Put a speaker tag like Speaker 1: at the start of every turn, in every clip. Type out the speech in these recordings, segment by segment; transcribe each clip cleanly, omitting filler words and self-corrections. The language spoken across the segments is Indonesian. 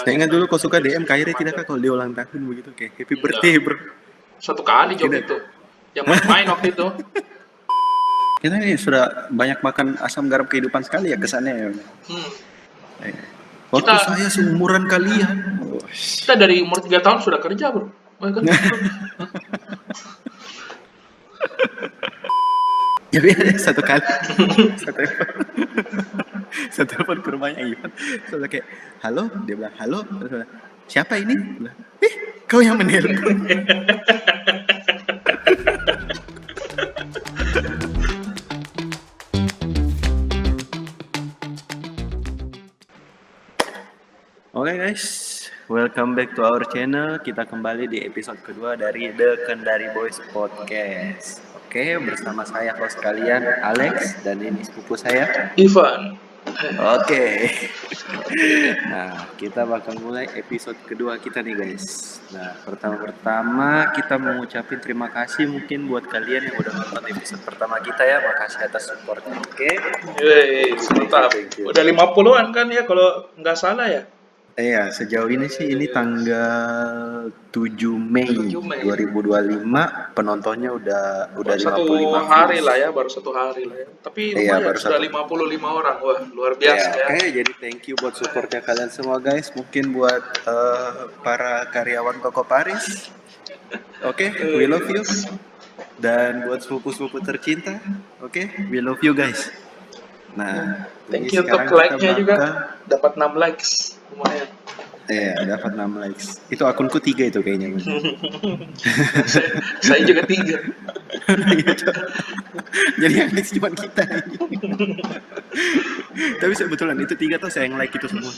Speaker 1: Saya ingat dulu kau suka DM Kyrie tidak kah kalau dia ulang tahun begitu kayak happy birthday bro.
Speaker 2: Satu kali job
Speaker 1: Tidak.
Speaker 2: itu. Yang main waktu itu.
Speaker 1: Kita ini sudah banyak makan asam garam kehidupan sekali ya kesannya ya. Waktu
Speaker 2: Kita-
Speaker 1: saya seumuran kalian.
Speaker 2: Kita dari umur 3 tahun sudah kerja, bro. Oh, kan?
Speaker 1: Jadi ada satu kali saya telepon ke rumahnya Ivan, saya bilang kayak halo, dia bilang halo, terus bilang, siapa ini? Bilang, kau yang menelpon. Oke guys, welcome back to our channel. Kita kembali di episode kedua dari The Kendari Boys Podcast. Oke, bersama saya host kalian Alex dan ini sepupu saya
Speaker 2: Ivan.
Speaker 1: Oke. Nah, kita bakal mulai episode kedua kita nih guys. Nah, pertama-tama kita mau ngucapin terima kasih mungkin buat kalian yang udah nonton episode pertama kita ya. Makasih atas supportnya. Oke.
Speaker 2: Mantap. Udah 50-an kan ya kalau nggak salah ya.
Speaker 1: Iya, sejauh ini sih ini tanggal 7 Mei 2025 penontonnya udah
Speaker 2: Baru
Speaker 1: 55
Speaker 2: hari
Speaker 1: views.
Speaker 2: lah ya, baru 1 hari lah ya. Tapi
Speaker 1: Iya,
Speaker 2: lumayan
Speaker 1: baru
Speaker 2: sudah
Speaker 1: 1.
Speaker 2: 55 orang. Wah, luar biasa ya.
Speaker 1: Oke, jadi thank you buat supportnya kalian semua guys. Mungkin buat para karyawan Koko Paris. Oke, we love you. Dan buat sepupu-sepupu tercinta, oke, we love you guys. Nah,
Speaker 2: Thank
Speaker 1: ini
Speaker 2: you untuk
Speaker 1: sekarang kita
Speaker 2: like-nya juga.
Speaker 1: bakal
Speaker 2: Dapat 6 likes. Lumayan.
Speaker 1: dapat 6 likes. Itu akunku 3 itu kayaknya.
Speaker 2: Saya juga 3.
Speaker 1: Jadi yang likes cuma kita. Tapi sebetulnya itu 3 tuh saya yang like itu semua.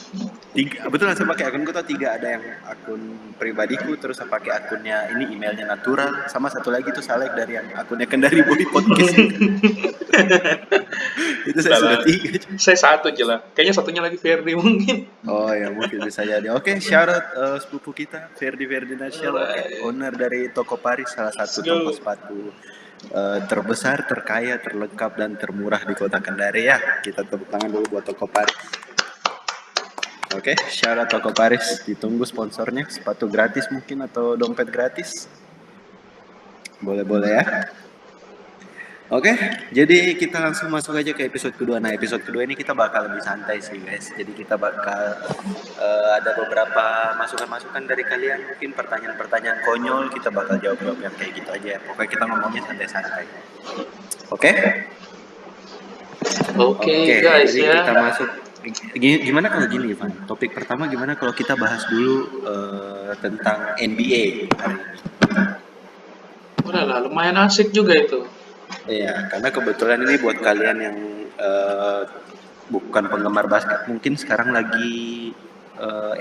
Speaker 1: 3, betulan saya pakai akunku tuh 3, ada yang akun pribadiku, terus saya pakai akunnya ini emailnya natural, sama satu lagi tuh saya like dari yang akunnya Kendari Boy Podcast. Itu saya sudah 3.
Speaker 2: Saya 1 aja lah. Kayaknya satunya lagi Ferdi mungkin.
Speaker 1: Oh ya mungkin bisa jadi. Oke, shout out sepupu kita Ferdi Ferdinansyah, owner dari Toko Paris, salah satu toko sepatu terbesar, terkaya, terlengkap dan termurah di kota Kendari ya. Kita tepuk tangan dulu buat Toko Paris. Oke, shout out Toko Paris, ditunggu sponsornya, sepatu gratis mungkin atau dompet gratis. Boleh-boleh ya. Oke, jadi kita langsung masuk aja ke episode kedua. Nah, episode kedua ini kita bakal lebih santai sih guys. Jadi kita bakal ada beberapa masukan-masukan dari kalian, mungkin pertanyaan-pertanyaan konyol, kita bakal jawab-jawab yang kayak gitu aja. Pokoknya kita ngomongnya santai-santai. Oke? Oke,
Speaker 2: guys
Speaker 1: jadi
Speaker 2: ya.
Speaker 1: kita masuk. Gimana kalau gini, Ivan? Topik pertama gimana kalau kita bahas dulu tentang NBA hari ini?
Speaker 2: Udah lah, lumayan asik juga itu.
Speaker 1: Iya, karena kebetulan ini buat kalian yang bukan penggemar basket, mungkin sekarang lagi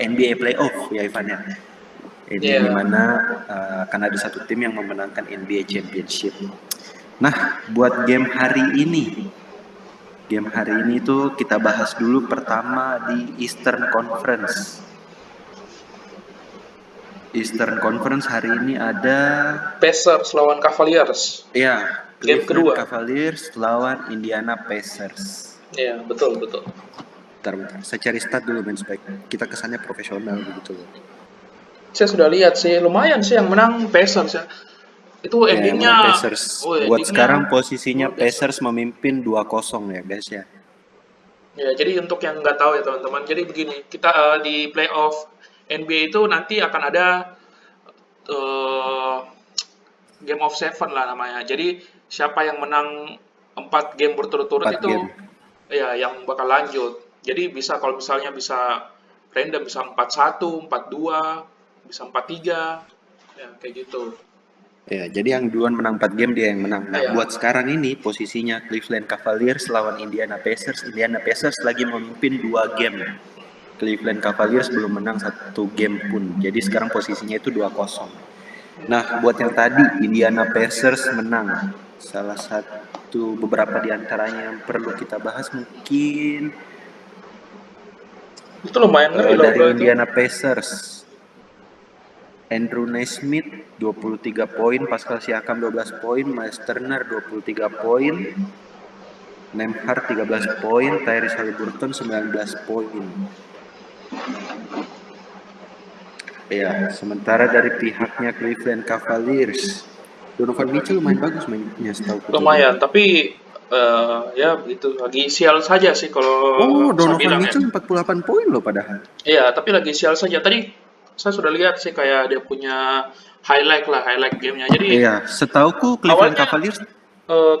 Speaker 1: NBA playoff ya Ivan ya. Ini dimana akan ada satu tim yang memenangkan NBA Championship. Nah, buat game hari ini tuh kita bahas dulu pertama di Eastern Conference. Eastern Conference hari ini ada
Speaker 2: Pacers lawan Cavaliers.
Speaker 1: Iya,
Speaker 2: Game kedua.
Speaker 1: Cavaliers lawan Indiana Pacers.
Speaker 2: Iya, betul.
Speaker 1: Bentar. Saya cari stat dulu men, supaya kita kesannya profesional begitu loh.
Speaker 2: Saya sudah lihat sih, lumayan sih yang menang Pacers ya. Itu endingnya
Speaker 1: Pacers. Buat sekarang posisinya Pacers memimpin 2-0 ya guys ya.
Speaker 2: Ya, jadi untuk yang nggak tahu ya teman-teman, jadi begini, kita di playoff NBA itu nanti akan ada Game of 7 lah namanya. Jadi siapa yang menang 4 game berturut-turut itu game. Ya yang bakal lanjut. Jadi bisa kalau misalnya bisa random, bisa 4-1, 4-2, bisa 4-3. Ya kayak gitu.
Speaker 1: Ya, jadi yang duluan menang 4 game dia yang menang. Nah, buat sekarang ini posisinya Cleveland Cavaliers lawan Indiana Pacers. Indiana Pacers lagi memimpin 2 game. Cleveland Cavaliers belum menang 1 game pun. Jadi sekarang posisinya itu 2-0. Nah, buat yang tadi Indiana Pacers menang. Salah satu beberapa di antaranya yang perlu kita bahas mungkin
Speaker 2: itu lumayan
Speaker 1: dari Indiana Pacers. Andrew Naismith 23 poin, Pascal Siakam 12 poin, Miles Turner 23 poin, Nembhard 13 poin, Tyrese Haliburton 19 poin. Ya, sementara dari pihaknya Cleveland Cavaliers, Donovan Mitchell lumayan bagus mainnya setahu tuh.
Speaker 2: Lumayan, tapi ya begitu, lagi sial saja sih kalau
Speaker 1: Oh,
Speaker 2: saya
Speaker 1: Donovan
Speaker 2: bilang ya.
Speaker 1: Mitchell 48 poin loh padahal.
Speaker 2: Iya, tapi lagi sial saja. Tadi saya sudah lihat sih kayak dia punya highlight gamenya. Jadi
Speaker 1: Iya, setauku Cleveland
Speaker 2: awalnya
Speaker 1: Cavaliers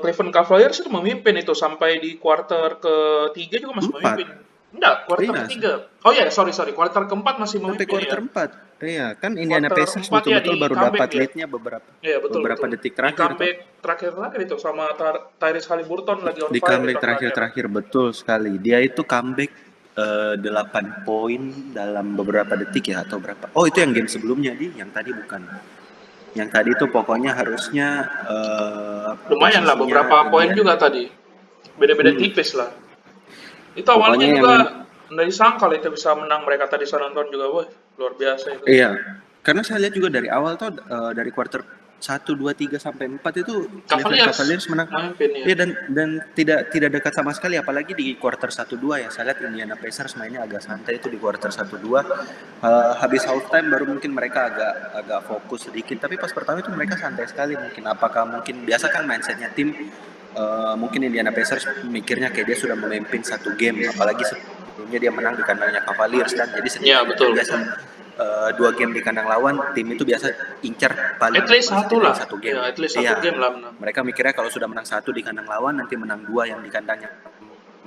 Speaker 2: Cleveland Cavaliers itu memimpin itu sampai di kuarter ketiga juga masih
Speaker 1: 4.
Speaker 2: memimpin. Enggak, kuarter
Speaker 1: Iya,
Speaker 2: ketiga. Oh ya, sorry, kuarter keempat masih
Speaker 1: sampai
Speaker 2: memimpin ya.
Speaker 1: kuarter 4. Iya, kan Indiana
Speaker 2: Kuarter
Speaker 1: Pacers
Speaker 2: 4 ya
Speaker 1: betul-betul
Speaker 2: di
Speaker 1: baru
Speaker 2: comeback
Speaker 1: dapat
Speaker 2: dia.
Speaker 1: lead-nya beberapa
Speaker 2: Iya, betul
Speaker 1: beberapa
Speaker 2: betul.
Speaker 1: detik
Speaker 2: Di
Speaker 1: terakhir tuh.
Speaker 2: comeback terakhir itu sama Tyrese Haliburton lagi on
Speaker 1: Di
Speaker 2: fire di
Speaker 1: comeback
Speaker 2: terakhir.
Speaker 1: terakhir-terakhir betul sekali. Dia itu comeback 8 poin dalam beberapa detik ya atau berapa? Oh, itu yang game sebelumnya yang tadi bukan. Yang tadi itu pokoknya harusnya
Speaker 2: Lumayan lah
Speaker 1: posisinya
Speaker 2: beberapa poin
Speaker 1: Indiana.
Speaker 2: juga tadi. Beda-beda tipis lah. Itu awalnya
Speaker 1: Pokoknya yang
Speaker 2: juga nggak disangka lah itu bisa menang mereka tadi saya nonton juga, wah luar biasa itu.
Speaker 1: iya, karena saya lihat juga dari awal tuh dari quarter 1, 2, 3 sampai 4 itu Cleveland Cavaliers menang.
Speaker 2: memimpin ya.
Speaker 1: Iya, dan tidak dekat sama sekali, apalagi di quarter 1, 2 ya. Saya lihat Indiana Pacers mainnya agak santai itu di quarter 1, 2. Habis halftime baru mungkin mereka agak fokus sedikit, tapi pas pertama itu mereka santai sekali. Mungkin biasa kan mindsetnya tim, mungkin Indiana Pacers mikirnya kayak dia sudah memimpin 1 game, apalagi sebelumnya dia menang di kandangnya Cavaliers kan. Jadi
Speaker 2: Ya, betul,
Speaker 1: biasa 2 game di kandang lawan, tim itu biasa incar paling
Speaker 2: At least satu lah.
Speaker 1: satu game.
Speaker 2: Ya, at least satu
Speaker 1: Iya,
Speaker 2: game lah menang.
Speaker 1: mereka mikirnya kalau sudah menang 1 di kandang lawan, nanti menang 2 yang di kandangnya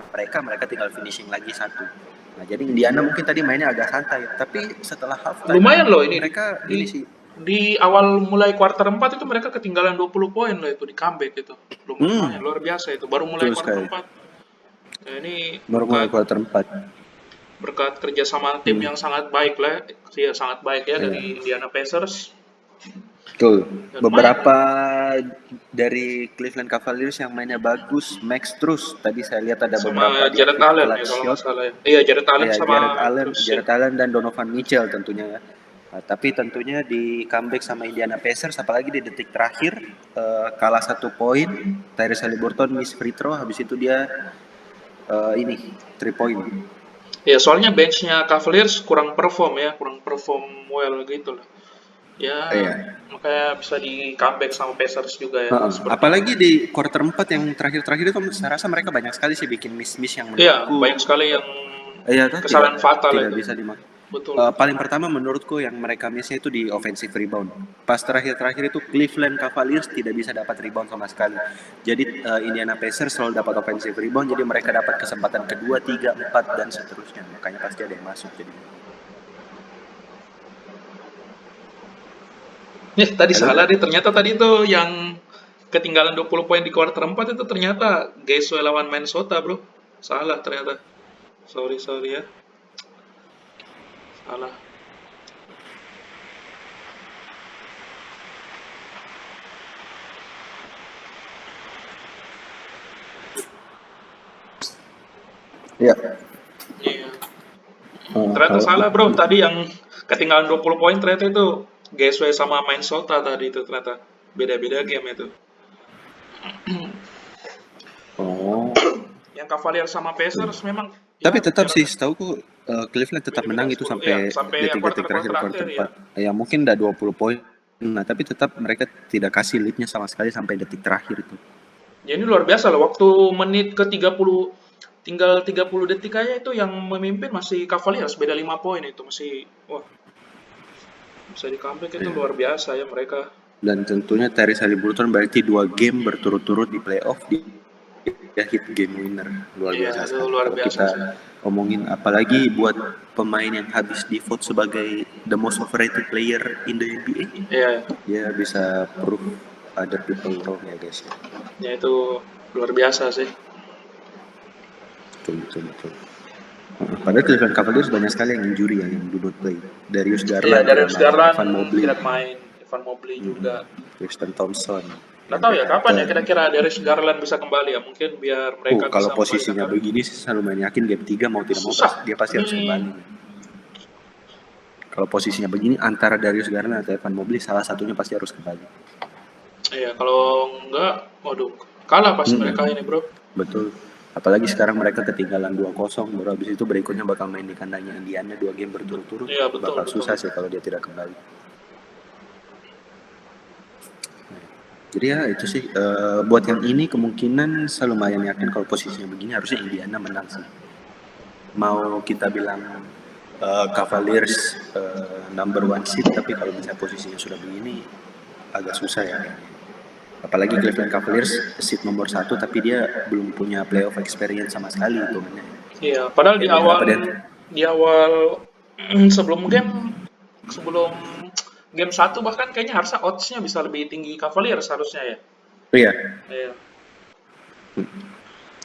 Speaker 1: mereka tinggal finishing lagi 1. Nah, jadi Indiana mungkin tadi mainnya agak santai, tapi setelah halftime
Speaker 2: Lumayan loh ini.
Speaker 1: mereka ini sih.
Speaker 2: Di awal mulai kuarter 4 itu mereka ketinggalan 20 poin loh itu di comeback itu. Lumayan luar biasa itu. Baru mulai
Speaker 1: Betul
Speaker 2: kuarter
Speaker 1: sekali.
Speaker 2: 4. Nah, ini
Speaker 1: Baru mulai quarter 4.
Speaker 2: berkat kerjasama tim yang sangat baik lah, ya sangat baik ya dari Indiana Pacers.
Speaker 1: Betul.
Speaker 2: Dan
Speaker 1: Beberapa dari Cleveland Cavaliers yang mainnya bagus, Max Strus. Tadi saya lihat ada beberapa
Speaker 2: Sama Jared Allen ya
Speaker 1: clutch
Speaker 2: kalau
Speaker 1: shot.
Speaker 2: nggak salah ya. Iya, Jared Allen
Speaker 1: Ya,
Speaker 2: sama terus ya.
Speaker 1: Jared Allen dan Donovan Mitchell tentunya ya. Tapi tentunya di comeback sama Indiana Pacers, apalagi di detik terakhir kalah 1 poin, Tyrese Haliburton miss free throw, habis itu dia 3 point.
Speaker 2: Ya, soalnya benchnya Cavaliers kurang perform well gitu lah. Ya,
Speaker 1: Iya.
Speaker 2: makanya bisa di comeback sama Pacers juga ya.
Speaker 1: Apalagi di quarter 4 yang terakhir-terakhir itu saya rasa mereka banyak sekali sih bikin miss-miss yang
Speaker 2: Iya,
Speaker 1: menurutku
Speaker 2: banyak sekali yang
Speaker 1: kesalahan
Speaker 2: fatal
Speaker 1: tidak
Speaker 2: itu.
Speaker 1: bisa dimakan.
Speaker 2: Betul.
Speaker 1: Paling pertama menurutku yang mereka missnya itu di offensive rebound. Pas terakhir-terakhir itu Cleveland Cavaliers tidak bisa dapat rebound sama sekali. Jadi Indiana Pacers selalu dapat offensive rebound, jadi mereka dapat kesempatan kedua, 3, 4 dan seterusnya. Makanya pasti ada yang masuk jadi.
Speaker 2: Tadi salah deh, ternyata tadi itu yang ketinggalan 20 poin di kuarter 4 itu ternyata Gasoy lawan Minnesota, bro. Salah ternyata. Sorry ya. Salah.
Speaker 1: Iya.
Speaker 2: Iya. Ternyata salah, bro. Tadi yang ketinggalan 20 poin ternyata itu Gasoy sama Minnesota tadi itu ternyata. Beda-beda game itu.
Speaker 1: Oh.
Speaker 2: Yang Cavaliers sama Pacers memang
Speaker 1: Tapi
Speaker 2: ya,
Speaker 1: tetap sih setahuku Cleveland tetap menang itu sampai detik-detik terakhir quarter 4. Ya mungkin udah 20 poin. Nah, tapi tetap mereka tidak kasih lead-nya sama sekali sampai detik terakhir itu.
Speaker 2: Ya ini luar biasa loh, waktu menit ke 30 tinggal 30 detik aja itu yang memimpin masih Cavaliers beda 5 poin itu masih wah. Bisa di comeback itu luar biasa ya mereka.
Speaker 1: Dan tentunya Tyrese Haliburton berarti 2 game berturut-turut di playoff dia hit game winner. Luar biasa.
Speaker 2: Itu luar
Speaker 1: Kalau
Speaker 2: biasa
Speaker 1: kita
Speaker 2: sih.
Speaker 1: omongin apalagi buat pemain yang habis di vote sebagai the most overrated player in the NBA,
Speaker 2: Iya,
Speaker 1: dia bisa prove other people wrong ya guys.
Speaker 2: ya itu luar biasa sih.
Speaker 1: Betul. Padahal Cleveland Cavaliers banyak sekali yang injury ya, yang do not play. Darius Garland,
Speaker 2: Iya, Darius Garland
Speaker 1: Evan Mobley,
Speaker 2: tidak main, Evan Mobley juga.
Speaker 1: Tristan Thompson.
Speaker 2: Nggak tahu ya kapan ya kira-kira Darius Garland bisa kembali ya, mungkin biar mereka
Speaker 1: Kalau
Speaker 2: bisa
Speaker 1: posisinya
Speaker 2: mempersiapkan.
Speaker 1: begini sih saya lumayan yakin game 3 mau tidak mau
Speaker 2: Susah.
Speaker 1: dia pasti harus kembali. Kalau posisinya begini antara Darius Garland atau Evan Mobley salah satunya pasti harus kembali.
Speaker 2: Iya, kalau enggak, waduh, kalah pasti mereka ini, bro.
Speaker 1: Betul. Apalagi sekarang mereka ketinggalan 2-0, baru habis itu berikutnya bakal main di kandangnya Indiana 2 game berturut-turut.
Speaker 2: Iya, betul,
Speaker 1: Bakal
Speaker 2: betul.
Speaker 1: susah sih kalau dia tidak kembali. Jadi ya itu sih, buat yang ini kemungkinan saya lumayan yakin kalau posisinya begini harusnya Indiana menang sih. Mau kita bilang Cavaliers number one seed, tapi kalau bisa posisinya sudah begini agak susah ya. Apalagi Cleveland Cavaliers seed nomor 1 tapi dia belum punya playoff experience sama sekali itu.
Speaker 2: Iya, padahal di
Speaker 1: Kayak beberapa
Speaker 2: awal
Speaker 1: dan
Speaker 2: sebelum game 1 bahkan kayaknya harusnya odds-nya bisa lebih tinggi Cavaliers harusnya ya.
Speaker 1: iya,
Speaker 2: Iya.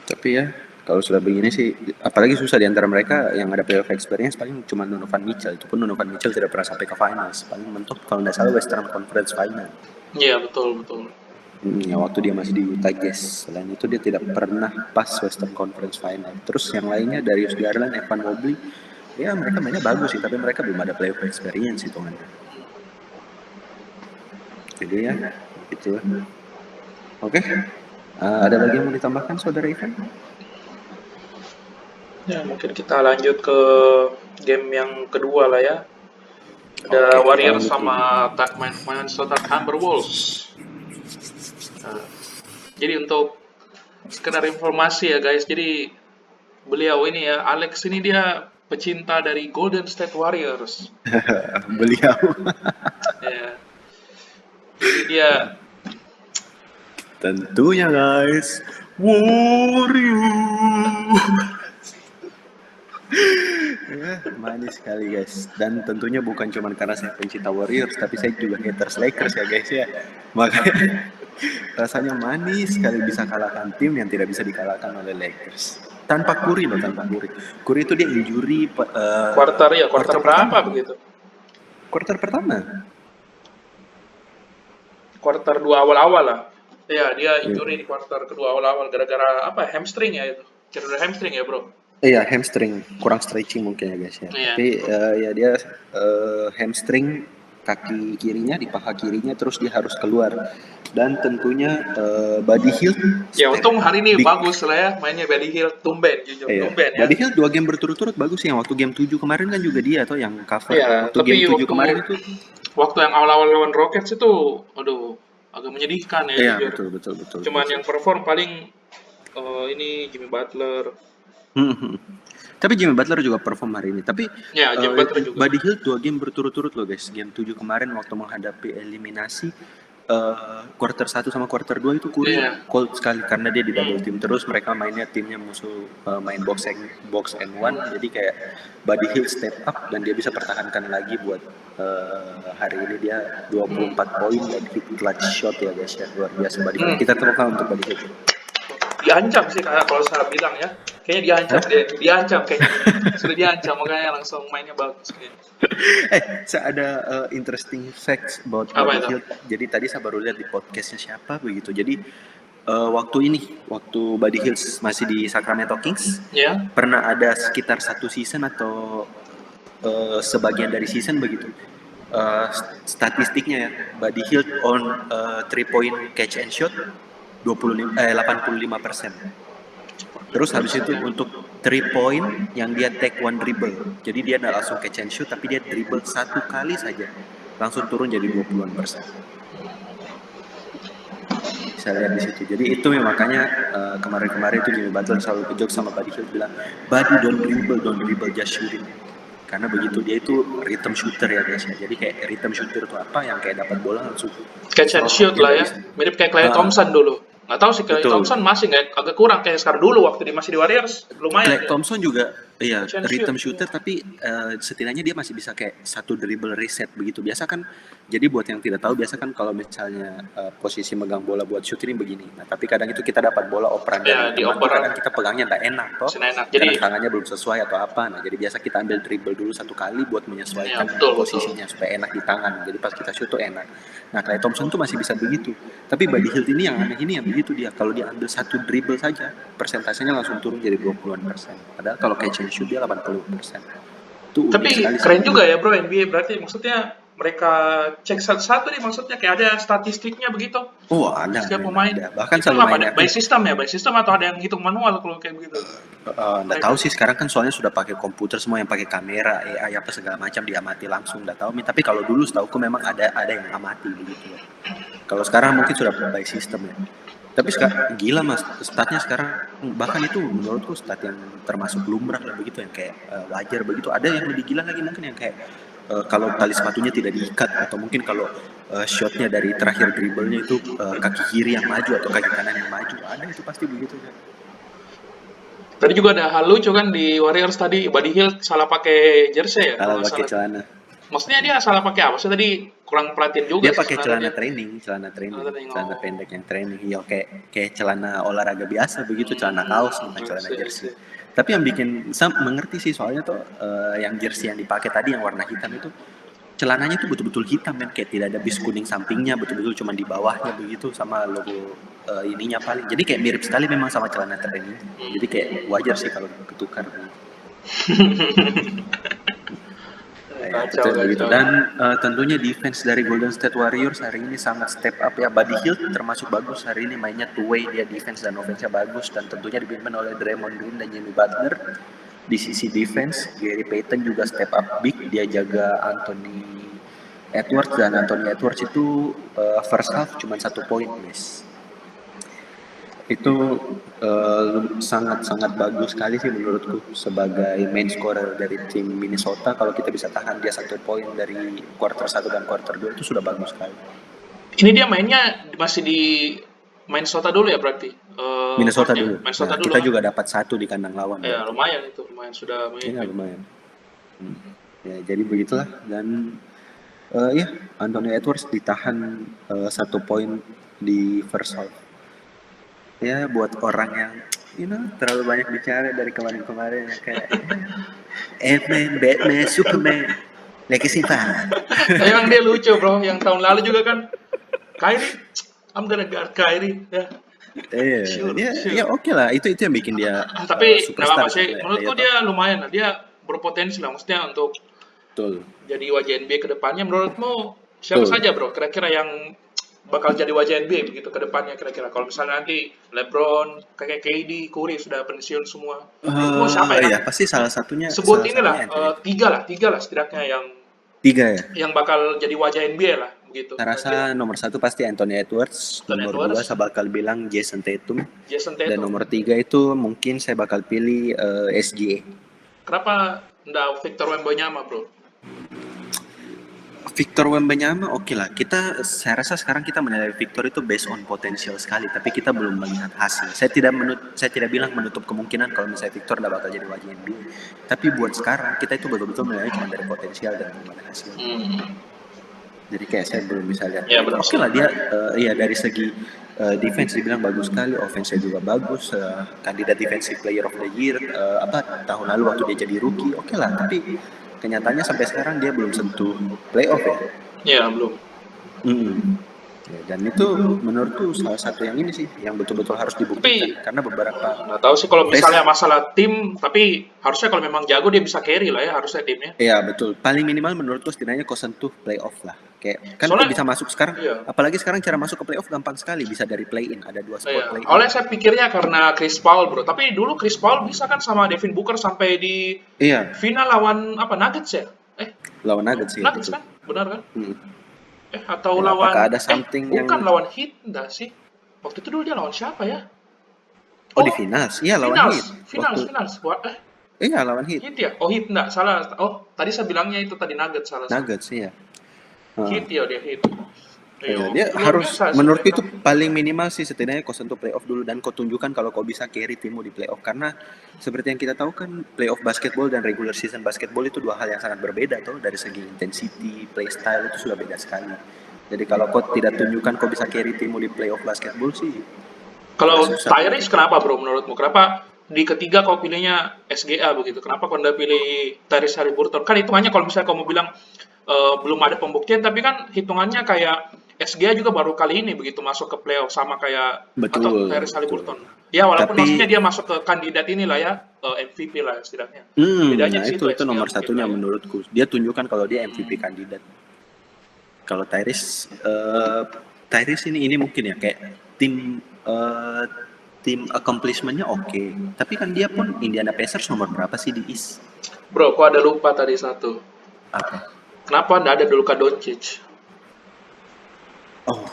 Speaker 1: tapi ya kalau sudah begini sih, apalagi susah di antara mereka yang ada playoff experience paling cuma Donovan Mitchell. Itu pun Donovan Mitchell tidak pernah sampai ke finals. Paling mentok kalau nggak salah Western Conference Final.
Speaker 2: Iya, betul, betul.
Speaker 1: Ya, waktu dia masih di Utah Jazz. Selain itu dia tidak pernah pas Western Conference Final. Terus yang lainnya Darius Garland, Evan Mobley, ya mereka mainnya bagus sih, tapi mereka belum ada playoff experience hitungannya. Jadi ya, gitu. Oke. Ada lagi yang mau ditambahkan, Saudara Ivan?
Speaker 2: Ya, mungkin kita lanjut ke game yang kedua lah ya. Ada
Speaker 1: Oke,
Speaker 2: Warriors
Speaker 1: kita lanjut
Speaker 2: sama Minnesota Timberwolves. Nah, jadi untuk sekedar informasi ya guys, jadi beliau ini ya, Alex ini dia pecinta dari Golden State Warriors.
Speaker 1: Beliau.
Speaker 2: Ya. Jadi dia
Speaker 1: Tentunya guys, Warriors. Ya, manis sekali guys. Dan tentunya bukan cuma karena saya pencinta Warriors, tapi saya juga haters Lakers ya guys ya. Makanya rasanya manis sekali bisa kalahkan tim yang tidak bisa dikalahkan oleh Lakers. Tanpa Curry loh, tanpa Curry. Curry itu dia injury
Speaker 2: quarter berapa begitu?
Speaker 1: Quarter pertama.
Speaker 2: Quarter 2 awal-awal lah. Ya, dia injury di quarter kedua awal-awal gara-gara apa? Hamstring ya itu. Cedera hamstring ya, Bro.
Speaker 1: Iya, hamstring, kurang stretching mungkin ya guys ya.
Speaker 2: Iya.
Speaker 1: Tapi ya dia hamstring kaki kirinya di paha kirinya, terus dia harus keluar. Dan tentunya Buddy Hield.
Speaker 2: Ya untung hari ini bagus lah ya mainnya Buddy Hield, tumben jujur,
Speaker 1: Iya.
Speaker 2: tumben ya.
Speaker 1: Buddy Hield 2 game berturut-turut bagus sih. Yang waktu game 7 kemarin kan juga dia atau yang cover.
Speaker 2: Iya,
Speaker 1: Waktu
Speaker 2: tapi
Speaker 1: game 7 kemarin itu.
Speaker 2: waktu yang awal-awal lawan Rockets itu, aduh, agak menyedihkan ya
Speaker 1: Iya,
Speaker 2: jujur.
Speaker 1: betul.
Speaker 2: Cuman yang perform paling ini Jimmy Butler.
Speaker 1: Tapi Jimmy Butler juga perform hari ini. Tapi
Speaker 2: Ya, Jimmy Butler juga.
Speaker 1: Buddy Hield 2 game berturut-turut loh guys. Game 7 kemarin waktu menghadapi eliminasi quarter 1 sama quarter 2 itu Curry cold sekali karena dia di double team terus. Mereka mainnya timnya musuh main box and one. Jadi kayak Buddy Hield step up dan dia bisa pertahankan lagi buat hari ini dia 24 poin dan hit clutch shot ya guys ya. Luar biasa Buddy Hield. Kita tepuk tangan untuk Buddy Hield.
Speaker 2: Diancam sih kayak kalau saya bilang ya. Kayaknya diancam kayaknya. Sudah diancam makanya langsung mainnya bagus kayaknya.
Speaker 1: Ada interesting facts about Buddy Hield. Jadi tadi saya baru lihat di podcastnya siapa begitu. Jadi waktu Buddy Hield masih di Sacramento Kings, pernah ada sekitar 1 season atau sebagian dari season begitu. Statistiknya ya, Buddy Hield on 3-point catch and shoot 85%. Terus habis itu untuk 3 point yang dia take one dribble. Jadi dia nggak langsung catch and shoot, tapi dia dribble 1 kali saja. Langsung turun jadi 20%. Bisa lihat di situ. Jadi itu makanya kemarin-kemarin itu Jimmy Butler selalu kejok sama Buddy Hield bilang, Buddy don't dribble, just shoot it. Karena begitu dia itu rhythm shooter ya guys. Jadi kayak rhythm shooter itu apa? Yang kayak dapat bola langsung
Speaker 2: catch and shoot lah ya. Mirip kayak Klay Thompson dulu. Nggak tahu sih Klay Thompson masih agak kurang kayak sekarang dulu waktu dia masih di Warriors lumayan.
Speaker 1: Klay Thompson juga rhythm shooter tapi setidaknya dia masih bisa kayak 1 dribble reset begitu. Biasa kan, jadi buat yang tidak tahu biasa kan kalau misalnya posisi megang bola buat shoot ini begini. Nah, tapi kadang itu kita dapat bola operan dari teman, kadang kita pegangnya nggak enak toh. Jadi tangannya belum sesuai atau apa. Nah, jadi biasa kita ambil dribble dulu 1 kali buat menyesuaikan posisinya supaya enak di tangan. Jadi pas kita shoot tuh enak. Nah, Klay Thompson tuh masih bisa begitu. Tapi Buddy Hield ini yang aneh ini yang begitu dia. Kalau dia ambil 1 dribble saja, persentasenya langsung turun jadi 20%. Padahal kalau catch and shoot dia 80%. Itu unik sekali
Speaker 2: Tapi
Speaker 1: sih
Speaker 2: keren
Speaker 1: menurut.
Speaker 2: juga ya bro NBA, berarti maksudnya mereka cek satu-satu nih, maksudnya kayak ada statistiknya begitu
Speaker 1: Oh ada,
Speaker 2: setiap
Speaker 1: memang
Speaker 2: pemain.
Speaker 1: ada. Bahkan
Speaker 2: Itu
Speaker 1: selalu
Speaker 2: apa?
Speaker 1: mainnya
Speaker 2: By
Speaker 1: kan
Speaker 2: system ya, by system atau ada yang hitung manual kalau kayak begitu
Speaker 1: nggak tahu
Speaker 2: mereka?
Speaker 1: sih sekarang kan soalnya sudah pakai komputer semua yang pakai kamera AI apa segala macam diamati langsung nggak tahu Mi. Tapi kalau dulu setahuku memang ada yang amati begitu ya. Kalau sekarang mungkin sudah by system ya. Tapi gila mas, statnya sekarang bahkan itu menurutku stat yang termasuk lumrah lah begitu yang kayak wajar begitu. Ada yang lebih gila lagi mungkin yang kayak kalau tali sepatunya tidak diikat atau mungkin kalau shotnya dari terakhir dribblenya itu kaki kiri yang maju atau kaki kanan yang maju. Ada itu pasti begitu kan.
Speaker 2: Tadi juga ada hal lucu kan di Warriors tadi, Buddy Hield salah pakai jersey ya
Speaker 1: Kalau
Speaker 2: kalau nggak
Speaker 1: pakai
Speaker 2: salah.
Speaker 1: celana,
Speaker 2: Maksudnya dia salah pakai apa sih tadi? Kurang perhatiin juga
Speaker 1: dia
Speaker 2: sih
Speaker 1: pakai
Speaker 2: sebenarnya dia.
Speaker 1: celana
Speaker 2: Oh,
Speaker 1: training,
Speaker 2: tadi
Speaker 1: celana
Speaker 2: oh,
Speaker 1: pendek yang training. Iya kayak kayak celana olahraga biasa begitu, celana kaos bukan
Speaker 2: I
Speaker 1: celana
Speaker 2: see, I
Speaker 1: jersey.
Speaker 2: see.
Speaker 1: Tapi yang bikin saya mengerti sih soalnya tuh yang jersey yang dipakai tadi yang warna hitam itu celananya tuh betul-betul hitam kan kayak tidak ada bis kuning sampingnya betul-betul cuma di bawahnya begitu sama logo ininya paling. Jadi kayak mirip sekali memang sama celana training. Jadi kayak wajar sih kalau ketukar. Ya,
Speaker 2: Kacau,
Speaker 1: betul begitu.
Speaker 2: kacau.
Speaker 1: Dan tentunya defense dari Golden State Warriors hari ini sangat step up ya. Buddy Hield termasuk bagus hari ini mainnya two way, dia defense dan offense-nya bagus dan tentunya dipimpin oleh Draymond Green dan Jimmy Butler. Di sisi defense, Gary Payton juga step up big, dia jaga Anthony Edwards dan Anthony Edwards itu first half cuma 1 poin, guys. Itu sangat-sangat bagus sekali sih menurutku sebagai main scorer dari tim Minnesota. Kalau kita bisa tahan dia 1 poin dari quarter 1 dan quarter 2 itu sudah bagus sekali.
Speaker 2: Ini dia mainnya masih di Minnesota dulu ya berarti?
Speaker 1: Minnesota
Speaker 2: Courtnya.
Speaker 1: dulu.
Speaker 2: Minnesota
Speaker 1: Nah,
Speaker 2: dulu
Speaker 1: kita
Speaker 2: kan?
Speaker 1: juga dapat 1 di kandang lawan
Speaker 2: Ya
Speaker 1: berarti.
Speaker 2: lumayan itu, lumayan sudah
Speaker 1: Iya
Speaker 2: main.
Speaker 1: lumayan. Ya, jadi begitulah dan ya Anthony Edwards ditahan 1 poin di first half. Ya buat orang yang terlalu banyak bicara dari kemarin-kemarin yang kayak Ant-Man, Batman, Superman, Legacy Fan.
Speaker 2: Emang dia lucu bro, yang tahun lalu juga kan Kyrie, I'm gonna guard Kyrie ya. Sure,
Speaker 1: Dia ya
Speaker 2: sure.
Speaker 1: oke lah itu yang bikin dia
Speaker 2: Tapi nggak apa-apa
Speaker 1: superstar
Speaker 2: sih,
Speaker 1: sebenarnya ya
Speaker 2: menurutku
Speaker 1: toh.
Speaker 2: dia lumayan lah, dia berpotensi lah, maksudnya untuk
Speaker 1: Betul.
Speaker 2: jadi wajah NBA ke depannya. Menurutmu siapa
Speaker 1: Betul.
Speaker 2: saja bro, kira-kira yang bakal jadi wajah NBA begitu ke depannya kira-kira? Kalau misalnya nanti LeBron, kayak KD, Curry sudah pensiun semua, menurutmu siapa ya?
Speaker 1: Ya pasti
Speaker 2: Sebut
Speaker 1: salah
Speaker 2: inilah
Speaker 1: satunya Anthony.
Speaker 2: tiga lah setidaknya yang
Speaker 1: 3 ya.
Speaker 2: bakal jadi wajah NBA lah begitu
Speaker 1: Saya rasa
Speaker 2: kira-kira.
Speaker 1: nomor 1 pasti Anthony Edwards,
Speaker 2: Anthony
Speaker 1: nomor 2
Speaker 2: Edwards,
Speaker 1: saya bakal bilang Jason Tatum,
Speaker 2: Jason
Speaker 1: dan
Speaker 2: Tatum.
Speaker 1: nomor 3 itu mungkin saya bakal pilih SGA.
Speaker 2: Kenapa nggak Victor Wembanyama bro?
Speaker 1: Victor Wembanyama oke lah. Saya rasa sekarang kita menilai Victor itu based on potensial sekali, tapi kita belum melihat hasil. Saya tidak bilang menutup kemungkinan kalau misalnya Victor tidak bakal jadi wajah NBA. Tapi buat sekarang kita itu betul-betul menilai cuma dari potensial dan belum ada hasil. Jadi kayak saya belum bisa lihat.
Speaker 2: Ya benar
Speaker 1: Oke
Speaker 2: sih.
Speaker 1: lah dia, ya dari segi defense dibilang bagus sekali, offense-nya juga bagus, kandidat defensive player of the year, tahun lalu waktu dia jadi rookie, oke lah. Tapi kenyataannya sampai sekarang dia belum sentuh playoff ya.
Speaker 2: Ya belum.
Speaker 1: Ya, dan itu menurutku salah satu yang ini sih, yang betul-betul harus dibuktikan.
Speaker 2: Tapi
Speaker 1: Karena beberapa
Speaker 2: nggak tahu sih kalau
Speaker 1: tes,
Speaker 2: misalnya masalah tim, tapi harusnya kalau memang jago dia bisa carry lah ya harusnya timnya.
Speaker 1: ya betul, paling minimal menurutku setidaknya kau sentuh playoff lah. Kayak kan kau
Speaker 2: Soalnya
Speaker 1: bisa masuk sekarang,
Speaker 2: iya.
Speaker 1: apalagi sekarang cara masuk ke playoff gampang sekali, bisa dari play-in, ada 2 spot
Speaker 2: Iya.
Speaker 1: play-in.
Speaker 2: Oleh saya pikirnya karena Chris Paul bro, tapi dulu Chris Paul bisa kan sama Devin Booker sampai di
Speaker 1: Iya,
Speaker 2: final lawan apa Nuggets ya?
Speaker 1: lawan Nuggets sih,
Speaker 2: Nuggets
Speaker 1: betul.
Speaker 2: kan? Benar kan?
Speaker 1: Hmm.
Speaker 2: Atau
Speaker 1: Ya, apakah
Speaker 2: lawan
Speaker 1: ada something yang
Speaker 2: bukan lawan Heat enggak sih? Waktu itu dulu dia lawan siapa ya?
Speaker 1: di finals? Iya lawan Heat.
Speaker 2: Finals.
Speaker 1: Iya lawan Heat.
Speaker 2: Heat ya? Oh Heat enggak, salah. Oh, tadi saya bilangnya itu tadi Nuggets salah.
Speaker 1: Nuggets iya.
Speaker 2: Heat ya dia Heat.
Speaker 1: Iya, dia
Speaker 2: luar
Speaker 1: harus
Speaker 2: biasa sih
Speaker 1: menurutku
Speaker 2: mereka.
Speaker 1: itu paling minimal sih setidaknya kau sentuh playoff dulu dan kau tunjukkan kalau kau bisa carry timmu di playoff karena seperti yang kita tahu kan playoff basketball dan regular season basketball itu dua hal yang sangat berbeda tuh dari segi intensity, play style itu sudah beda sekali. Jadi kalau kau tidak tunjukkan kau bisa carry timmu di playoff basketball sih
Speaker 2: Kalau
Speaker 1: susah.
Speaker 2: Tyrese kenapa bro menurutmu? Kenapa di ketiga kau pilihnya SGA begitu? Kenapa kau nggak pilih Tyrese Haliburton? Kan hitungannya kalau misalnya kamu bilang belum ada pembuktian, tapi kan hitungannya kayak SGA juga baru kali ini begitu masuk ke playoff sama kayak atau
Speaker 1: Betul,
Speaker 2: Tyrese
Speaker 1: betul.
Speaker 2: Haliburton. Ya walaupun
Speaker 1: Tapi
Speaker 2: maksudnya dia masuk ke kandidat inilah ya, MVP lah setidaknya. Bedanya
Speaker 1: nah
Speaker 2: di situ
Speaker 1: itu
Speaker 2: SGA
Speaker 1: nomor
Speaker 2: mungkin
Speaker 1: satunya
Speaker 2: lah ya.
Speaker 1: menurutku. Dia tunjukkan kalau dia MVP
Speaker 2: Hmm.
Speaker 1: kandidat. Kalau Tyrese ini mungkin ya kayak tim eh, tim accomplishment-nya oke. Tapi kan dia pun Indiana Pacers nomor berapa sih di East?
Speaker 2: Bro, kok ada lupa tadi satu.
Speaker 1: Apa?
Speaker 2: Kenapa nggak ada Luka Doncic?
Speaker 1: Oh,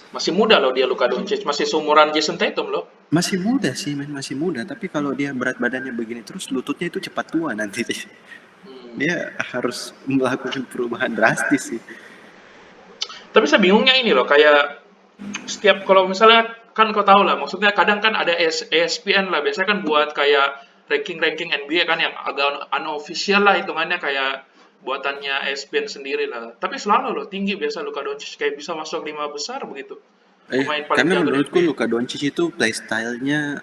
Speaker 2: Masih muda loh dia Luka Doncic, masih seumuran Jason Tatum loh.
Speaker 1: masih muda sih, men, masih muda. Tapi kalau dia berat badannya begini terus, lututnya itu cepat tua nanti.
Speaker 2: Hmm.
Speaker 1: Dia harus melakukan perubahan drastis sih.
Speaker 2: Tapi saya bingungnya ini loh, kayak setiap kalau misalnya kan kau tahu lah, maksudnya kadang kan ada ESPN lah, biasanya kan buat kayak ranking-ranking NBA kan yang agak unofficial lah hitungannya kayak buatannya ESPN sendiri lah. Tapi selalu loh tinggi biasa Luka Doncic kayak bisa masuk 5 besar begitu. Pemain paling
Speaker 1: Karena
Speaker 2: jago di
Speaker 1: menurutku
Speaker 2: NBA.
Speaker 1: Luka Doncic itu playstyle-nya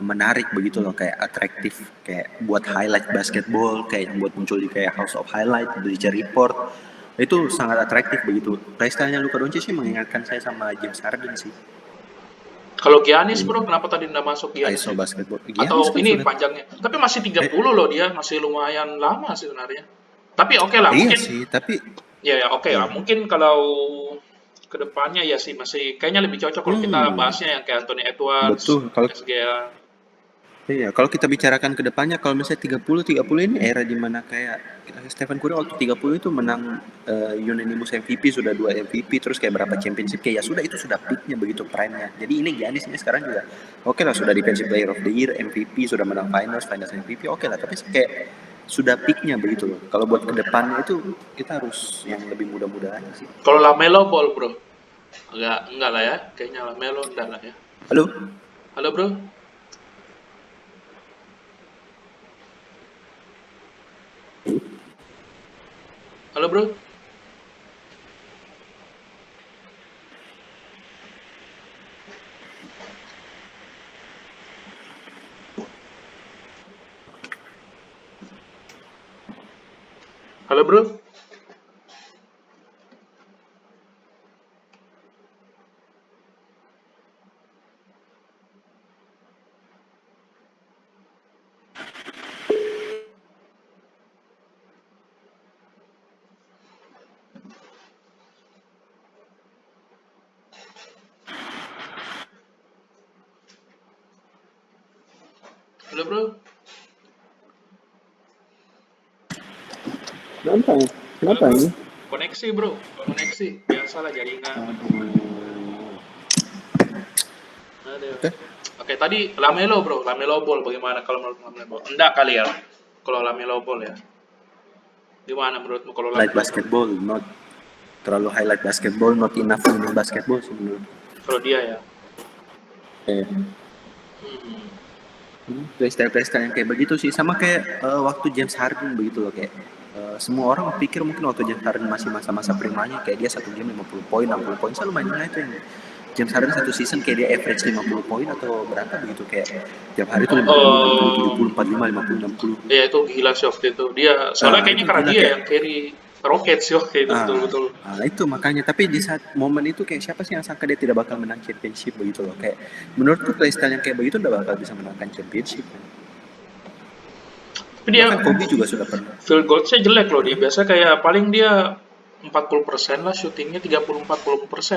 Speaker 1: menarik begitu loh, kayak atraktif, kayak buat highlight basketball, kayak yang buat muncul di kayak House of Highlight, Bleacher Report, itu sangat atraktif begitu. Playstyle-nya Luka Doncic sih mengingatkan saya sama James Harden sih.
Speaker 2: Kalau Giannis bro, kenapa tadi nggak masuk Giannis
Speaker 1: ISO
Speaker 2: ya?
Speaker 1: basketball. Giannis
Speaker 2: Atau
Speaker 1: kan
Speaker 2: ini
Speaker 1: sudah
Speaker 2: panjangnya. Tapi masih
Speaker 1: eh
Speaker 2: 30 loh dia, masih lumayan lama sih sebenarnya. Tapi oke lah,
Speaker 1: iya
Speaker 2: mungkin
Speaker 1: sih, tapi
Speaker 2: ya ya oke
Speaker 1: iya.
Speaker 2: lah. Mungkin kalau kedepannya ya sih masih kayaknya lebih cocok kalau kita
Speaker 1: Hmm,
Speaker 2: bahasnya yang kayak Anthony Edwards,
Speaker 1: betul. Kalau
Speaker 2: SGA.
Speaker 1: Iya, kalau kita bicarakan ke depannya, kalau misalnya 30 ini era di mana kayak Stephen Curry waktu 30 itu menang unanimous MVP, sudah 2 MVP, terus kayak berapa championship, kayak ya sudah itu sudah peaknya begitu prime-nya. Jadi ini Giannis ini sekarang juga oke lah, sudah defensive player of the year, MVP, sudah menang finals MVP, oke lah, tapi kayak sudah peaknya begitu loh. Kalau buat ke depannya itu kita harus yang lebih muda-muda aja sih.
Speaker 2: Kalau Lamelo Ball bro, enggak lah ya. Kayaknya Lamelo enggak lah ya.
Speaker 1: Halo?
Speaker 2: Halo bro, halo bro, halo bro, halo bro.
Speaker 1: Kenapa?
Speaker 2: Halo
Speaker 1: Kenapa
Speaker 2: bro,
Speaker 1: ini?
Speaker 2: koneksi bro, koneksi. Biasalah jaringan.
Speaker 1: Aduh.
Speaker 2: Aduh.
Speaker 1: Oke.
Speaker 2: Oke, tadi Lamelo bro, Lamelo Ball bagaimana kalau menurut Lamelo Ball? Enggak kali ya, kalau Lamelo Ball ya. Gimana menurutmu kalau
Speaker 1: Light
Speaker 2: Lamelo Ball?
Speaker 1: basketball, not terlalu highlight basketball, not enough winning basketball sih menurut.
Speaker 2: Kalau dia ya.
Speaker 1: Eh,
Speaker 2: Hmm.
Speaker 1: playstyle yang kayak begitu sih, sama kayak waktu James Harden begitu loh, kayak semua orang pikir mungkin waktu James Harden masih masa-masa primanya kayak dia satu game 50 poin, 60 poin, selalu mainnya itu yang James Harden satu season kayak dia average 50 poin atau berapa begitu, kayak tiap hari itu 50, 60, 70, 45, 50, 60.
Speaker 2: Ya itu gila sih waktu itu. Dia soalnya kayaknya
Speaker 1: Itu
Speaker 2: karena
Speaker 1: gila
Speaker 2: dia
Speaker 1: kayak
Speaker 2: yang carry Rockets sih waktu itu
Speaker 1: Ah,
Speaker 2: betul-betul.
Speaker 1: itu makanya. Tapi di saat momen itu kayak siapa sih yang sangka dia tidak bakal menang championship begitu loh. Kayak menurutku playstyle yang kayak begitu udah bakal bisa menangkan championship. Kan.
Speaker 2: Tapi dia
Speaker 1: Bahkan Kobe juga sudah pernah.
Speaker 2: field goalsnya jelek loh dia. Biasa kayak paling dia 40% lah syutingnya 30-40%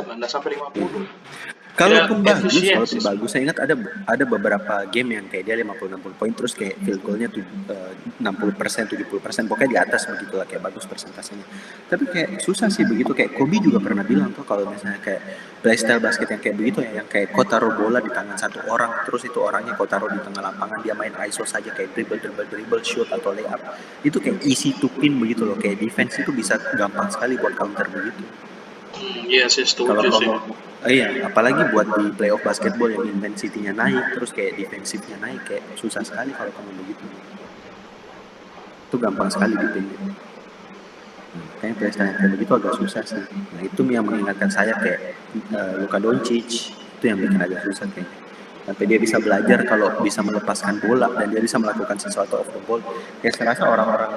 Speaker 2: lah, nggak sampai 50. Tidak
Speaker 1: Kalaupun
Speaker 2: efisiensi
Speaker 1: bagus, saya
Speaker 2: sebenarnya.
Speaker 1: ingat ada beberapa game yang kayak dia 50-60 poin terus kayak field goalnya tuh 60%, 70%, pokoknya di atas begitulah kayak bagus persentasenya. Tapi kayak susah sih begitu, kayak Kobe juga pernah bilang tuh kalau misalnya kayak playstyle basket yang kayak begitu ya, yang kayak kau taruh bola di tangan satu orang, terus itu orangnya kau taruh di tengah lapangan, dia main ISO saja kayak dribble, shoot atau layup. Itu kayak easy to pin begitu loh, kayak defense itu bisa gampang sekali buat counter begitu.
Speaker 2: Iya sih
Speaker 1: Kalau
Speaker 2: setuju sih.
Speaker 1: kalau iya, apalagi buat di playoff basketball yang intensitinya naik, terus kayak defensifnya naik, kayak susah sekali kalau kamu begitu. Itu gampang sekali dipilih. Kayaknya playstyle yang kayak begitu agak susah sih. Nah itu yang mengingatkan saya kayak Luka Doncic, itu yang bikin agak susah kayaknya. sampai dia bisa belajar kalau bisa melepaskan bola dan dia bisa melakukan sesuatu off the ball. Kayak saya rasa orang-orang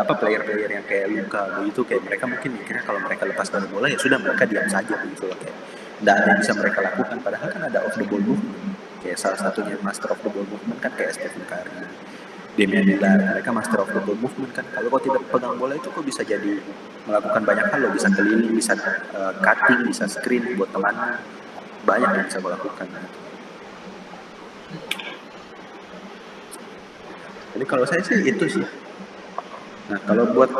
Speaker 1: player-player yang kayak Luka begitu, kayak mereka mungkin mikirnya kalau mereka lepas dari bola ya sudah mereka diam saja begitu loh, kayak tidak ada yang bisa mereka lakukan, padahal kan ada off the ball movement. Kayak salah satunya master of the ball movement kan kayak Stephen Curry, Damian Lillard, mereka master of the ball movement kan. Kalau kau tidak pegang bola itu kau bisa jadi melakukan banyak hal loh, bisa keliling, bisa cutting, bisa screen buat teman, banyak yang bisa kau lakukan. Jadi kalau saya sih itu sih. Nah kalau buat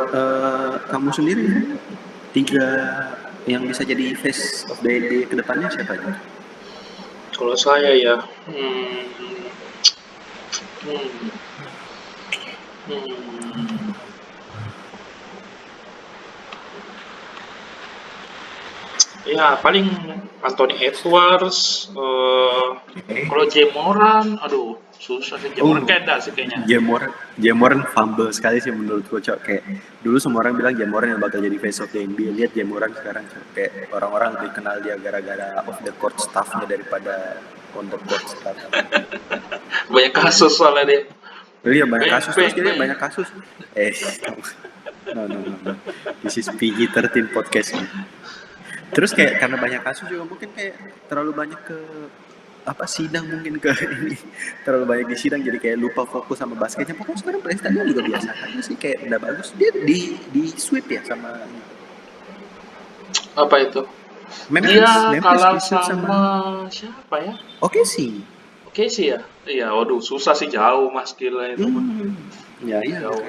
Speaker 1: kamu sendiri, 3 yang bisa jadi face of the day ke depannya siapa aja?
Speaker 2: Kalau saya ya, hmm, hmm, hmm. Ya paling Anthony Edwards, kalau Jamoran, aduh susah sih. Jamoran keda sih kayaknya.
Speaker 1: Jamoran fumble sekali sih menurutku, Cok. Kayak dulu semua orang bilang Jamoran yang bakal jadi face of the NBA. Lihat Jamoran sekarang, Cok. Kayak orang-orang lebih kenal dia gara-gara off the court stuff-nya daripada on the court stuff.
Speaker 2: Banyak kasus soalnya dia.
Speaker 1: Iya banyak kasus, terus jadi banyak kasus. No. This is PG-13 podcast. Terus kayak karena banyak kasus juga mungkin kayak terlalu banyak ke sidang, mungkin ke ini terlalu banyak di sidang jadi kayak lupa fokus sama basketnya. Pokoknya sekarang prestasinya juga biasa aja sih, kayak udah bagus. Dia di sweep ya sama
Speaker 2: Apa itu?
Speaker 1: Memphis
Speaker 2: Kalah
Speaker 1: di sweep
Speaker 2: sama siapa ya?
Speaker 1: Oke sih
Speaker 2: ya. Iya, waduh susah sih, jauh mas gila itu.
Speaker 1: Ya jauh.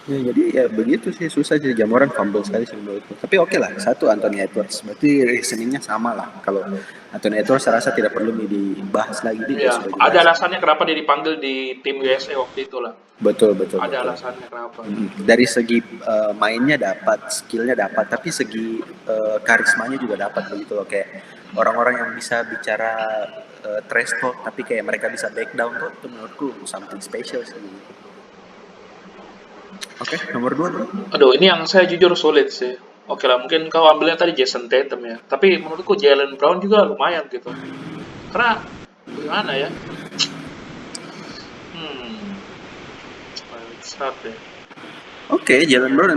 Speaker 1: Ya, jadi ya begitu sih, susah sih. Jamoran fumble sekali sih menurutku. Tapi oke lah, satu Anthony Edwards. Berarti reasoningnya sama lah. Kalau Anthony Edwards saya rasa tidak perlu dibahas lagi.
Speaker 2: Dia sudah ada alasannya kenapa dia dipanggil di tim USA waktu itu lah. Betul. Ada alasannya kenapa.
Speaker 1: Dari segi mainnya dapat, skillnya dapat, tapi segi karismanya juga dapat begitu loh. Kayak orang-orang yang bisa bicara trash talk, tapi kayak mereka bisa back down tuh, itu menurutku something special sih. Oke, nomor 2 bro.
Speaker 2: Aduh, ini yang saya jujur sulit sih. Oke lah, mungkin kau ambilnya tadi Jason Tatum ya. Tapi menurutku Jalen Brown juga lumayan gitu. Karena gimana ya? Hard ya.
Speaker 1: Oke, Jalen Brown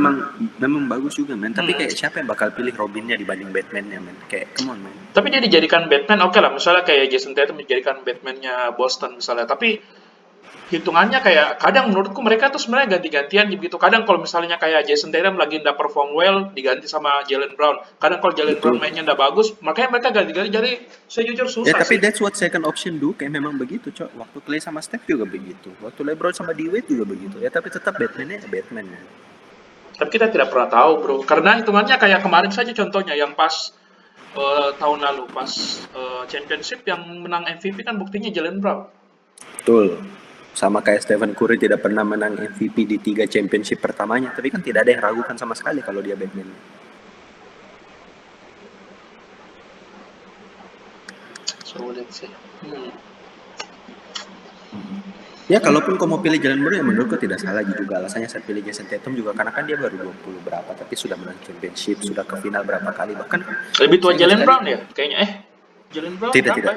Speaker 1: memang bagus juga, men. Tapi kayak siapa yang bakal pilih Robinnya dibanding Batman-nya, men? Kayak come on, men.
Speaker 2: Tapi dia dijadikan Batman, oke lah. Misalnya kayak Jason Tatum dijadikan Batman-nya Boston misalnya. Tapi hitungannya kayak kadang menurutku mereka tuh sebenarnya ganti-gantian gitu. Kadang kalau misalnya kayak Jason Tatum lagi nggak perform well, diganti sama Jalen Brown. Kadang kalau Jalen Brown mainnya nggak bagus, makanya mereka ganti-ganti. Jadi saya jujur susah.
Speaker 1: Ya tapi that's what second option do. Kayak memang begitu, Cok. Waktu Clay sama Steph juga begitu. Waktu LeBron sama D-Wade juga begitu. Ya tapi tetap Batman-nya Batman. Ya.
Speaker 2: Tapi kita tidak pernah tahu, bro. Karena hitungannya kayak kemarin saja contohnya yang pas tahun lalu pas championship yang menang MVP kan buktinya Jalen Brown.
Speaker 1: Betul. Sama kayak Stephen Curry tidak pernah menang MVP di 3 championship pertamanya, tapi kan tidak ada yang ragukan sama sekali kalau dia Batman.
Speaker 2: Sulit sih.
Speaker 1: Ya kalaupun kau mau pilih Jalen Brown ya menurutku tidak salah juga. Alasannya saya pilih Jason Tatum juga karena kan dia baru 20 berapa tapi sudah menang championship, sudah ke final berapa kali, bahkan
Speaker 2: lebih tua Jalen Brown ya kayaknya. Jalen Brown
Speaker 1: tidak
Speaker 2: ya?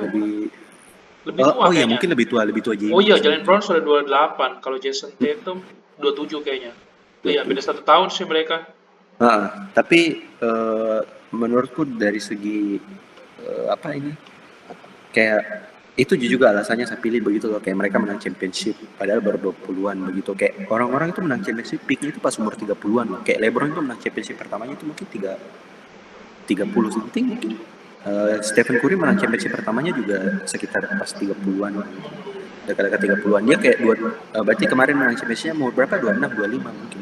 Speaker 2: Lebih tua
Speaker 1: iya mungkin lebih tua James.
Speaker 2: Oh iya, Jalen Brown sudah 28. Kalau Jason Tatum 27 kayaknya. Iya, beda 1 tahun sih mereka.
Speaker 1: Tapi menurutku dari segi kayak itu juga alasannya saya pilih begitu loh, kayak mereka menang championship padahal baru 20-an begitu. Kayak orang-orang itu menang championship peaknya itu pas umur 30-an loh. Kayak LeBron itu menang championship pertamanya itu mungkin 30 something mungkin. Stephen Curry menang championship pertamanya juga sekitar pas 30-an, dekat-dekat 30-an. Dia kayak berarti kemarin menang championshipnya mau berapa? 26, 25 mungkin.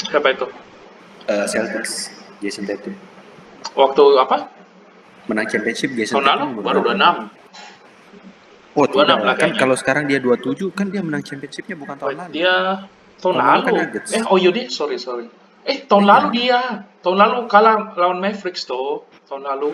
Speaker 2: Siapa itu?
Speaker 1: Celtics, Jason Tatum.
Speaker 2: Waktu apa?
Speaker 1: Menang championship Jason
Speaker 2: Tatum. Tahun lalu baru 26.
Speaker 1: Oh, tidak lah. Kan kalau sekarang dia 27 kan dia menang championshipnya bukan tahun lalu.
Speaker 2: Dia tahun lalu.
Speaker 1: Kan
Speaker 2: oh iya deh, sorry. Tahun lalu dia. Tahun lalu kalah lawan Mavericks tuh. Tahun lalu.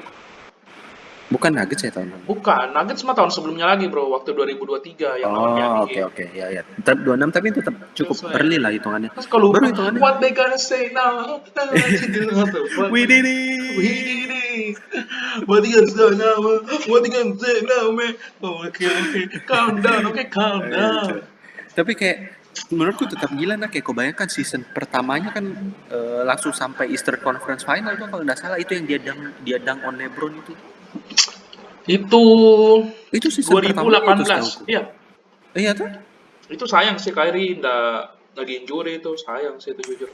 Speaker 1: Bukan Nuggets ya tahun lalu?
Speaker 2: Bukan, Nuggets mah tahun sebelumnya lagi bro, waktu 2023 yang lawan
Speaker 1: oke, ya. Tetap 26 tapi tetap cukup early lah hitungannya.
Speaker 2: Baru hitungannya. What they gonna say now?
Speaker 1: We did it.
Speaker 2: What you say now? What you say now, man? Oke, calm down, calm down.
Speaker 1: Tapi kayak menurutku tetap gila nah, kayak kau bayangkan season pertamanya kan langsung sampai Eastern Conference Final tuh kalau nggak salah, itu yang dia dang on LeBron itu.
Speaker 2: Itu
Speaker 1: Itu season pertamanya itu
Speaker 2: 2018,
Speaker 1: setahuku.
Speaker 2: iya.
Speaker 1: Iya tuh.
Speaker 2: Itu sayang sih Kyrie nggak lagi injury itu, sayang sih itu jujur.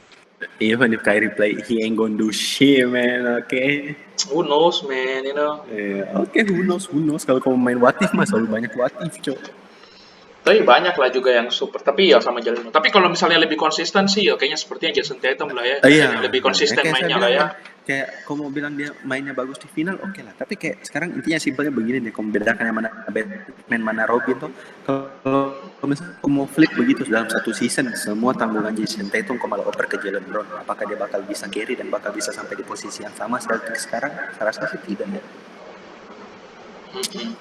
Speaker 1: Even if Kyrie play, he ain't gonna do shit, man. Okay.
Speaker 2: Who knows, man, you know.
Speaker 1: Oke, who knows. Kalau kamu main what if mah selalu banyak what if, cok.
Speaker 2: Tapi banyak lah juga yang super. Tapi ya sama Jalen. Tapi kalau misalnya lebih konsisten sih, ya kayaknya sepertinya Jason Tatum lah ya.
Speaker 1: Iya.
Speaker 2: Lebih konsisten
Speaker 1: Kayak saya
Speaker 2: mainnya
Speaker 1: bilang
Speaker 2: lah ya.
Speaker 1: kayak kamu mau bilang dia mainnya bagus di final, oke lah. Tapi kayak sekarang intinya simpelnya begini deh, kamu bedakan yang mana Batman, mana Robin tuh. Kalau misalnya kamu mau flip begitu dalam satu season, semua tanggungan Jason Tatum kamu malah oper ke Jalen Brown. Apakah dia bakal bisa carry dan bakal bisa sampai di posisi yang sama seperti sekarang? Saya rasa sih tidak ya.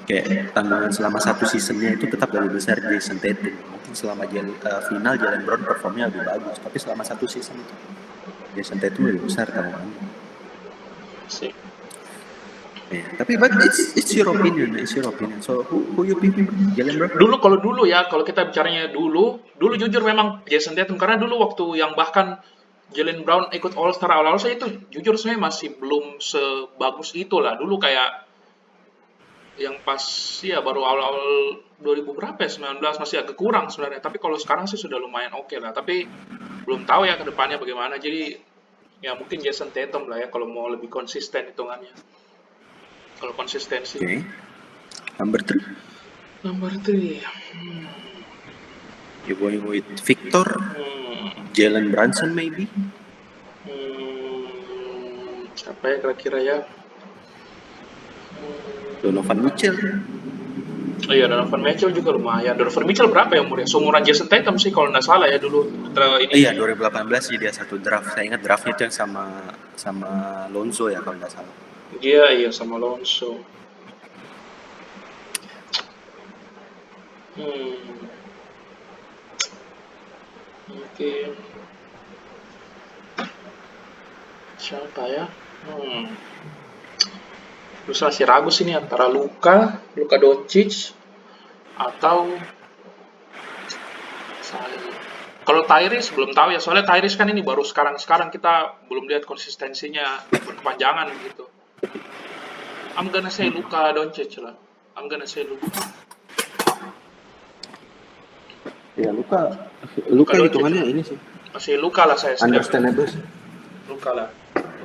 Speaker 1: Kayak tanggungan selama satu seasonnya itu tetap lebih besar Jason Tatum. Mungkin selama final Jalen Brown performnya lebih bagus, tapi selama satu season itu Jason Tatum lebih besar tanggungannya.
Speaker 2: Sih.
Speaker 1: Tapi but it's your opinion. So who you picking, Jalen Brown?
Speaker 2: Kalau kita bicaranya dulu jujur memang Jason Tatum, karena dulu waktu yang bahkan Jalen Brown ikut All Star awal-awal, saya itu jujur saya masih belum sebagus itu lah. Dulu kayak yang pas ya baru awal-awal 2000 berapa ya, 19 masih agak kurang sebenarnya. Tapi kalau sekarang sih sudah lumayan oke lah. Tapi belum tahu ya ke depannya bagaimana. Jadi ya mungkin Jason Tatum lah ya kalau mau lebih konsisten hitungannya. Kalau konsistensi.
Speaker 1: Okay. Number 3. You going with Victor? Jalen Brunson maybe?
Speaker 2: Siapa ya kira-kira ya?
Speaker 1: Donovan Mitchell.
Speaker 2: Iya, Donovan Mitchell juga lumayan. Donovan Mitchell berapa ya umurnya? Seumuran Jason Tatum sih kalau nggak salah ya dulu.
Speaker 1: Iya, 2018 sih dia satu draft. Saya ingat draftnya itu yang sama Lonzo ya kalau nggak salah.
Speaker 2: Iya sama Lonzo. Oke. Siapa ya? Terus masih ragu sih nih antara Luka Doncic atau kalau Tyrese belum tahu ya, soalnya Tyrese kan ini baru sekarang kita belum lihat konsistensinya berkepanjangan gitu. I'm gonna say Luka Doncic lah.
Speaker 1: Ya Luka hitungannya ini sih.
Speaker 2: Masih Luka lah saya.
Speaker 1: Understandable.
Speaker 2: Luka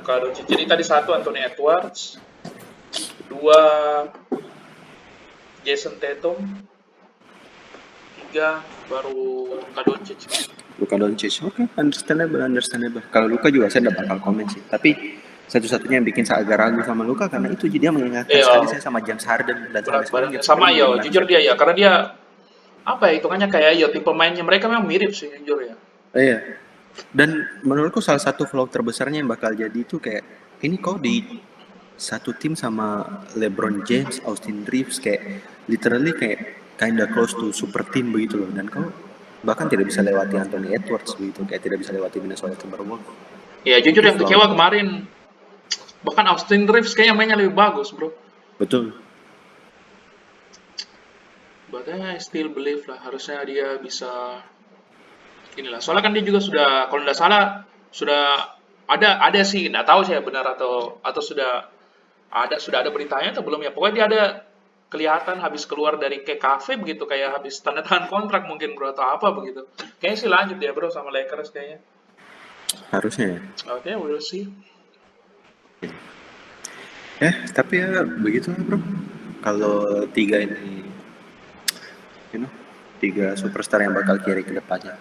Speaker 2: Doncic. Jadi tadi 1 Anthony Edwards, 2 Jason Tatum, 3 baru Luka Doncic.
Speaker 1: Oke, understandable. Kalau Luka juga saya tidak bakal komen sih. Tapi satu-satunya yang bikin saya agak ragu sama Luka karena itu dia mengingatkan sekali saya sama James Harden dan
Speaker 2: sama ya, jujur dia ya, karena dia apa ya hitungannya kayak ya tipe mainnya mereka memang mirip sih jujur ya.
Speaker 1: Iya. Dan menurutku salah satu flaw terbesarnya yang bakal jadi itu kayak ini kok di satu tim sama LeBron James, Austin Reeves, kayak literally kayak kinda close to super team begitu loh, dan kau bahkan tidak bisa lewati Anthony Edwards begitu, kayak tidak bisa lewati Minnesota Timberwolves.
Speaker 2: Ya jujur yang kecewa kemarin bahkan Austin Reeves kayaknya mainnya lebih bagus bro.
Speaker 1: Betul.
Speaker 2: But I still believe lah harusnya dia bisa inilah, soalnya kan dia juga sudah kalau nggak salah sudah ada sih, nggak tahu saya benar atau sudah ada beritanya atau belum ya, pokoknya dia ada kelihatan habis keluar dari kayak cafe begitu, kayak habis tanda tangan kontrak mungkin bro atau apa begitu. Kayaknya sih lanjut ya bro sama Lakers kayaknya.
Speaker 1: Harusnya ya.
Speaker 2: Oke, we'll see.
Speaker 1: Tapi ya begitu bro. Kalau 3 ini, tiga superstar yang bakal carry ke depannya.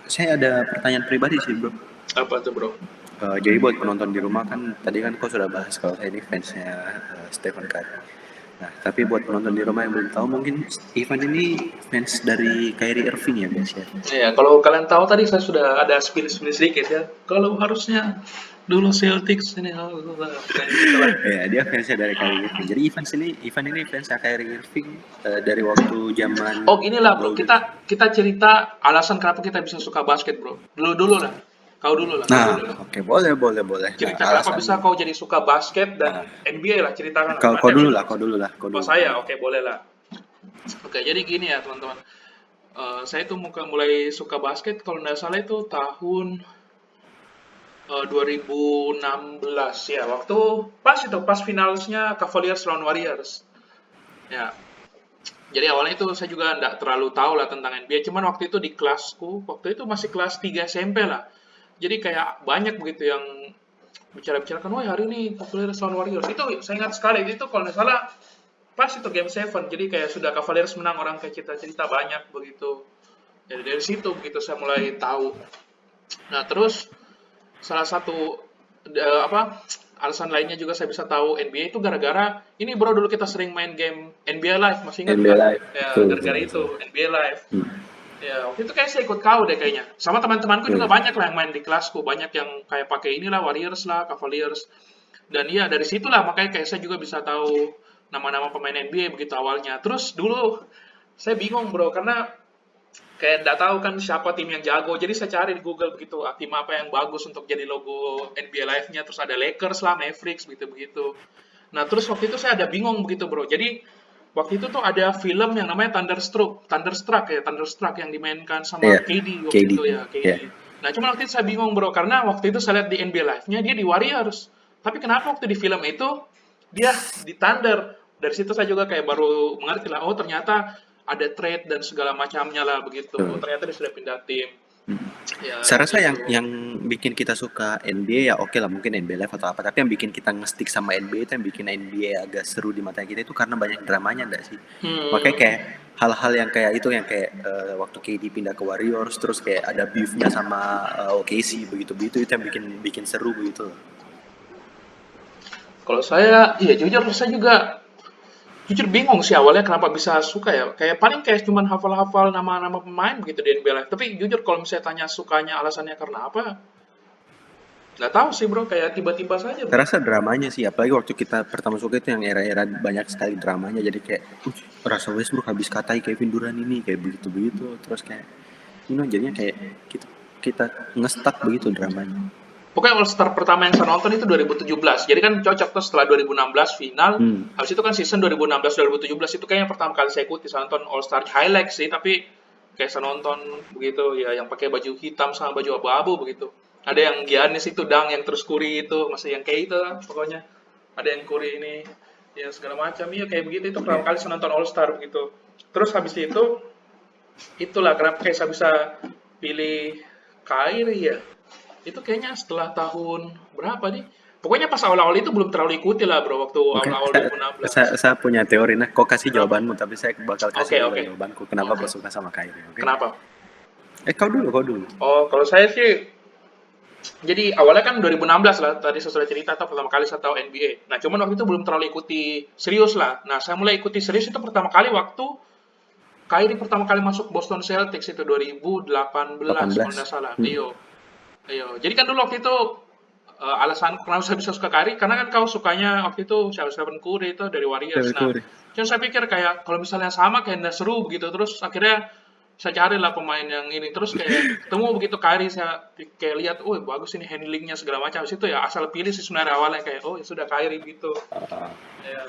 Speaker 1: Saya ada pertanyaan pribadi sih bro.
Speaker 2: Apa tuh bro?
Speaker 1: Jadi buat penonton di rumah kan, tadi kan kau sudah bahas kalau saya ini fansnya Stephen Curry. Nah, tapi buat penonton di rumah yang belum tahu, mungkin Ivan ini fans dari Kyrie Irving ya guys ya?
Speaker 2: Iya, kalau kalian tahu tadi saya sudah ada spill sedikit ya. Kalau harusnya dulu Celtics ini.
Speaker 1: Ya, dia fansnya dari Kyrie Irving. Jadi Ivan ini fansnya Kyrie Irving dari waktu zaman.
Speaker 2: Oh, inilah bro, kita cerita alasan kenapa kita bisa suka basket bro. Dulu lah. Kau dulu lah, kau
Speaker 1: Nah,
Speaker 2: dulu lah.
Speaker 1: oke, boleh, boleh, boleh. Nah,
Speaker 2: Cerita kenapa
Speaker 1: alasan
Speaker 2: bisa kau jadi suka basket dan
Speaker 1: nah,
Speaker 2: NBA lah, ceritakan lah.
Speaker 1: kau kau
Speaker 2: Banyak
Speaker 1: dulu
Speaker 2: sih
Speaker 1: lah,
Speaker 2: kalau.
Speaker 1: kau dulu lah, kau
Speaker 2: Oh
Speaker 1: dulu, kau
Speaker 2: saya,
Speaker 1: dulu.
Speaker 2: oke boleh lah. Oke, jadi gini ya teman-teman. Saya tuh mulai suka basket kalau nggak salah itu tahun 2016 ya. Waktu pas finalsnya Cavaliers lawan Warriors. Ya, jadi awalnya itu saya juga nggak terlalu tahu lah tentang NBA. Cuman waktu itu di kelasku, waktu itu masih kelas 3 SMP lah. Jadi kayak banyak begitu yang bicara-bicarakan, wah hari ini Cavaliers lawan Warriors. Itu saya ingat sekali, itu kalau nggak salah pas itu game 7. Jadi kayak sudah Cavaliers menang, orang kayak cerita-cerita banyak begitu. Jadi dari situ begitu saya mulai tahu. Nah, terus salah satu apa alasan lainnya juga saya bisa tahu NBA itu gara-gara ini bro, dulu kita sering main game NBA Live, masih ingat
Speaker 1: NBA
Speaker 2: nggak?
Speaker 1: Live,
Speaker 2: Ya
Speaker 1: betul, betul,
Speaker 2: gara-gara itu
Speaker 1: betul.
Speaker 2: NBA Live.
Speaker 1: Hmm.
Speaker 2: Ya waktu itu kayak saya ikut kau deh kayaknya. Sama teman-temanku juga
Speaker 1: Iya.
Speaker 2: banyak lah yang main di kelasku, banyak yang kayak pakai inilah Warriors lah, Cavaliers. Dan iya dari situlah makanya kayak saya juga bisa tahu nama-nama pemain NBA begitu awalnya. Terus dulu saya bingung bro karena kayak nggak tahu kan siapa tim yang jago. Jadi saya cari di Google begitu, tim apa yang bagus untuk jadi logo NBA Live-nya. Terus ada Lakers lah, Mavericks, begitu-begitu. Nah, terus waktu itu saya ada bingung begitu, bro. Jadi, waktu itu tuh ada film yang namanya Thunderstruck yang dimainkan
Speaker 1: Iya,
Speaker 2: sama KD waktu
Speaker 1: KD.
Speaker 2: itu ya,
Speaker 1: Iya.
Speaker 2: KD. Nah, cuma waktu itu saya bingung, bro, karena waktu itu saya lihat di NBA Live-nya dia di Warriors. Tapi kenapa waktu di film itu dia di Thunder? Dari situ saya juga kayak baru mengerti lah, oh ternyata ada trade dan segala macamnya lah begitu. Oh,
Speaker 1: Betul.
Speaker 2: ternyata dia sudah pindah tim.
Speaker 1: Hmm.
Speaker 2: Ya,
Speaker 1: Saya rasa
Speaker 2: begitu.
Speaker 1: yang bikin kita suka NBA ya oke lah mungkin NBA Live atau apa, tapi yang bikin kita nge-stick sama NBA itu yang bikin NBA agak seru di mata kita itu karena banyak dramanya enggak sih? Makanya
Speaker 2: Hmm,
Speaker 1: kayak hal-hal yang kayak itu yang kayak waktu KD pindah ke Warriors terus kayak ada beefnya sama OKC begitu-begitu itu yang bikin bikin seru begitu.
Speaker 2: kalau saya, iya jujur saya juga jujur bingung sih awalnya kenapa bisa suka ya. Kayak paling kayak cuman hafal-hafal nama-nama pemain begitu di NBA Live. Tapi jujur kalau misalnya tanya sukanya alasannya karena apa, nggak tahu sih bro. Kayak tiba-tiba saja
Speaker 1: Saya
Speaker 2: bro.
Speaker 1: rasa dramanya sih, apalagi waktu kita pertama suka itu yang era-era banyak sekali dramanya jadi kayak rasa Westbrook habis katai Kevin Durant ini kayak begitu-begitu terus kayak jadinya kayak kita kita ngestak begitu dramanya.
Speaker 2: Pokoknya All Star pertama yang saya nonton itu 2017. Jadi kan cocok tuh setelah 2016 final.
Speaker 1: Hmm.
Speaker 2: Habis itu kan season 2016-2017 itu kayaknya pertama kali saya ikuti. Saya nonton All Star highlight sih, tapi kayak saya nonton begitu ya yang pakai baju hitam sama baju abu-abu begitu. Ada yang Giannis itu dang yang terus Curry itu, masih yang kayak itu lah pokoknya. Ada yang Curry ini ya segala macam ya kayak begitu itu pertama
Speaker 1: Ya.
Speaker 2: kali saya nonton All Star begitu. Terus habis itu itulah kenapa kayak saya bisa pilih Kyrie ya. Itu kayaknya setelah tahun berapa nih? Pokoknya pas awal-awal itu belum terlalu ikuti lah bro, waktu
Speaker 1: Oke,
Speaker 2: awal-awal
Speaker 1: saya
Speaker 2: 2016.
Speaker 1: punya teori. Nah, kok kasih
Speaker 2: Kenapa?
Speaker 1: jawabanmu, tapi saya bakal kasih
Speaker 2: Oke,
Speaker 1: juga
Speaker 2: oke.
Speaker 1: jawabanku. Kenapa
Speaker 2: Oke.
Speaker 1: kau suka sama Kyrie? Oke?
Speaker 2: Kenapa?
Speaker 1: Kau dulu, kau dulu.
Speaker 2: Oh, kalau saya sih, jadi awalnya kan 2016 lah, tadi saya sudah cerita tuh pertama kali saya tahu NBA. Nah, cuman waktu itu belum terlalu ikuti serius lah. Nah, saya mulai ikuti serius itu pertama kali waktu Kyrie pertama kali masuk Boston Celtics itu 2018 kalau
Speaker 1: 18.
Speaker 2: nggak salah. Iyo. Ayo, jadi kan dulu waktu itu alasan kenapa saya bisa suka Kyrie karena kan kau sukanya waktu itu Stephen Curry itu dari Warriors.
Speaker 1: Stephen
Speaker 2: Nah,
Speaker 1: Curry.
Speaker 2: cuman saya pikir kayak kalau misalnya sama kayak nggak seru begitu. Terus akhirnya saya cari lah pemain yang ini. Terus kayak ketemu begitu Kyrie saya kayak lihat, oh bagus ini handlingnya segala macam. Habis itu ya asal pilih sih sebenarnya awalnya kayak oh ya sudah Kyrie gitu. Ya.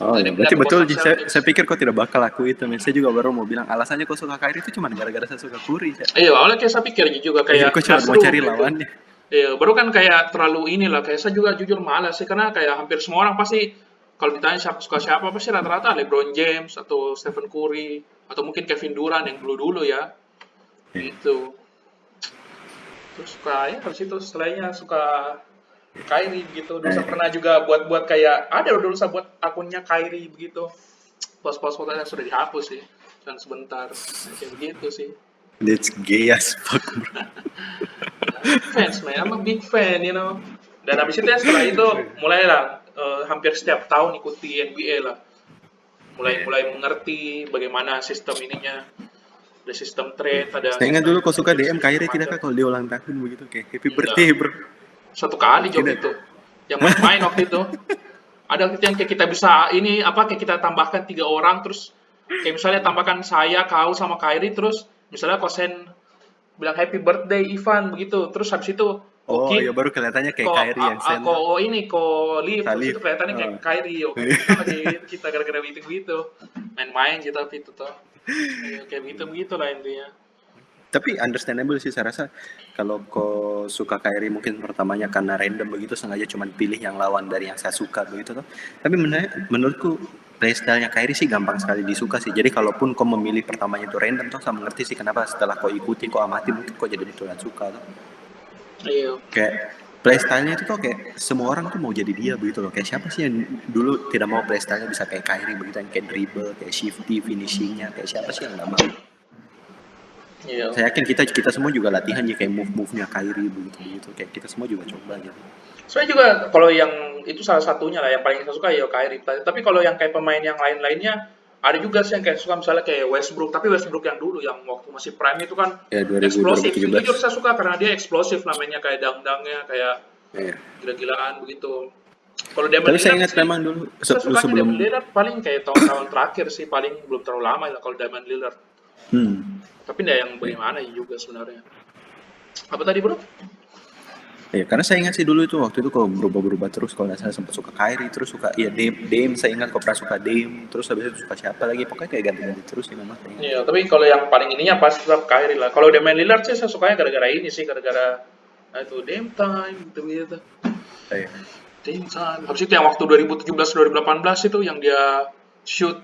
Speaker 1: Oh
Speaker 2: Jadi
Speaker 1: ya,
Speaker 2: pindah
Speaker 1: berarti
Speaker 2: ke
Speaker 1: betul.
Speaker 2: Boston
Speaker 1: Saya
Speaker 2: Celtics.
Speaker 1: pikir kau tidak bakal aku itu. Saya juga baru mau bilang alasannya kau suka Kyrie itu cuma gara-gara saya suka Curry.
Speaker 2: Iya, awalnya kayak saya pikir juga
Speaker 1: Kau
Speaker 2: kayak
Speaker 1: cuma
Speaker 2: nggak
Speaker 1: mau
Speaker 2: seru
Speaker 1: cari
Speaker 2: gitu.
Speaker 1: lawannya.
Speaker 2: Iya, baru kan kayak terlalu inilah, kayak saya juga jujur malas sih, karena kayak hampir semua orang pasti, kalau ditanya siapa suka siapa, pasti rata-rata LeBron James, atau Stephen Curry, atau mungkin Kevin Durant yang dulu-dulu ya,
Speaker 1: Ya.
Speaker 2: gitu. Terus suka, ya habis itu setelahnya suka Kyrie gitu, dulu saya pernah juga buat-buat kayak, ada dulu saya buat akunnya Kyrie begitu, post-post fotonya sudah dihapus sih, dan sebentar, nah, kayak begitu sih.
Speaker 1: That's gay as fuck, bro.
Speaker 2: Fans man, I'm a big fan, you know. Dan habis itu ya setelah itu mulailah hampir setiap tahun ikuti NBA lah. Mulai
Speaker 1: Ya.
Speaker 2: mulai mengerti bagaimana sistem ininya, ada sistem trade, ada
Speaker 1: Saya ingat
Speaker 2: sistem
Speaker 1: dulu kau suka
Speaker 2: pick
Speaker 1: DM
Speaker 2: segala
Speaker 1: Kyrie
Speaker 2: macam.
Speaker 1: tidakkah kalau dia ulang tahun begitu kayak happy
Speaker 2: Enggak,
Speaker 1: birthday, bro.
Speaker 2: satu kali waktu
Speaker 1: Tidak.
Speaker 2: itu. Yang main-main waktu itu. Ada waktu itu yang kayak kita bisa ini apa kayak kita tambahkan 3 orang terus kayak misalnya tambahkan saya, kau sama Kyrie terus misalnya kosen bilang happy birthday Ivan begitu. Terus habis itu
Speaker 1: Oh
Speaker 2: Koki
Speaker 1: iya, baru kelihatannya kayak Kyrie yang
Speaker 2: ko
Speaker 1: center.
Speaker 2: ini ko live habis
Speaker 1: Salif.
Speaker 2: itu kelihatannya kayak
Speaker 1: Oh.
Speaker 2: Kyrie. Oke, kita lagi kita gara-gara meeting gitu. Main-main gitu tapi itu tuh. Iya, kayak begitu lah intinya.
Speaker 1: Tapi understandable sih, saya rasa kalau kau suka Kyrie mungkin pertamanya karena random begitu, sengaja cuman pilih yang lawan dari yang saya suka begitu tuh. Tapi menurutku playstyle-nya Kyrie sih gampang sekali disuka sih. Jadi kalaupun kau memilih pertamanya itu random tuh, saya mengerti sih kenapa setelah kau ikuti, kau amati, mungkin kau jadi betulan suka tuh.
Speaker 2: Iya.
Speaker 1: Kayak playstyle-nya itu tuh kayak semua orang tuh mau jadi dia begitu loh. Kayak siapa sih yang dulu tidak mau playstyle-nya bisa kayak Kyrie begitu, yang kayak dribble, kayak shifty, finishing-nya, kayak siapa sih yang nggak mau?
Speaker 2: Iya.
Speaker 1: Saya yakin kita kita semua juga latihan ya kayak move-move-nya Kyrie begitu kayak kita semua juga coba gitu.
Speaker 2: Saya juga kalau yang itu salah satunya lah yang paling saya suka ya Kyrie. Tapi kalau yang kayak pemain yang lain-lainnya ada juga sih yang kayak suka misalnya kayak Westbrook. Tapi Westbrook yang dulu yang waktu masih prime itu kan
Speaker 1: Ya 2000
Speaker 2: eksplosif. Jujur
Speaker 1: 2017.
Speaker 2: saya suka karena dia eksplosif namanya kayak dangdangnya kayak
Speaker 1: Iya.
Speaker 2: gila-gilaan begitu. Kalau Damian
Speaker 1: Tapi saya
Speaker 2: Lillard
Speaker 1: ingat
Speaker 2: sih
Speaker 1: memang dulu
Speaker 2: saya sukanya
Speaker 1: sebelum
Speaker 2: Damian Lillard paling kayak tahun-tahun terakhir sih paling belum terlalu lama ya kalau Damian Lillard. Tapi enggak yang
Speaker 1: ya.
Speaker 2: bagaimana juga sebenarnya. Apa tadi bro?
Speaker 1: Ya, karena saya ingat sih dulu itu waktu itu kalau berubah-berubah terus kalau nggak salah sempat suka Kyrie terus suka ya Dame saya ingat kok pernah suka Dame terus habis itu suka siapa lagi pokoknya kayak ganti-ganti terus sih memang saya ingat.
Speaker 2: Iya, tapi kalau yang paling ininya pasti tetap Kyrie lah. Kalau Damian Lillard sih saya sukanya gara-gara ini sih, gara-gara itu Dame Time gitu gitu.
Speaker 1: Iya.
Speaker 2: Dame Time. Habis itu yang waktu 2017-2018 itu yang dia shoot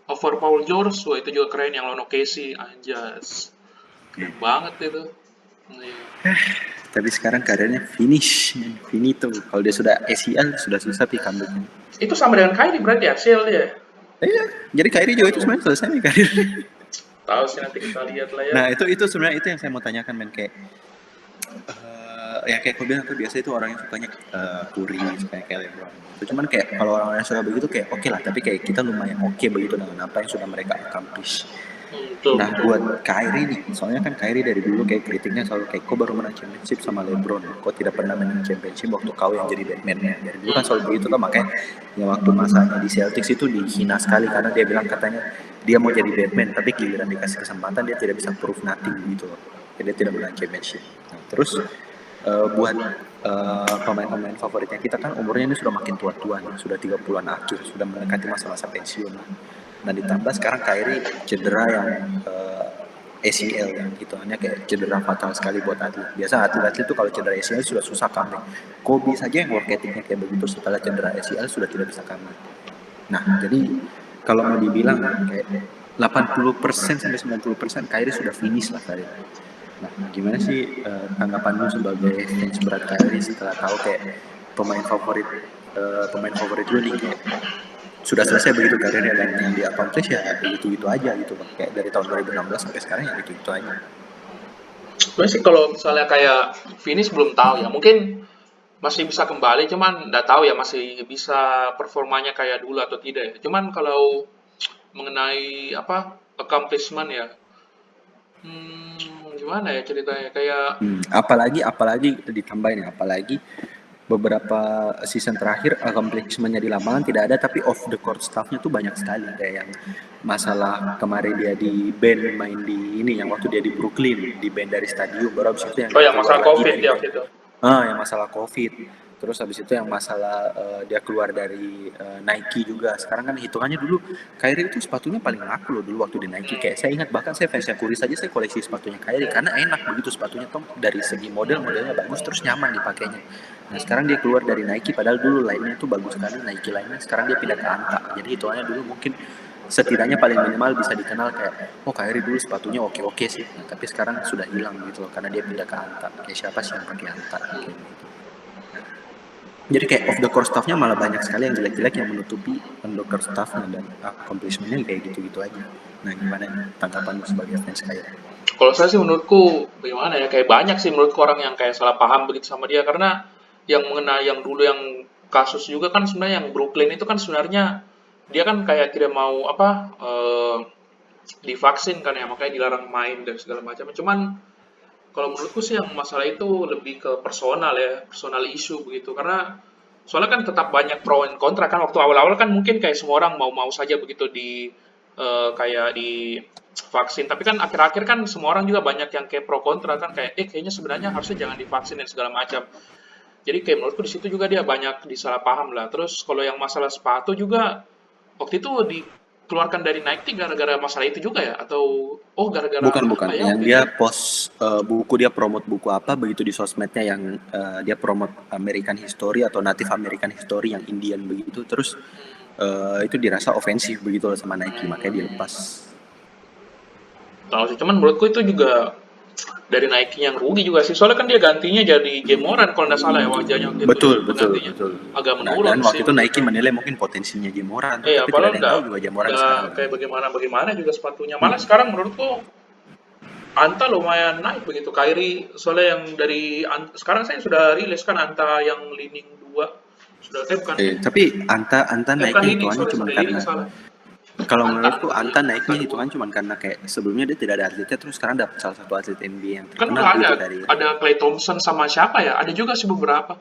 Speaker 2: over Paul George, wah itu juga keren yang lawan OKC, anjas. Keren banget itu. Iya.
Speaker 1: Tapi sekarang karirnya finito. Kalau dia sudah ACL sudah susah sih comebacknya.
Speaker 2: Itu sama dengan Kyrie berarti ya, Shell dia.
Speaker 1: Iya, jadi Kyrie juga itu sebenarnya selesai nih karir.
Speaker 2: Tahu sih nanti kita lihat lah ya.
Speaker 1: Nah itu sebenarnya itu yang saya mau tanyakan men kayak ya kayak kau bilang tuh biasa itu orang yang sukanya Curry, sukanya kayak LeBron. Itu cuman kayak kalau orang yang suka begitu kayak oke lah, tapi kayak kita lumayan oke begitu dengan apa yang sudah mereka accomplish.
Speaker 2: Betul,
Speaker 1: Nah
Speaker 2: betul.
Speaker 1: buat Kyrie nih, soalnya kan Kyrie dari dulu kayak kritiknya selalu kayak kau baru menang championship sama LeBron, kau tidak pernah menang championship waktu kau yang jadi Batman-nya. Dari dulu kan selalu begitu kan, makanya ya waktu masanya di Celtics itu dihina sekali karena dia bilang katanya dia mau jadi Batman, tapi giliran dikasih kesempatan dia tidak bisa prove nothing gitu loh. Dia tidak menang championship. Nah, terus buat pemain-pemain favoritnya kita kan umurnya ini sudah makin tua-tua nih, sudah 30-an akhir, sudah mendekati masa-masa pensiun. Nah ditambah sekarang Kyrie cedera yang ACL yang hitungannya kayak cedera fatal sekali buat atlet. Biasa atlet-atlet itu kalau cedera ACL sudah susah comeback. Kobe saja yang work ethic-nya kayak begitu setelah cedera ACL sudah tidak bisa comeback. Nah jadi kalau mau dibilang kayak 80% sampai 90% Kyrie sudah finish lah Kyrie. Nah, gimana sih tanggapanmu sebagai fans berat Kyrie setelah tahu kayak pemain favorit lu nih kayak sudah selesai begitu karirnya dan yang dia accomplish ya gitu-gitu aja gitu Bang. Kayak dari tahun 2016 sampai sekarang ya gitu-gitu aja.
Speaker 2: Sebenarnya sih kalau misalnya kayak finish belum tahu ya. Mungkin masih bisa kembali, cuman nggak tahu ya masih bisa performanya kayak dulu atau tidak ya. Cuman kalau mengenai apa accomplishment ya, gimana ya ceritanya kayak
Speaker 1: Apalagi ditambahin ya, apalagi beberapa season terakhir accomplishment-nya di lapangan tidak ada tapi off the court stuff-nya tuh banyak sekali kayak yang masalah kemarin dia di band main di ini yang waktu dia di Brooklyn di band dari stadion baru habis itu yang
Speaker 2: oh
Speaker 1: dia
Speaker 2: ya
Speaker 1: keluar
Speaker 2: masalah
Speaker 1: lagi
Speaker 2: COVID
Speaker 1: dari
Speaker 2: ya
Speaker 1: band.
Speaker 2: waktu itu.
Speaker 1: Yang masalah COVID. Terus habis itu yang masalah dia keluar dari Nike juga. Sekarang kan hitungannya dulu Kyrie itu sepatunya paling laku loh dulu waktu di Nike. Kayak saya ingat bahkan saya fansnya Curry saja saya koleksi sepatunya Kyrie karena enak begitu sepatunya toh dari segi modelnya bagus terus nyaman dipakainya. Nah sekarang dia keluar dari Nike padahal dulu lainnya itu bagus sekali Nike lainnya. Sekarang dia pindah ke Anta. Jadi hitungannya dulu mungkin setidaknya paling minimal bisa dikenal kayak oh Kyrie dulu sepatunya oke sih. Nah, tapi sekarang sudah hilang gitu loh karena dia pindah ke Anta. Kayak siapa sih yang pakai Anta kayak gitu. Jadi kayak off the court stuff-nya malah banyak sekali yang jelek-jelek yang menutupi on the court stuff-nya dan accomplishment-nya kayak gitu-gitu aja. Nah gimana nih tanggapanmu sebagai fans kayak?
Speaker 2: Kalau saya sih menurutku bagaimana ya kayak banyak sih menurutku orang yang kayak salah paham begitu sama dia karena yang mengenai yang dulu yang kasus juga kan sebenarnya yang Brooklyn itu kan sebenarnya dia kan kayak tidak mau apa divaksin kan ya makanya dilarang main dan segala macam. Cuman kalau menurutku sih yang masalah itu lebih ke personal ya, personal issue begitu. Karena soalnya kan tetap banyak pro and kontra kan waktu awal-awal kan mungkin kayak semua orang mau-mau saja begitu di kayak di vaksin. Tapi kan akhir-akhir kan semua orang juga banyak yang kayak pro kontra kan kayak kayaknya sebenarnya harusnya jangan divaksin dan segala macam. Jadi kayak menurutku di situ juga dia banyak disalah paham lah. Terus kalau yang masalah sepatu juga waktu itu dikeluarkan dari Nike gara-gara masalah itu juga ya? Atau oh gara-gara
Speaker 1: Bukan, bukan.
Speaker 2: apa ya
Speaker 1: Yang
Speaker 2: waktu itu
Speaker 1: dia
Speaker 2: ya?
Speaker 1: post buku, dia promote buku apa begitu di sosmednya yang dia promote American History atau Native American History yang Indian begitu. Terus itu dirasa ofensif begitu loh sama Nike, makanya dilepas.
Speaker 2: Tahu sih, cuman menurutku itu juga dari Nike yang rugi juga sih. Soalnya kan dia gantinya jadi Game Moran kalau nggak salah ya wajahnya waktu itu ya
Speaker 1: Betul, betul,
Speaker 2: penggantinya.
Speaker 1: betul.
Speaker 2: Agak
Speaker 1: Nah,
Speaker 2: menurun
Speaker 1: dan
Speaker 2: sih
Speaker 1: waktu itu Nike
Speaker 2: menurutku.
Speaker 1: menilai mungkin potensinya Jamoran tuh,
Speaker 2: Iya,
Speaker 1: tapi tidak
Speaker 2: padahal
Speaker 1: ada yang
Speaker 2: nggak
Speaker 1: tahu juga Jamoran
Speaker 2: nggak
Speaker 1: sekarang.
Speaker 2: kayak bagaimana juga sepatunya. Malah
Speaker 1: Hmm.
Speaker 2: sekarang menurutku Anta lumayan naik begitu. Kyrie soalnya yang dari sekarang saya sudah rilis kan Anta yang Lining 2 sudah bukan
Speaker 1: Tapi Anta
Speaker 2: bukan
Speaker 1: naiknya
Speaker 2: Lining,
Speaker 1: hitungannya
Speaker 2: sorry
Speaker 1: cuma
Speaker 2: sorry Lining
Speaker 1: karena,
Speaker 2: salah.
Speaker 1: kalau
Speaker 2: Anta
Speaker 1: menurutku Anta
Speaker 2: Anta
Speaker 1: naiknya
Speaker 2: 2.
Speaker 1: hitungan cuma karena kayak sebelumnya dia tidak ada atletnya, terus sekarang dapat salah satu atlet NBA yang
Speaker 2: Kan
Speaker 1: terkenal
Speaker 2: malah
Speaker 1: begitu dari.
Speaker 2: ada Klay Thompson sama siapa ya? Ada juga sih beberapa.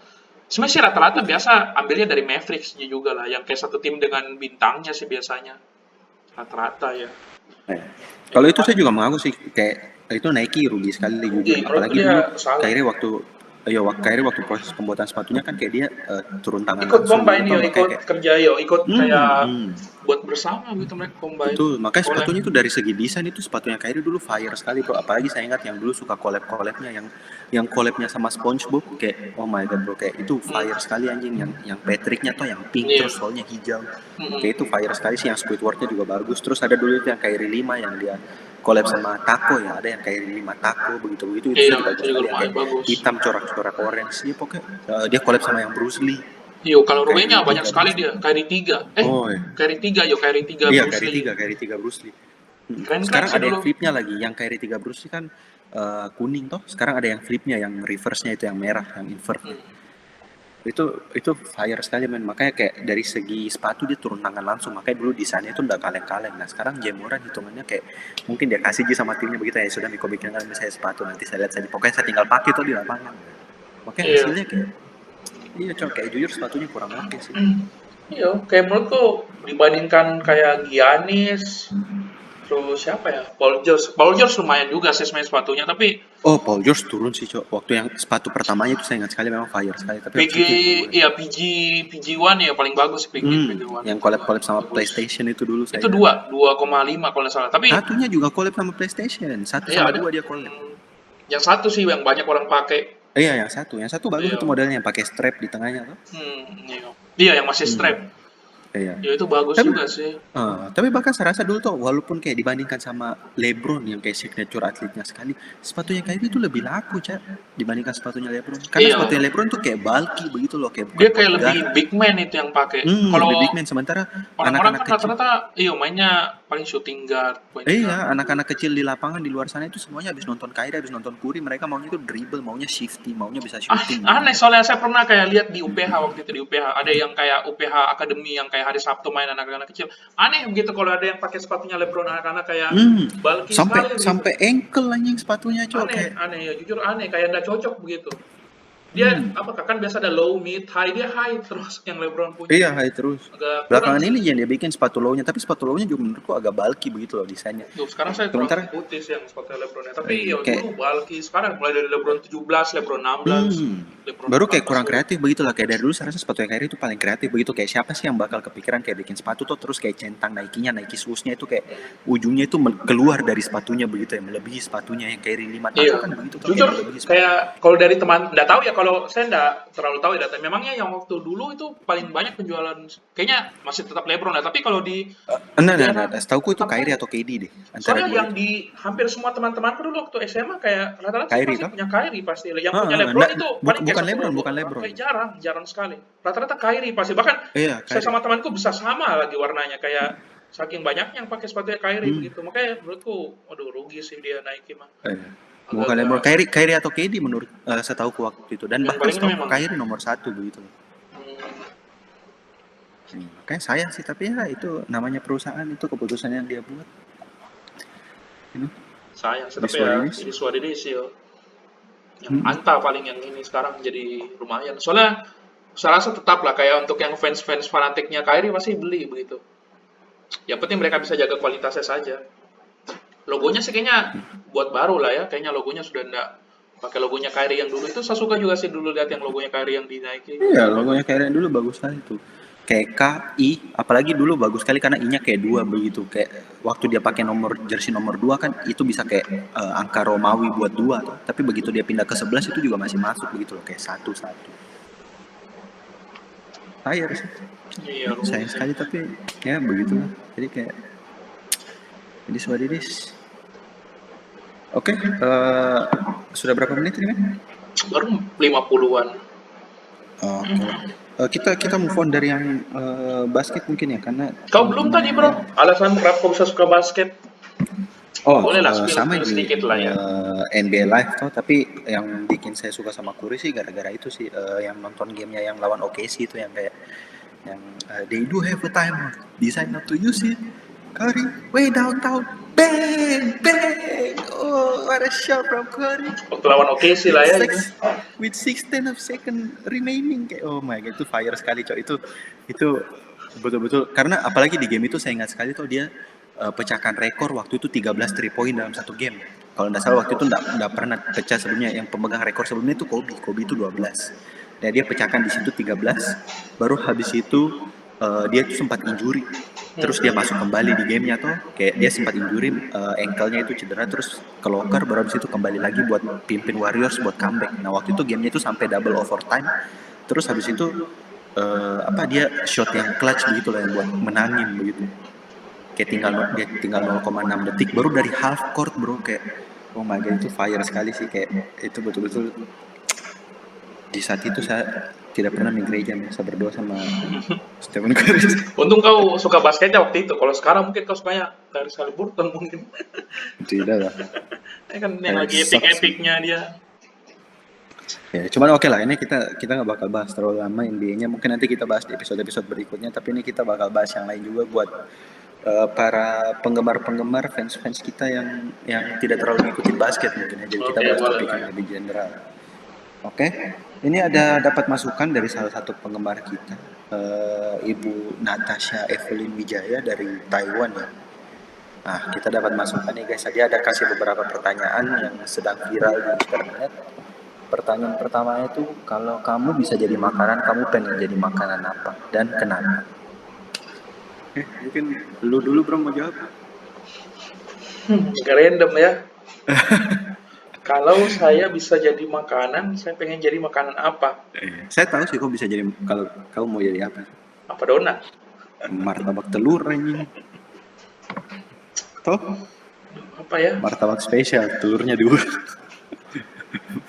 Speaker 2: Sebenarnya sih rata-rata biasa ambilnya dari Mavericks juga lah, yang kayak satu tim dengan bintangnya sih biasanya. Rata-rata ya.
Speaker 1: Eh,
Speaker 2: Ya
Speaker 1: Kalau itu saya
Speaker 2: paling
Speaker 1: juga mengaku sih kayak itu Nike rugi sekali
Speaker 2: rugi.
Speaker 1: jujur.
Speaker 2: Menurutku
Speaker 1: Apalagi
Speaker 2: dia
Speaker 1: dulu
Speaker 2: salah.
Speaker 1: Kyrie waktu proses pembuatan sepatunya kan kayak dia turun tangan
Speaker 2: Ikut
Speaker 1: langsung
Speaker 2: combine
Speaker 1: gitu
Speaker 2: yo,
Speaker 1: toh, makanya
Speaker 2: ikut
Speaker 1: kayak
Speaker 2: kerja yo, ikut kayak
Speaker 1: hmm.
Speaker 2: buat bersama gitu mereka combine.
Speaker 1: Betul, makanya
Speaker 2: Collab.
Speaker 1: sepatunya itu dari segi desain itu sepatunya Kyrie dulu fire sekali bro. Apalagi saya ingat yang dulu suka collab-collabnya yang collabnya sama SpongeBob kayak oh my god bro, kayak itu fire
Speaker 2: Hmm.
Speaker 1: sekali anjing, yang Patricknya tuh yang pink
Speaker 2: Iya.
Speaker 1: terus soalnya hijau.
Speaker 2: Mm-mm.
Speaker 1: Kayak itu fire sekali sih, yang Squidwardnya juga bagus. Terus ada dulu itu yang Kyrie 5 yang dia collab sama Taco ya, ada yang Kyrie 5 Taco begitu-begitu, itu
Speaker 2: Iya,
Speaker 1: saya
Speaker 2: itu
Speaker 1: bagus
Speaker 2: juga
Speaker 1: sekali yang
Speaker 2: lumayan
Speaker 1: kayak
Speaker 2: bagus.
Speaker 1: hitam corak-corak orange. Dia pokoknya dia collab sama yang Bruce Lee,
Speaker 2: Yo, kalau rumahnya
Speaker 1: Kyrie
Speaker 2: banyak
Speaker 1: 3
Speaker 2: sekali
Speaker 1: Bruce Lee.
Speaker 2: dia. Kyrie 3.
Speaker 1: Oh ya.
Speaker 2: Kyrie 3 yo, Kyrie 3
Speaker 1: Iya,
Speaker 2: Bruce Lee.
Speaker 1: Kyrie 3 Bruce Lee.
Speaker 2: Keren-keren
Speaker 1: Sekarang
Speaker 2: sih
Speaker 1: ada yang
Speaker 2: dulu.
Speaker 1: flipnya lagi, yang Kyrie 3 Bruce Lee kan kuning toh. Sekarang ada yang flipnya, yang reverse-nya itu yang merah, yang invertnya.
Speaker 2: Hmm.
Speaker 1: Itu fire sekali men. Makanya kayak dari segi sepatu dia turun tangan langsung. Makanya dulu desainnya itu udah kaleng-kaleng. Nah sekarang Jamoran hitungannya kayak mungkin dia kasih aja sama timnya begitu ya, sudah Miko bikin kalian saya sepatu, nanti saya lihat saja. Pokoknya saya tinggal pakai tuh di lapangan. Makanya
Speaker 2: Iya.
Speaker 1: hasilnya kayak iya cok, kayak jujur sepatunya kurang oke sih.
Speaker 2: Iya, kayak menurutku dibandingkan kayak Giannis, terus siapa ya? Paul George. Paul George lumayan juga sih sebenarnya sepatunya, tapi
Speaker 1: Oh, Paul George turun sih cok. Waktu yang sepatu pertamanya itu saya ingat sekali memang fire sekali, tapi habis
Speaker 2: PG,
Speaker 1: itu turun.
Speaker 2: iya PG1 ya paling bagus sih PG1
Speaker 1: Yang
Speaker 2: itu
Speaker 1: collab-collab sama
Speaker 2: bagus.
Speaker 1: PlayStation itu dulu saya
Speaker 2: Itu
Speaker 1: ingat.
Speaker 2: 2,5 kalau nggak salah. Tapi
Speaker 1: Satunya juga collab sama PlayStation. Satu
Speaker 2: iya
Speaker 1: sama
Speaker 2: ada
Speaker 1: dua dia collab.
Speaker 2: yang satu sih yang banyak orang pakai.
Speaker 1: Iya, yang satu bagus
Speaker 2: Iya.
Speaker 1: itu modelnya yang pakai strap di tengahnya tuh.
Speaker 2: Iya. Iya yang masih
Speaker 1: Hmm,
Speaker 2: strap.
Speaker 1: iya.
Speaker 2: Ya itu bagus
Speaker 1: Tapi
Speaker 2: juga sih.
Speaker 1: tapi bahkan saya rasa dulu tuh walaupun kayak dibandingkan sama LeBron yang kayak signature atletnya sekali, sepatunya kayak itu lebih laku, Cak, dibandingkan sepatunya LeBron. Karena
Speaker 2: Iya.
Speaker 1: sepatunya LeBron tuh kayak bulky begitu loh, kayak bukan
Speaker 2: Dia kayak
Speaker 1: point
Speaker 2: lebih
Speaker 1: guard.
Speaker 2: big man itu yang pakai.
Speaker 1: Lebih big
Speaker 2: Kalau
Speaker 1: man, sementara
Speaker 2: orang-orang
Speaker 1: anak-anak
Speaker 2: kan
Speaker 1: kecil.
Speaker 2: rata-rata iya mainnya paling shooting guard, point guard.
Speaker 1: Iya, anak-anak kecil di lapangan di luar sana itu semuanya habis nonton Kyrie, habis nonton Curry, mereka maunya itu dribble, maunya shifty, maunya bisa shooting gitu.
Speaker 2: Aneh soalnya saya pernah kayak lihat di UPH waktu itu di UPH ada yang kayak UPH Academy yang kayak hari Sabtu main anak-anak kecil. Aneh begitu kalau ada yang pakai sepatunya LeBron anak-anak kayak bulky
Speaker 1: Sampai
Speaker 2: sekali begitu.
Speaker 1: sampai ankle anjing sepatunya, cok,
Speaker 2: Aneh,
Speaker 1: kayak
Speaker 2: aneh ya jujur aneh kayak nggak cocok begitu. Dia apakah kan biasa ada low, mid, high, dia high terus yang LeBron punya.
Speaker 1: iya, high terus.
Speaker 2: Agak kurang
Speaker 1: Belakangan
Speaker 2: sih.
Speaker 1: ini yang dia bikin sepatu low-nya, tapi sepatu low-nya juga menurutku agak bulky begitu loh desainnya.
Speaker 2: Tuh, sekarang saya kurang
Speaker 1: Sementara
Speaker 2: mengikuti sih yang sepatu LeBron ya. Tapi ya
Speaker 1: kayak
Speaker 2: dulu bulky sekarang mulai dari LeBron 17, LeBron 16, LeBron
Speaker 1: baru kayak
Speaker 2: 14
Speaker 1: kurang
Speaker 2: tuh.
Speaker 1: kreatif begitu lah, kayak dari dulu saya rasa sepatu Kyrie itu paling kreatif begitu, kayak siapa sih yang bakal kepikiran kayak bikin sepatu tuh terus kayak centang Nike-nya, Nike shoes-nya itu kayak ujungnya itu keluar dari sepatunya begitu ya, melebihi sepatunya yang Kyrie 5 Taco
Speaker 2: Iya,
Speaker 1: kan begitu tuh, kayak
Speaker 2: jujur
Speaker 1: melebihi sepatu.
Speaker 2: kayak kalau dari teman, nggak tahu ya kalau saya nggak terlalu tahu ya data. Memangnya yang waktu dulu itu paling banyak penjualan, kayaknya masih tetap LeBron ya. Tapi kalau di daerah
Speaker 1: Setauku itu
Speaker 2: tempatku,
Speaker 1: Kyrie atau KD deh, antara
Speaker 2: soalnya
Speaker 1: dua
Speaker 2: yang
Speaker 1: itu.
Speaker 2: di hampir semua teman-temanku dulu waktu SMA kayak rata-rata sih
Speaker 1: Kyrie
Speaker 2: pasti
Speaker 1: toh?
Speaker 2: punya Kyrie pasti. Yang punya LeBron
Speaker 1: Enggak,
Speaker 2: itu paling kayak
Speaker 1: bukan
Speaker 2: satu
Speaker 1: LeBron,
Speaker 2: dua
Speaker 1: bukan
Speaker 2: orang,
Speaker 1: LeBron.
Speaker 2: kayak jarang, jarang sekali. Rata-rata Kyrie pasti. Bahkan
Speaker 1: Iya,
Speaker 2: saya
Speaker 1: Kyrie.
Speaker 2: sama temanku bisa sama lagi warnanya kayak saking banyaknya yang pakai sepatunya Kyrie begitu. Makanya menurutku, waduh rugi sih dia Nike mah.
Speaker 1: Bukan LeBron,
Speaker 2: Agak-agak
Speaker 1: Kyrie atau KD menurut setauku waktu itu, dan
Speaker 2: yang
Speaker 1: bahkan
Speaker 2: paling ini
Speaker 1: setauku
Speaker 2: memang.
Speaker 1: Kyrie nomor 1 begitu. Makanya sayang sih, tapi ya itu namanya perusahaan, itu keputusan yang dia buat.
Speaker 2: Sayang sih,
Speaker 1: This
Speaker 2: tapi
Speaker 1: what
Speaker 2: ya
Speaker 1: it is.
Speaker 2: ini what it is ya. Yang Anta paling yang ini sekarang jadi lumayan. Soalnya saya rasa tetap lah kayak untuk yang fans-fans fanatiknya Kyrie pasti beli begitu. Yang penting mereka bisa jaga kualitasnya saja. Logonya sih kayaknya buat baru lah ya. Kayaknya logonya sudah enggak pakai logonya Kyrie yang dulu. Itu saya suka juga sih dulu lihat yang logonya Kyrie yang dinaikin.
Speaker 1: Iya, logonya kayak yang dulu bagus sekali tuh. Kayak K, I, apalagi dulu bagus sekali karena I-nya kayak 2 begitu. Kayak waktu dia pakai nomor jersey nomor 2 kan itu bisa kayak angka Romawi buat 2 tuh. Tapi begitu dia pindah ke 11 itu juga masih masuk begitu loh, kayak 1-1. Fire sih.
Speaker 2: Iya,
Speaker 1: Sayang sekali tapi ya begitulah. Jadi kayak ini what it is. Oke, sudah berapa menit ini kan?
Speaker 2: baru 50-an.
Speaker 1: Oke. Kita move on dari yang basket mungkin ya karena
Speaker 2: Kau belum tadi bro, alasan kenapa kau bisa suka basket? Boleh lah,
Speaker 1: sama
Speaker 2: spill
Speaker 1: di
Speaker 2: sedikit lah ya.
Speaker 1: NBA Live toh, tapi yang bikin saya suka sama Curry sih gara-gara itu sih yang nonton gamenya yang lawan OKC itu yang kayak yang they do have a timer design not to use it. Curry way downtown, bang bang, oh what a shot from Curry.
Speaker 2: Waktu lawan OKC lah ya itu.
Speaker 1: With 6/10 of second remaining, kayak oh my god itu fire sekali cok, itu betul-betul karena apalagi di game itu saya ingat sekali tuh dia pecahkan rekor waktu itu 13 3 point dalam satu game. Kalau nggak salah waktu itu nggak pernah pecah sebelumnya. Yang pemegang rekor sebelumnya itu Kobe itu 12. Dan dia pecahkan di situ 13. Baru habis itu dia itu sempat injury. Terus dia masuk kembali di gamenya tuh, kayak dia sempat injury, ankle-nya itu cedera, terus ke locker, baru habis itu kembali lagi buat pimpin Warriors buat comeback. Nah waktu itu gamenya itu sampai double overtime. Terus habis itu dia shot yang clutch begitu lah yang buat menangin begitu. Kayak tinggal 0,6 detik baru dari half court bro, kayak oh my god itu fire sekali sih, kayak itu betul-betul di saat itu saya tidak pernah menggereja, saya berdoa sama Stephen Curry.
Speaker 2: Untung kau suka basketnya waktu itu. Kalau sekarang mungkin kau sukanya dari Haliburton mungkin.
Speaker 1: Tidak lah.
Speaker 2: Ini kan yang lagi epic-epicnya dia.
Speaker 1: Ya, cuman oke lah, ini kita nggak bakal bahas terlalu lama NBA-nya. Mungkin nanti kita bahas di episode-episode berikutnya. Tapi ini kita bakal bahas yang lain juga buat para penggemar-penggemar, fans-fans kita yang tidak terlalu ngikutin basket mungkin ya. Jadi kita bahas topik yang lebih general. Oke, ini ada dapat masukan dari salah satu penggemar kita, Ibu Natasha Evelyn Wijaya dari Taiwan ya. Nah, kita dapat masukan nih guys. Dia ada kasih beberapa pertanyaan yang sedang viral di internet. Pertanyaan pertama itu, kalau kamu bisa jadi makanan, kamu pengen jadi makanan apa dan kenapa? Mungkin lu dulu bro mau jawab.
Speaker 2: Agak random ya. Kalau saya bisa jadi makanan, saya pengen jadi makanan apa?
Speaker 1: Saya tahu sih kau bisa jadi, kalau kamu mau jadi apa?
Speaker 2: Apa donat?
Speaker 1: Martabak telur anjing. Toh?
Speaker 2: Apa ya?
Speaker 1: Martabak spesial, telurnya 2.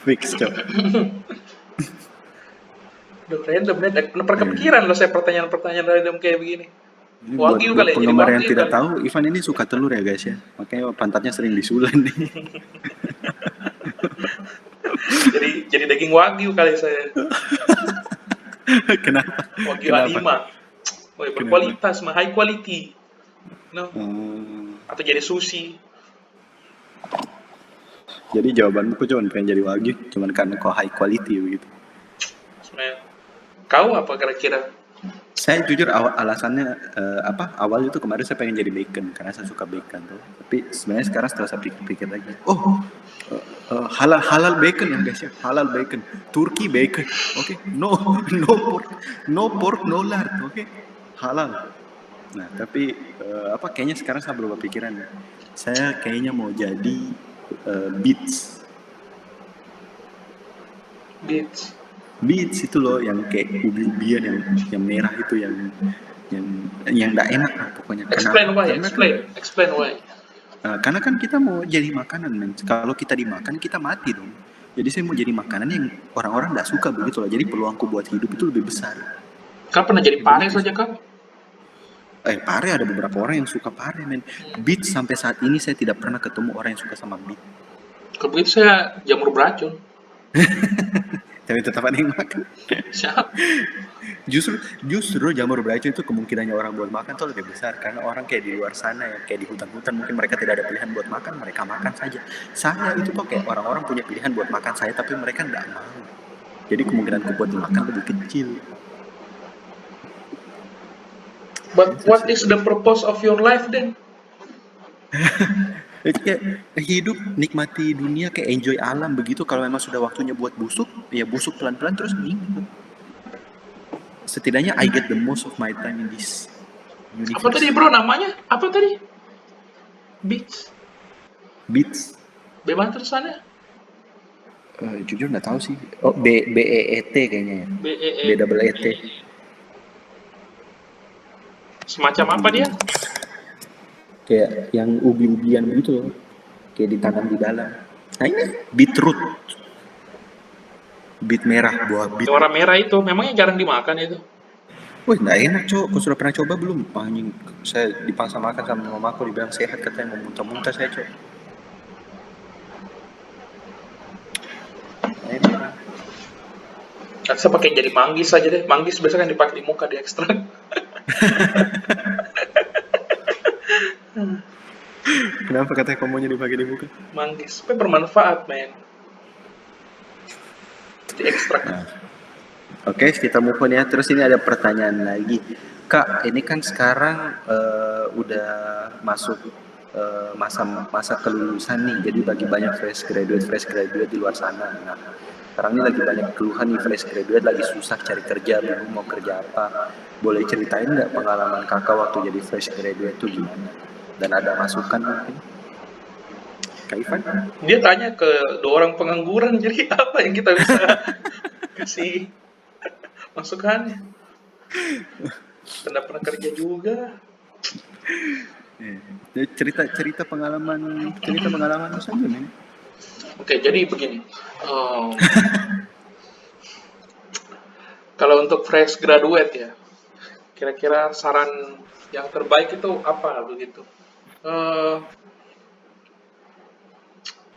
Speaker 1: Fix cok.
Speaker 2: Udah random nih, pernah kepikiran loh saya pertanyaan-pertanyaan random kayak begini. Wagyu
Speaker 1: Buat
Speaker 2: kali, jadi
Speaker 1: penggemar yang
Speaker 2: wagyu
Speaker 1: tidak
Speaker 2: kali.
Speaker 1: tahu, Ivan ini suka telur ya guys ya. Makanya pantatnya sering disulan nih.
Speaker 2: jadi daging wagyu kali saya.
Speaker 1: Kenapa?
Speaker 2: Wagyu
Speaker 1: Kenapa?
Speaker 2: A5. Woi, berkualitas, mah high quality. No. Atau jadi sushi.
Speaker 1: Jadi jawabanmu kok cuma pengen jadi wagyu, cuman karena kau high quality begitu.
Speaker 2: Sebenarnya. Kau apa kira-kira?
Speaker 1: Saya jujur alasannya awal itu kemarin saya pengen jadi bacon karena saya suka bacon tuh. Tapi sebenarnya sekarang setelah saya pikir-pikir lagi, halal bacon ya guys ya, halal bacon, Turkey bacon, oke, no pork no lard, oke, halal. Nah tapi kayaknya sekarang saya berubah pikiran. Saya kayaknya mau jadi beets. Beets itu loh yang kayak ubi-ubian yang merah itu yang enggak enak lah pokoknya.
Speaker 2: Explain why.
Speaker 1: Karena kan kita mau jadi makanan, men. Kalau kita dimakan kita mati dong. Jadi saya mau jadi makanan yang orang-orang enggak suka begitu loh. Jadi peluangku buat hidup itu lebih besar.
Speaker 2: Kau pernah jadi pare saja kau?
Speaker 1: Pare ada beberapa orang yang suka pare, men. Beets sampai saat ini saya tidak pernah ketemu orang yang suka sama beet.
Speaker 2: Kalau begitu saya jamur beracun.
Speaker 1: Tapi tetap ada yang makan.
Speaker 2: Siap.
Speaker 1: Justru jamur beracun itu kemungkinannya orang buat makan tuh lebih besar karena orang kayak di luar sana ya, kayak di hutan-hutan mungkin mereka tidak ada pilihan buat makan, mereka makan saja. Saya itu tuh kayak orang-orang punya pilihan buat makan saya tapi mereka nggak mau. Jadi kemungkinanku buat dimakan lebih kecil.
Speaker 2: But what is the purpose of your life then?
Speaker 1: Itu kayak hidup, nikmati dunia, kayak enjoy alam begitu. Kalau memang sudah waktunya buat busuk, ya busuk pelan-pelan terus meninggal. Setidaknya I get the most of my time in this
Speaker 2: Apa tadi
Speaker 1: universe.
Speaker 2: bro namanya? Apa tadi? Beats.
Speaker 1: Beats.
Speaker 2: Bagaimana tulisannya?
Speaker 1: Jujur nggak tahu sih. Oh, BEET kayaknya ya.
Speaker 2: B E
Speaker 1: B
Speaker 2: E
Speaker 1: double E T.
Speaker 2: Semacam apa dia?
Speaker 1: Kayak yang ubi-ubian begitu loh. Kayak ditanam di dalam. Nah ini beetroot. Beet merah, buah beet.
Speaker 2: Yang warna merah itu, memangnya jarang dimakan itu.
Speaker 1: Wih, nggak enak, Cok. Kau sudah pernah coba belum? Anjing, saya dipaksa makan sama mamaku, dibilang sehat, katanya mau muntah-muntah saya, Cok. Nah, ini.
Speaker 2: Saya pakai jadi manggis aja deh. Manggis biasanya kan dipakai di muka, di ekstrak.
Speaker 1: Kenapa katanya komonya dipakai di muka?
Speaker 2: Manggis, tapi bermanfaat, men. Di ekstrak.
Speaker 1: Nah, oke, kita move on ya. Terus ini ada pertanyaan lagi. Kak, ini kan sekarang udah masuk masa kelulusan nih. Jadi bagi banyak fresh graduate di luar sana. Nah, sekarang ini lagi banyak keluhan nih fresh graduate, lagi susah cari kerja, bingung mau kerja apa. Boleh ceritain nggak pengalaman kakak waktu jadi fresh graduate itu gimana? Dan ada masukan mungkin? Kak Ivan?
Speaker 2: Dia tanya ke dua orang pengangguran, jadi apa yang kita bisa kasih masukannya? Tidak pernah kerja juga.
Speaker 1: Cerita pengalaman saja nih.
Speaker 2: Oke, jadi begini. Um, Kalau untuk fresh graduate ya, kira-kira saran yang terbaik itu apa begitu? Eh,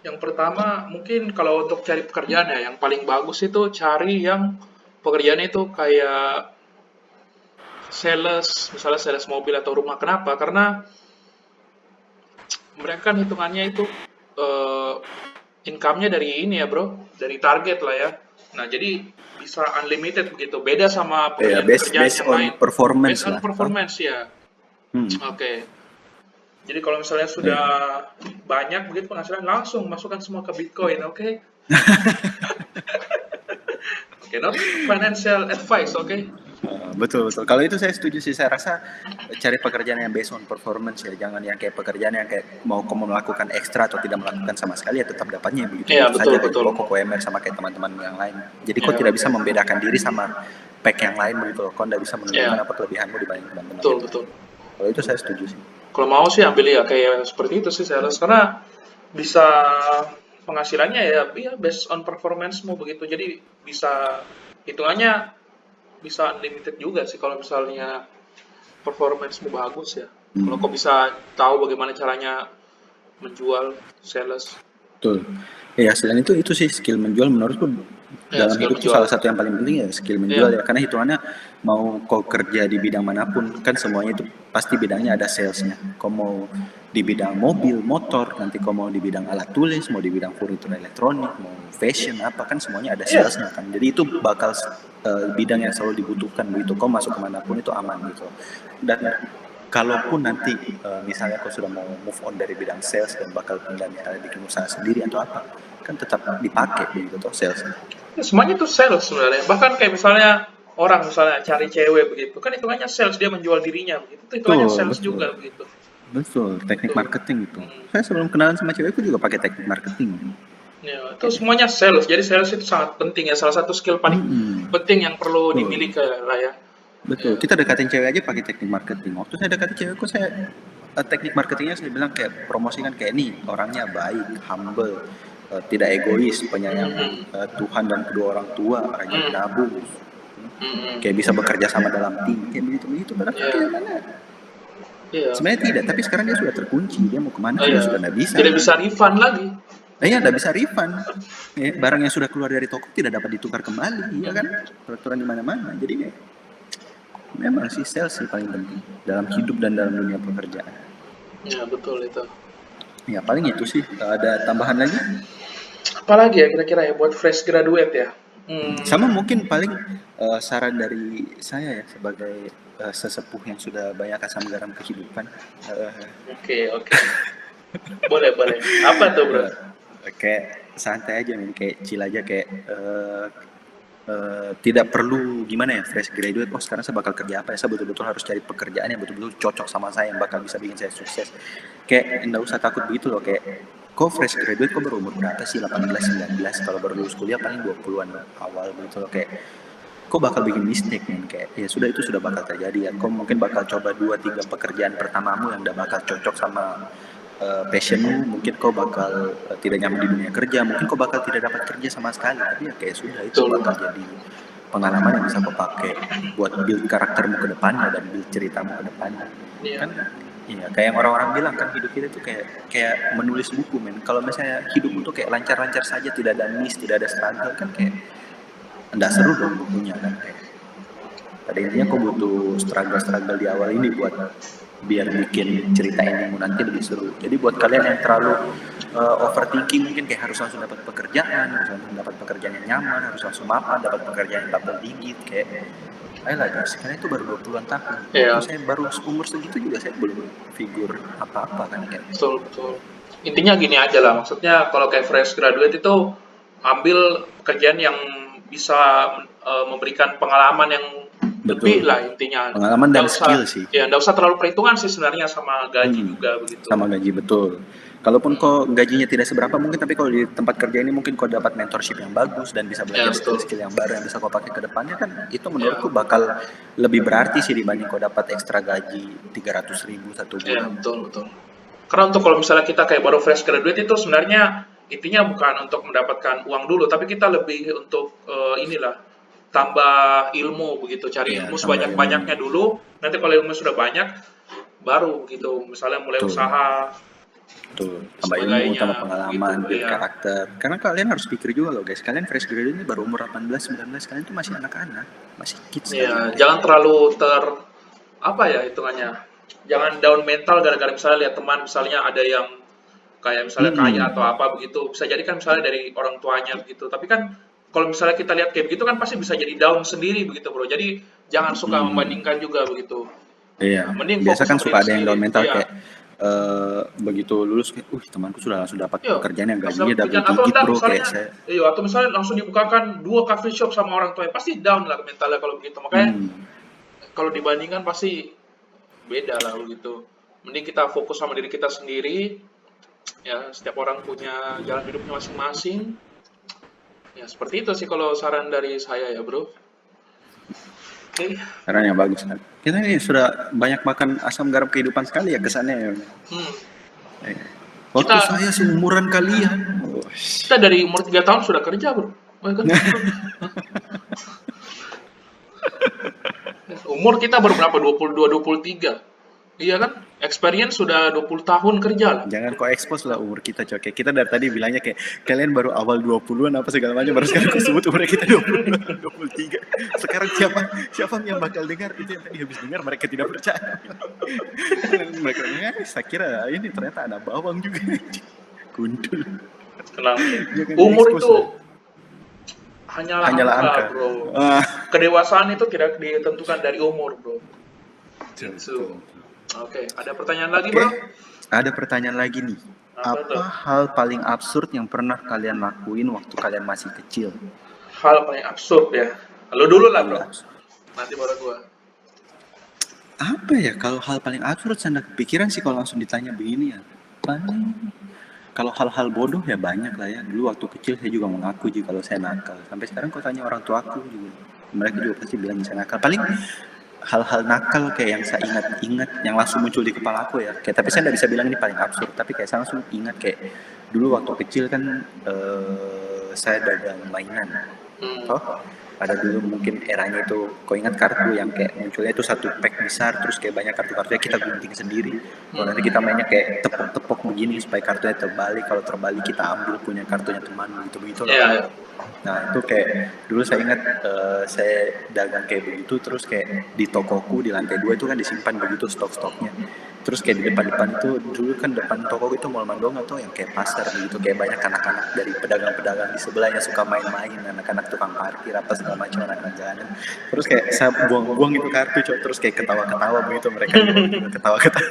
Speaker 2: yang pertama mungkin kalau untuk cari pekerjaan ya, yang paling bagus itu cari yang pekerjaan itu kayak sales, misalnya sales mobil atau rumah. Kenapa? Karena mereka kan hitungannya itu eh, income-nya dari ini ya bro, dari target lah ya. Nah jadi bisa unlimited begitu. Beda sama
Speaker 1: Ya,
Speaker 2: pekerjaan-pekerjaan
Speaker 1: based
Speaker 2: yang
Speaker 1: on
Speaker 2: lain.
Speaker 1: performance
Speaker 2: Based on
Speaker 1: lah, toh.
Speaker 2: performance ya.
Speaker 1: Hmm.
Speaker 2: Oke. Jadi kalau misalnya
Speaker 1: Ya.
Speaker 2: sudah banyak begitu penghasilan langsung masukkan semua ke Bitcoin, oke? Oke, not financial advice, oke?
Speaker 1: Betul. Kalau itu saya setuju sih. Saya rasa cari pekerjaan yang based on performance ya. Jangan yang kayak pekerjaan yang kayak mau kamu melakukan ekstra atau tidak melakukan sama sekali ya tetap dapatnya begitu
Speaker 2: Iya,
Speaker 1: begitu
Speaker 2: betul
Speaker 1: saja gaji
Speaker 2: betul.
Speaker 1: pokok UMR sama kayak teman-teman yang lain. Jadi kau
Speaker 2: Iya,
Speaker 1: tidak bisa membedakan diri sama pack yang lain begitu loh. Kau tidak bisa menunjukkan
Speaker 2: iya,
Speaker 1: apa kelebihanmu dibanding teman-teman
Speaker 2: betul
Speaker 1: yang lain.
Speaker 2: betul.
Speaker 1: Kalau itu saya setuju sih.
Speaker 2: Kalau mau sih ambil ya kayak seperti itu sih sales karena bisa penghasilannya ya, ya based on performance-mu begitu. Jadi bisa hitungannya bisa unlimited juga sih kalau misalnya performance-mu bagus ya. Kalau kau bisa tahu bagaimana caranya menjual sales.
Speaker 1: Betul. Ya, selain itu sih skill menjual menurutku
Speaker 2: Ya,
Speaker 1: dalam
Speaker 2: skill
Speaker 1: hidup tuh
Speaker 2: menjual.
Speaker 1: salah satu yang paling penting ya skill menjual
Speaker 2: Iya,
Speaker 1: ya. Karena hitungannya mau kau kerja di bidang manapun kan semuanya itu pasti bidangnya ada salesnya. Kau mau di bidang mobil, motor, nanti kau mau di bidang alat tulis, mau di bidang furniture elektronik, mau fashion apa kan semuanya ada
Speaker 2: iya,
Speaker 1: salesnya kan. Jadi itu bakal bidang yang selalu dibutuhkan begitu. Kau masuk kemanapun itu aman gitu. Dan kalaupun nanti misalnya kau sudah mau move on dari bidang sales dan bakal pindah misalnya bikin usaha sendiri atau apa, kan tetap dipakai begitu toh sales.
Speaker 2: ya, semuanya itu sales sebenarnya. Bahkan kayak misalnya orang misalnya cari cewek begitu, kan hitungannya sales dia menjual dirinya begitu. Itu hitungannya
Speaker 1: Betul,
Speaker 2: sales
Speaker 1: betul.
Speaker 2: juga begitu.
Speaker 1: Betul, teknik
Speaker 2: Tuh.
Speaker 1: marketing itu. Saya sebelum kenalan sama cewekku juga pakai teknik marketing.
Speaker 2: Ya, itu semuanya sales. Jadi sales itu sangat penting ya. Salah satu skill paling penting yang perlu
Speaker 1: Betul.
Speaker 2: dimiliki lah ya.
Speaker 1: Betul.
Speaker 2: Ya.
Speaker 1: Kita dekatin cewek aja pakai teknik marketing. Waktu saya dekatin cewekku, saya teknik marketingnya saya bilang kayak promosikan kayak nih orangnya baik, humble, tidak egois, penyayang Tuhan dan kedua orang tua, rajin menabung, kayak bisa bekerja sama dalam tim, kayak begitu begitu. Padahal kan
Speaker 2: Ya.
Speaker 1: kayak mana?
Speaker 2: Iya.
Speaker 1: Sebenarnya tidak, tapi sekarang dia sudah terkunci. Dia mau kemana
Speaker 2: Oh,
Speaker 1: juga
Speaker 2: iya.
Speaker 1: sudah tidak bisa.
Speaker 2: Tidak bisa refund lagi.
Speaker 1: Iya, tidak bisa refund. Ya, barang yang sudah keluar dari toko tidak dapat ditukar kembali, ya kan? Peraturan di mana-mana. Jadi kayak, memang sih sales sih paling penting dalam hidup dan dalam dunia pekerjaan.
Speaker 2: Ya, betul itu.
Speaker 1: Ya paling itu sih. Ada tambahan lagi?
Speaker 2: Apalagi ya kira-kira ya buat fresh graduate ya.
Speaker 1: Sama mungkin paling saran dari saya ya sebagai sesepuh yang sudah banyak asam garam kehidupan.
Speaker 2: Oke, oke. Boleh, boleh. Apa tuh, Bro?
Speaker 1: Eh, kayak santai aja men, kayak chill aja kayak tidak perlu gimana ya fresh graduate, oh sekarang saya bakal kerja apa ya, saya betul-betul harus cari pekerjaan yang betul-betul cocok sama saya, yang bakal bisa bikin saya sukses. Kayak nggak usah takut begitu loh, kayak kok fresh graduate kok baru umur berapa sih, 18 19, kalau baru lulus kuliah paling 20-an awal gitu loh, kayak kok bakal bikin mistake men, kayak ya sudah itu sudah bakal terjadi ya, kok mungkin bakal coba 2 3 pekerjaan pertamamu yang udah bakal cocok sama passionmu, mungkin kau bakal tidak nyaman di dunia kerja, mungkin kau bakal tidak dapat kerja sama sekali, tapi ya kayak sudah itu
Speaker 2: Betul.
Speaker 1: bakal jadi pengalaman yang bisa kau pakai buat build karaktermu ke depannya dan build ceritamu ke depannya
Speaker 2: Iya.
Speaker 1: kan. Iya, kayak yang orang-orang bilang kan hidup kita tuh kayak kayak menulis buku men, kalau misalnya hidupmu tuh kayak lancar-lancar saja, tidak ada miss, tidak ada struggle, kan kayak enggak seru dong bukunya kan. Kayak pada intinya kau butuh struggle-struggle di awal ini buat biar bikin cerita endingmu nanti lebih seru. Jadi buat kalian yang terlalu overthinking, mungkin kayak harus langsung dapat pekerjaan, harus langsung dapat pekerjaan yang nyaman, harus langsung mapan, dapat pekerjaan yang double digit, kayak ayolah guys, karena itu baru 20-an tahun. Waktu
Speaker 2: Iya,
Speaker 1: saya baru umur segitu juga saya belum figur apa-apa kan, kayak.
Speaker 2: betul, betul. Intinya gini aja lah, maksudnya kalau kayak fresh graduate itu ambil pekerjaan yang bisa memberikan pengalaman yang lebih
Speaker 1: Betul.
Speaker 2: lah intinya.
Speaker 1: Pengalaman
Speaker 2: Nggak
Speaker 1: dan
Speaker 2: usah,
Speaker 1: skill sih.
Speaker 2: ya nggak usah terlalu perhitungan sih sebenarnya sama gaji
Speaker 1: Hmm,
Speaker 2: juga begitu.
Speaker 1: sama gaji betul. Kalaupun kok gajinya tidak seberapa mungkin, tapi kalau di tempat kerja ini mungkin kau dapat mentorship yang bagus dan bisa
Speaker 2: Ya
Speaker 1: belajar
Speaker 2: betul.
Speaker 1: skill-skill yang baru yang bisa kau pakai ke depannya, kan itu
Speaker 2: Ya,
Speaker 1: menurutku bakal lebih berarti sih dibanding kau dapat ekstra gaji 300.000 satu
Speaker 2: ya
Speaker 1: bulan.
Speaker 2: betul, betul. Karena untuk kalau misalnya kita kayak baru fresh graduate itu sebenarnya intinya bukan untuk mendapatkan uang dulu, tapi kita lebih untuk inilah tambah ilmu begitu, cari
Speaker 1: Iya,
Speaker 2: ilmu
Speaker 1: tambah ilmu.
Speaker 2: sebanyak-banyaknya dulu. Nanti kalau ilmu sudah banyak, baru gitu, misalnya mulai
Speaker 1: Betul.
Speaker 2: usaha
Speaker 1: Betul, tambah ilmu, tambah
Speaker 2: sebagainya begitu.
Speaker 1: pengalaman, build
Speaker 2: Iya,
Speaker 1: karakter. Karena kalian harus pikir juga loh guys, kalian fresh graduate ini baru umur 18, 19, kalian tuh masih anak-anak, masih kids kalian
Speaker 2: iya,
Speaker 1: kayak.
Speaker 2: jangan terlalu apa ya hitungannya. Jangan down mental gara-gara misalnya lihat teman misalnya ada yang kayak misalnya kaya
Speaker 1: Hmm,
Speaker 2: atau apa begitu, bisa jadi kan misalnya dari orang tuanya begitu, tapi kan kalau misalnya kita lihat kayak begitu kan pasti bisa jadi down sendiri begitu Bro, jadi jangan suka
Speaker 1: hmm.
Speaker 2: membandingkan juga begitu.
Speaker 1: Iya,
Speaker 2: Ya, mending
Speaker 1: biasa
Speaker 2: fokus
Speaker 1: kan
Speaker 2: sama
Speaker 1: suka
Speaker 2: diri
Speaker 1: ada yang down
Speaker 2: sendiri,
Speaker 1: mental kayak
Speaker 2: iya.
Speaker 1: begitu lulus kayak, temanku sudah langsung dapat
Speaker 2: Iya,
Speaker 1: pekerjaan yang
Speaker 2: pas
Speaker 1: gajinya
Speaker 2: dapat
Speaker 1: double
Speaker 2: pekerjaan atau
Speaker 1: digit
Speaker 2: enggak
Speaker 1: bro, kayak
Speaker 2: misalnya
Speaker 1: saya.
Speaker 2: iya, atau misalnya langsung dibukakan 2 coffee shop sama orang tuanya, pasti down lah mentalnya kalau begitu. Makanya
Speaker 1: Hmm,
Speaker 2: kalau dibandingkan pasti beda lah begitu. Mending kita fokus sama diri kita sendiri, ya setiap orang punya jalan hidupnya masing-masing. Ya seperti itu sih kalau saran dari saya ya bro. Oke.
Speaker 1: saran yang bagus kan. Kita ini sudah banyak makan asam garam kehidupan sekali ya kesannya ya.
Speaker 2: Hmm.
Speaker 1: Eh,
Speaker 2: Kita
Speaker 1: Waktu saya seumuran kalian. Oh,
Speaker 2: kita dari umur 3 tahun sudah kerja bro. Oh, kan? Umur kita baru berapa? 22, 23. Iya kan? Experience sudah 20 tahun kerja lah.
Speaker 1: jangan kau expose lah umur kita coy. Kayak kita dari tadi bilangnya kayak kalian baru awal 20-an apa segala macam, baru sekarang kau sebut umur kita 22, 23. Sekarang siapa siapa yang bakal dengar itu, yang tadi habis dengar mereka tidak percaya. Mereka saya kira ini ternyata ada bawang juga. Gundul.
Speaker 2: Kenapa?
Speaker 1: Jangan
Speaker 2: Umur
Speaker 1: di-expose
Speaker 2: itu
Speaker 1: lah.
Speaker 2: hanyalah
Speaker 1: Hanyalah
Speaker 2: angka,
Speaker 1: angka.
Speaker 2: bro.
Speaker 1: Ah,
Speaker 2: Kedewasaan itu tidak ditentukan dari umur, bro.
Speaker 1: betul, betul.
Speaker 2: Gitu. Oke, ada pertanyaan lagi,
Speaker 1: Oke,
Speaker 2: bro?
Speaker 1: ada pertanyaan lagi nih.
Speaker 2: Apa
Speaker 1: Apa
Speaker 2: tuh?
Speaker 1: hal paling absurd yang pernah kalian lakuin waktu kalian masih kecil?
Speaker 2: Hal paling absurd ya. Lu dulu lah,
Speaker 1: Iya.
Speaker 2: bro. Nanti baru gua.
Speaker 1: Apa ya, kalau hal paling absurd saya nggak kepikiran sih kalau langsung ditanya begini ya. Paling kalau hal-hal bodoh ya banyak lah ya. Dulu waktu kecil saya juga mengaku juga kalau saya nakal. Sampai sekarang kau tanya orang tua aku juga, mereka juga pasti bilang saya nakal. Paling hal-hal nakal kayak yang saya ingat-ingat yang langsung muncul di kepala aku ya. Kayak tapi saya nggak bisa bilang ini paling absurd. Tapi kayak saya langsung ingat kayak dulu waktu kecil kan saya dagang mainan.
Speaker 2: Hmm.
Speaker 1: Toh ada dulu mungkin eranya itu, kau ingat kartu yang kayak munculnya itu satu pack besar terus kayak banyak kartu-kartunya kita gunting sendiri. Kalau nanti kita mainnya kayak tepok-tepok begini supaya kartunya terbalik, kalau terbalik kita ambil punya kartunya teman, gitu begitu loh.
Speaker 2: Iya, iya.
Speaker 1: Nah itu kayak dulu saya ingat saya dagang kayak begitu, terus kayak di tokoku di lantai 2 itu kan disimpan begitu stok-stoknya. Terus kayak di depan-depan itu dulu kan depan toko itu Mall Mandonga tuh yang kayak pasar gitu, kayak banyak anak-anak dari pedagang-pedagang di sebelahnya suka main-main, anak-anak tukang parkir apa segala macam, anak-anak jalanan. Terus kayak saya buang-buang itu kartu, Cok. Terus kayak ketawa-ketawa begitu mereka di bawah juga ketawa-ketawa.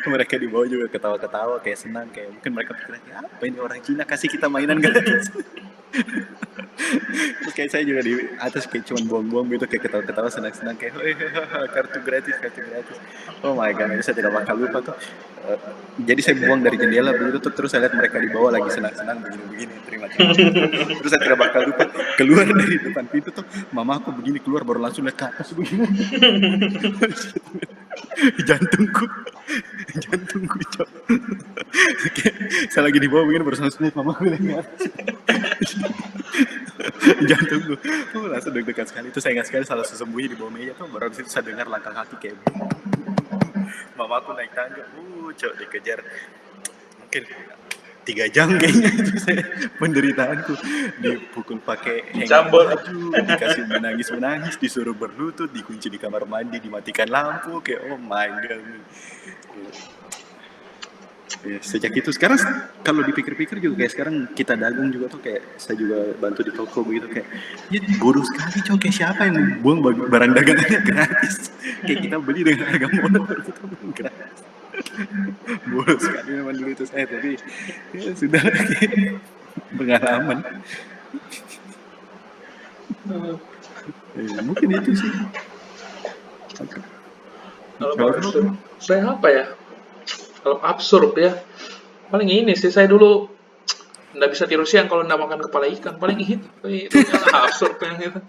Speaker 1: Mereka di bawah juga ketawa-ketawa kayak senang, kayak mungkin mereka pikirnya apa ini orang Cina kasih kita mainan gratis. Terus kayak saya juga di atas kayak cuman buang-buang gitu, kayak ketawa-ketawa senang-senang kayak kartu gratis, kartu gratis. Oh my god, itu saya tidak bakal lupa tuh. Eh, jadi saya buang dari jendela begitu tuh, terus saya lihat mereka di bawah lagi senang-senang begini-begini, terima kasih. Terus saya tidak bakal lupa keluar dari depan pintu tuh, mama aku begini keluar baru langsung lihat ke atas begini. jantungku jantungku Cok. Kayak saya lagi di bawah begini baru langsung lihat mama aku lihat jantungku tuh langsung deg-degan sekali. Itu saya ingat sekali salah sesembunyi di bawah meja tuh, baru di situ saya dengar langkah kaki kayak mama aku naik tangga, Cok, dikejar mungkin 3 jam kayaknya. Itu saya penderitaanku, dipukul pakai hanger baju, dikasih menangis, disuruh berlutut, dikunci di kamar mandi, dimatikan lampu, kayak oh my god. Ya, sejak itu sekarang kalau dipikir-pikir juga kayak sekarang kita dagang juga tuh, kayak saya juga bantu di toko begitu, kayak ya bodoh sekali, Cok. Kayak siapa yang buang barang dagangannya gratis, kayak kita beli dengan harga modal baru kita buang gratis. Bodoh sekali memang dulu itu saya, tapi ya sudah pengalaman. Ya, mungkin itu sih.
Speaker 2: Kalau absurd, saya apa ya? Kalau absurd ya, paling ini sih saya dulu nggak bisa tidur siang kalau nggak makan kepala ikan. Paling itu yang absurd yang itu.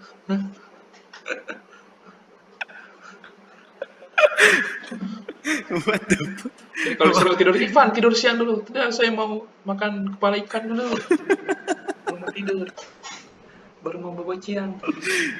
Speaker 1: What the fuck?
Speaker 2: Jadi kalau disuruh tidur, Ivan tidur siang dulu. Tidak, saya mau makan kepala ikan dulu. Baru mau tidur. Baru mau bobocian.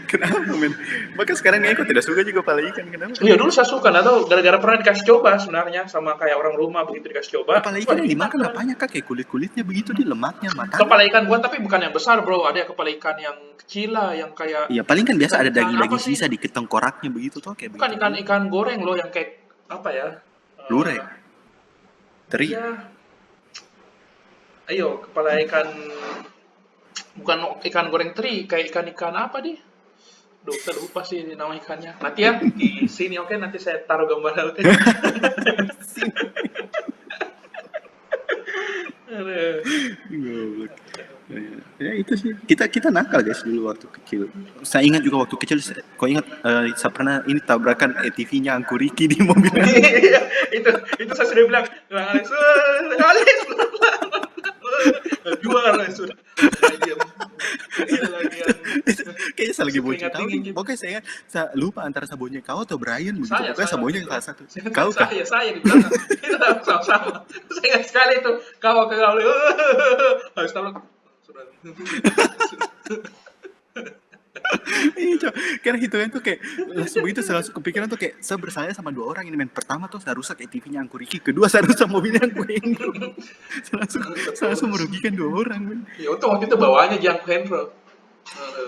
Speaker 1: Kenapa men? Maka sekarang aku tidak suka juga kepala ikan, kenapa?
Speaker 2: Iya dulu saya suka, nggak tahu gara-gara pernah dikasih coba sebenarnya sama kayak orang rumah begitu dikasih coba.
Speaker 1: Kepala ikan yang dimakan apanya, Kak? Kayak kulit-kulitnya begitu, di lemaknya, matanya.
Speaker 2: Kepala ikan buat, tapi bukan yang besar bro. Ada kepala ikan yang kecil lah, yang kayak.
Speaker 1: Iya, paling kan biasa ada
Speaker 2: Ikan
Speaker 1: daging-daging
Speaker 2: apa sih?
Speaker 1: sisa di tengkoraknya begitu tuh, kayak
Speaker 2: Bukan
Speaker 1: begitu.
Speaker 2: ikan goreng loh, yang kayak apa ya?
Speaker 1: Lure, teri.
Speaker 2: Iya. Ayo, kepala ikan, bukan ikan goreng teri, kayak ikan-ikan apa deh? Duh, saya lupa sih nama ikannya. Nanti ya di sini, oke, nanti saya taruh gambarnya, oke. Aduh.
Speaker 1: Goblok. Ya itu sih, kita nakal guys dulu waktu kecil. Saya ingat juga waktu kecil, kau ingat saya pernah ini tabrakan ATV-nya Angku Riki di mobil.
Speaker 2: Iya, itu saya sudah bilang, Alex, juara sudah. Diam. Itu lagi yang
Speaker 1: Kayaknya saya lagi bocil
Speaker 2: keringat
Speaker 1: tahu.
Speaker 2: dingin gitu.
Speaker 1: Pokoknya saya lupa antara sabonnya kau atau Brian begitu.
Speaker 2: Saya,
Speaker 1: Pokoknya
Speaker 2: saya.
Speaker 1: sabonnya salah satu. Kau kah?
Speaker 2: Saya di belakang. Itu sama-sama. Saya ingat sekali itu. Kau ke kau. Harus tahu. Sudah.
Speaker 1: Iya, Cok. Karena hitungan tuh kayak langsung begitu, saya langsung kepikiran tuh kayak saya bersalah sama 2 orang ini, men. Pertama tuh saya rusak ATV-nya Angku Riki, kedua saya rusak mobilnya Angku Hendro. saya langsung merugikan 2 orang, men.
Speaker 2: Ya untung waktu itu bawaannya Jangku Hendro.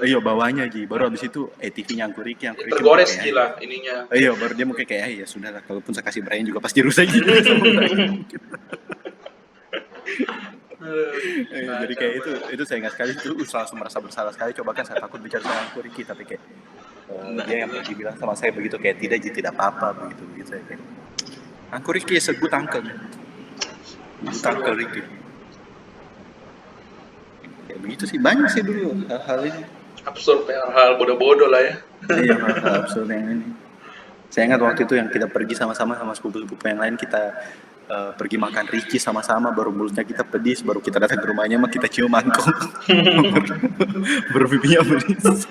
Speaker 1: Iya, bawahnya Ji, baru habis itu ATV-nya Angku Riki
Speaker 2: Tergores
Speaker 1: kayak,
Speaker 2: gila ininya.
Speaker 1: iya, baru dia mungkin kayak ya sudah lah, kalaupun saya kasih Brian juga pasti rusak gitu. Jadi kayak itu saya ingat sekali, itu langsung merasa bersalah sekali. Coba kan saya takut bicara sama Angku Riki, tapi kayak dia yang pergi bilang sama saya begitu, kayak tidak apa-apa begitu saya kayak Angku Riki is a good uncle, Riki. Kayak begitu sih, banyak sih dulu hal-hal ini.
Speaker 2: Absurd ya, hal bodoh-bodoh lah ya.
Speaker 1: Iya, hal absurd yang ini. Saya ingat waktu itu yang kita pergi sama-sama sama sepupu-sepupu yang lain, kita pergi makan Ricci sama-sama, baru mulutnya kita pedis, baru kita datang ke rumahnya mah kita cium mangkok. Baru pipinya pedis.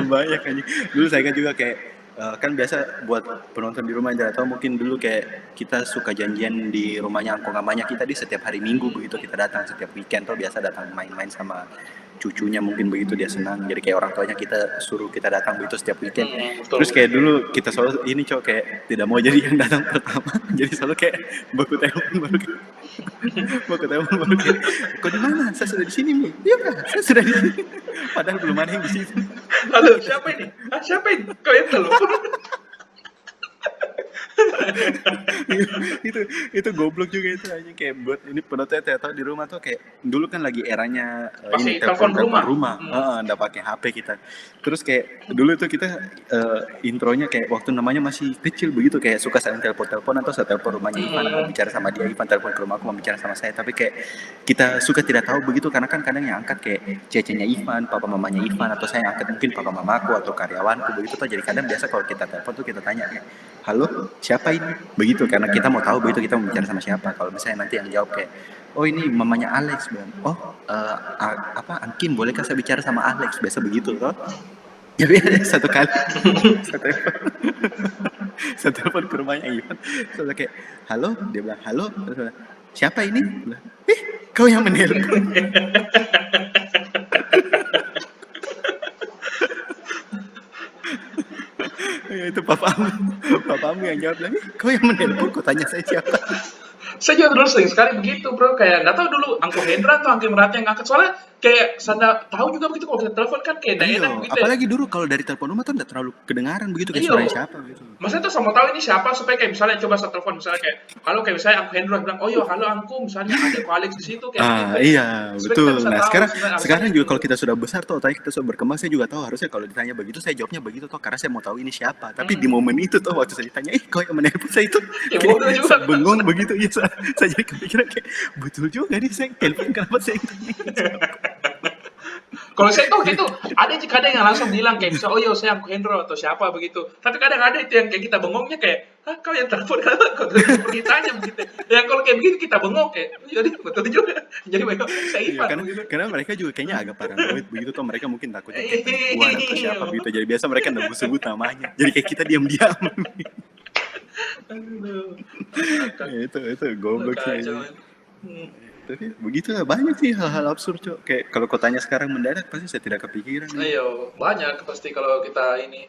Speaker 1: Banyak aja. Dulu saya kan juga kayak kan biasa buat penonton di rumah yang tidak tahu, mungkin dulu kayak kita suka janjian di rumahnya angkong namanya kita di setiap hari Minggu begitu, kita datang setiap weekend tuh biasa datang main-main sama cucunya, mungkin begitu dia senang, jadi kayak orang tuanya kita suruh kita datang begitu setiap weekend. Terus kayak dulu kita selalu ini Cok, kayak tidak mau jadi yang datang pertama, jadi selalu kayak baku telepon baru kayak kau di mana? Saya sudah di sini nih. Iya kan? Saya sudah di sini. Padahal belum ada yang di situ.
Speaker 2: Halo, siapa ini? Siapa ini? Kalian telepon?
Speaker 1: itu itu goblok juga itu aja kayak buat ini penonton tahu di rumah tuh kayak dulu kan lagi eranya ini
Speaker 2: Pasti telepon
Speaker 1: telepon
Speaker 2: rumah.
Speaker 1: rumah, nggak pakai HP kita. Terus kayak dulu tuh kita intronya kayak waktu namanya masih kecil begitu kayak suka saling telepon atau saya telepon rumahnya Ivan mau bicara sama dia, Ivan telepon ke rumahku mau bicara sama saya, tapi kayak kita suka tidak tahu begitu karena kan kadang yang angkat kayak cecenya Ivan, papa mamanya Ivan, atau saya angkat mungkin papa mamaku atau karyawanku begitu tuh. Jadi kadang biasa kalau kita telepon tuh kita tanya kayak, halo siapa ini begitu, karena kita mau tahu begitu kita mau bicara sama siapa. Kalau misalnya nanti yang jawab kayak, oh ini mamanya Alex, bang. Oh Angkin, bolehkah saya bicara sama Alex, biasa begitu toh. Jadi ada satu kali saya telepon ke rumahnya Ivan, saya kayak halo, dia bilang halo, terus bilang, siapa ini? Bilang, kau yang menelpon. Ya, itu papamu yang jawab lagi, kau yang menelpon, kau tanya saya siapa.
Speaker 2: Saya juga dulu sering sekali begitu bro, kayak nggak tahu dulu Angko Hendra atau Angki Merat yang ngangkat, soalnya kayak saya tahu juga begitu kalau kita telepon kan kayak nggak enak begitu.
Speaker 1: Apalagi dulu kalau dari telepon rumah tuh nggak terlalu kedengaran begitu kayak suaranya siapa gitu.
Speaker 2: Maksudnya tuh sama tahu ini siapa supaya kayak misalnya coba saya telepon misalnya kayak halo, kayak misalnya Angko Hendra bilang oh yo halo Angko, misalnya ada ko Alex di situ kayak gitu.
Speaker 1: Iya betul. Nah sekarang juga
Speaker 2: gitu.
Speaker 1: kalau kita sudah besar tuh, tanya kita sudah berkembang, saya juga tahu harusnya kalau ditanya begitu saya jawabnya begitu tuh karena saya mau tahu ini siapa. Tapi di momen itu tuh waktu saya ditanya kau yang menelpon saya itu saya bengong begitu ya, saya jadi kepikiran kayak betul juga nih saya telepon, kenapa saya tanya
Speaker 2: kalau saya tuh gitu, ada kadang yang langsung bilang kayak bisa, oh yo saya Angko Hendro atau siapa begitu. Tapi kadang ada itu yang kayak kita bengongnya kayak, kau yang telepon kenapa kau pergi tanya begitu. Yang kalau kayak begitu kita bengong kayak, jadi betul juga. Jadi mereka saya Ivan.
Speaker 1: Karena mereka juga kayaknya agak paranoid begitu tuh, mereka mungkin takutnya kayak perempuan atau siapa begitu. Jadi biasa mereka nggak sebut namanya. Jadi kayak kita diam-diam. itu goblok sih. Tapi begitulah, banyak sih hal-hal absurd cok. Kayak kalau kau tanya sekarang mendadak pasti saya tidak kepikiran.
Speaker 2: Ayo banyak pasti kalau kita ini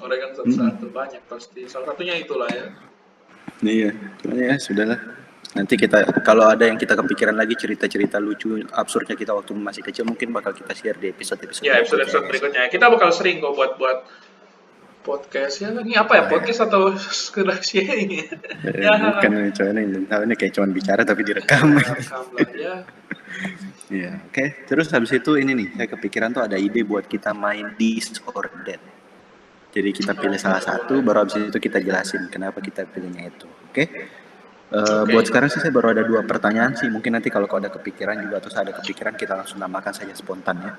Speaker 2: orang kan satu banyak pasti, salah satunya itulah ya.
Speaker 1: Iya, cuman ya sudahlah. Nanti kita kalau ada yang kita kepikiran lagi cerita-cerita lucu absurdnya kita waktu masih kecil mungkin bakal kita share di episode-episode.
Speaker 2: Ya episode berikutnya kita bakal sering kok buat podcast ya. Ini apa ya, podcast atau sekedar sharing ya?
Speaker 1: Bukan ini kayak cuman bicara tapi direkam.
Speaker 2: Ya.
Speaker 1: Iya, oke. Terus habis itu ini nih, saya kepikiran tuh ada ide buat kita main This or That. Jadi kita pilih salah satu, baru habis itu kita jelasin kenapa kita pilihnya itu. Oke? Buat sekarang sih saya baru ada 2 pertanyaan sih. Mungkin nanti kalau kau ada kepikiran juga atau saya ada kepikiran kita langsung nambahkan saja spontan ya.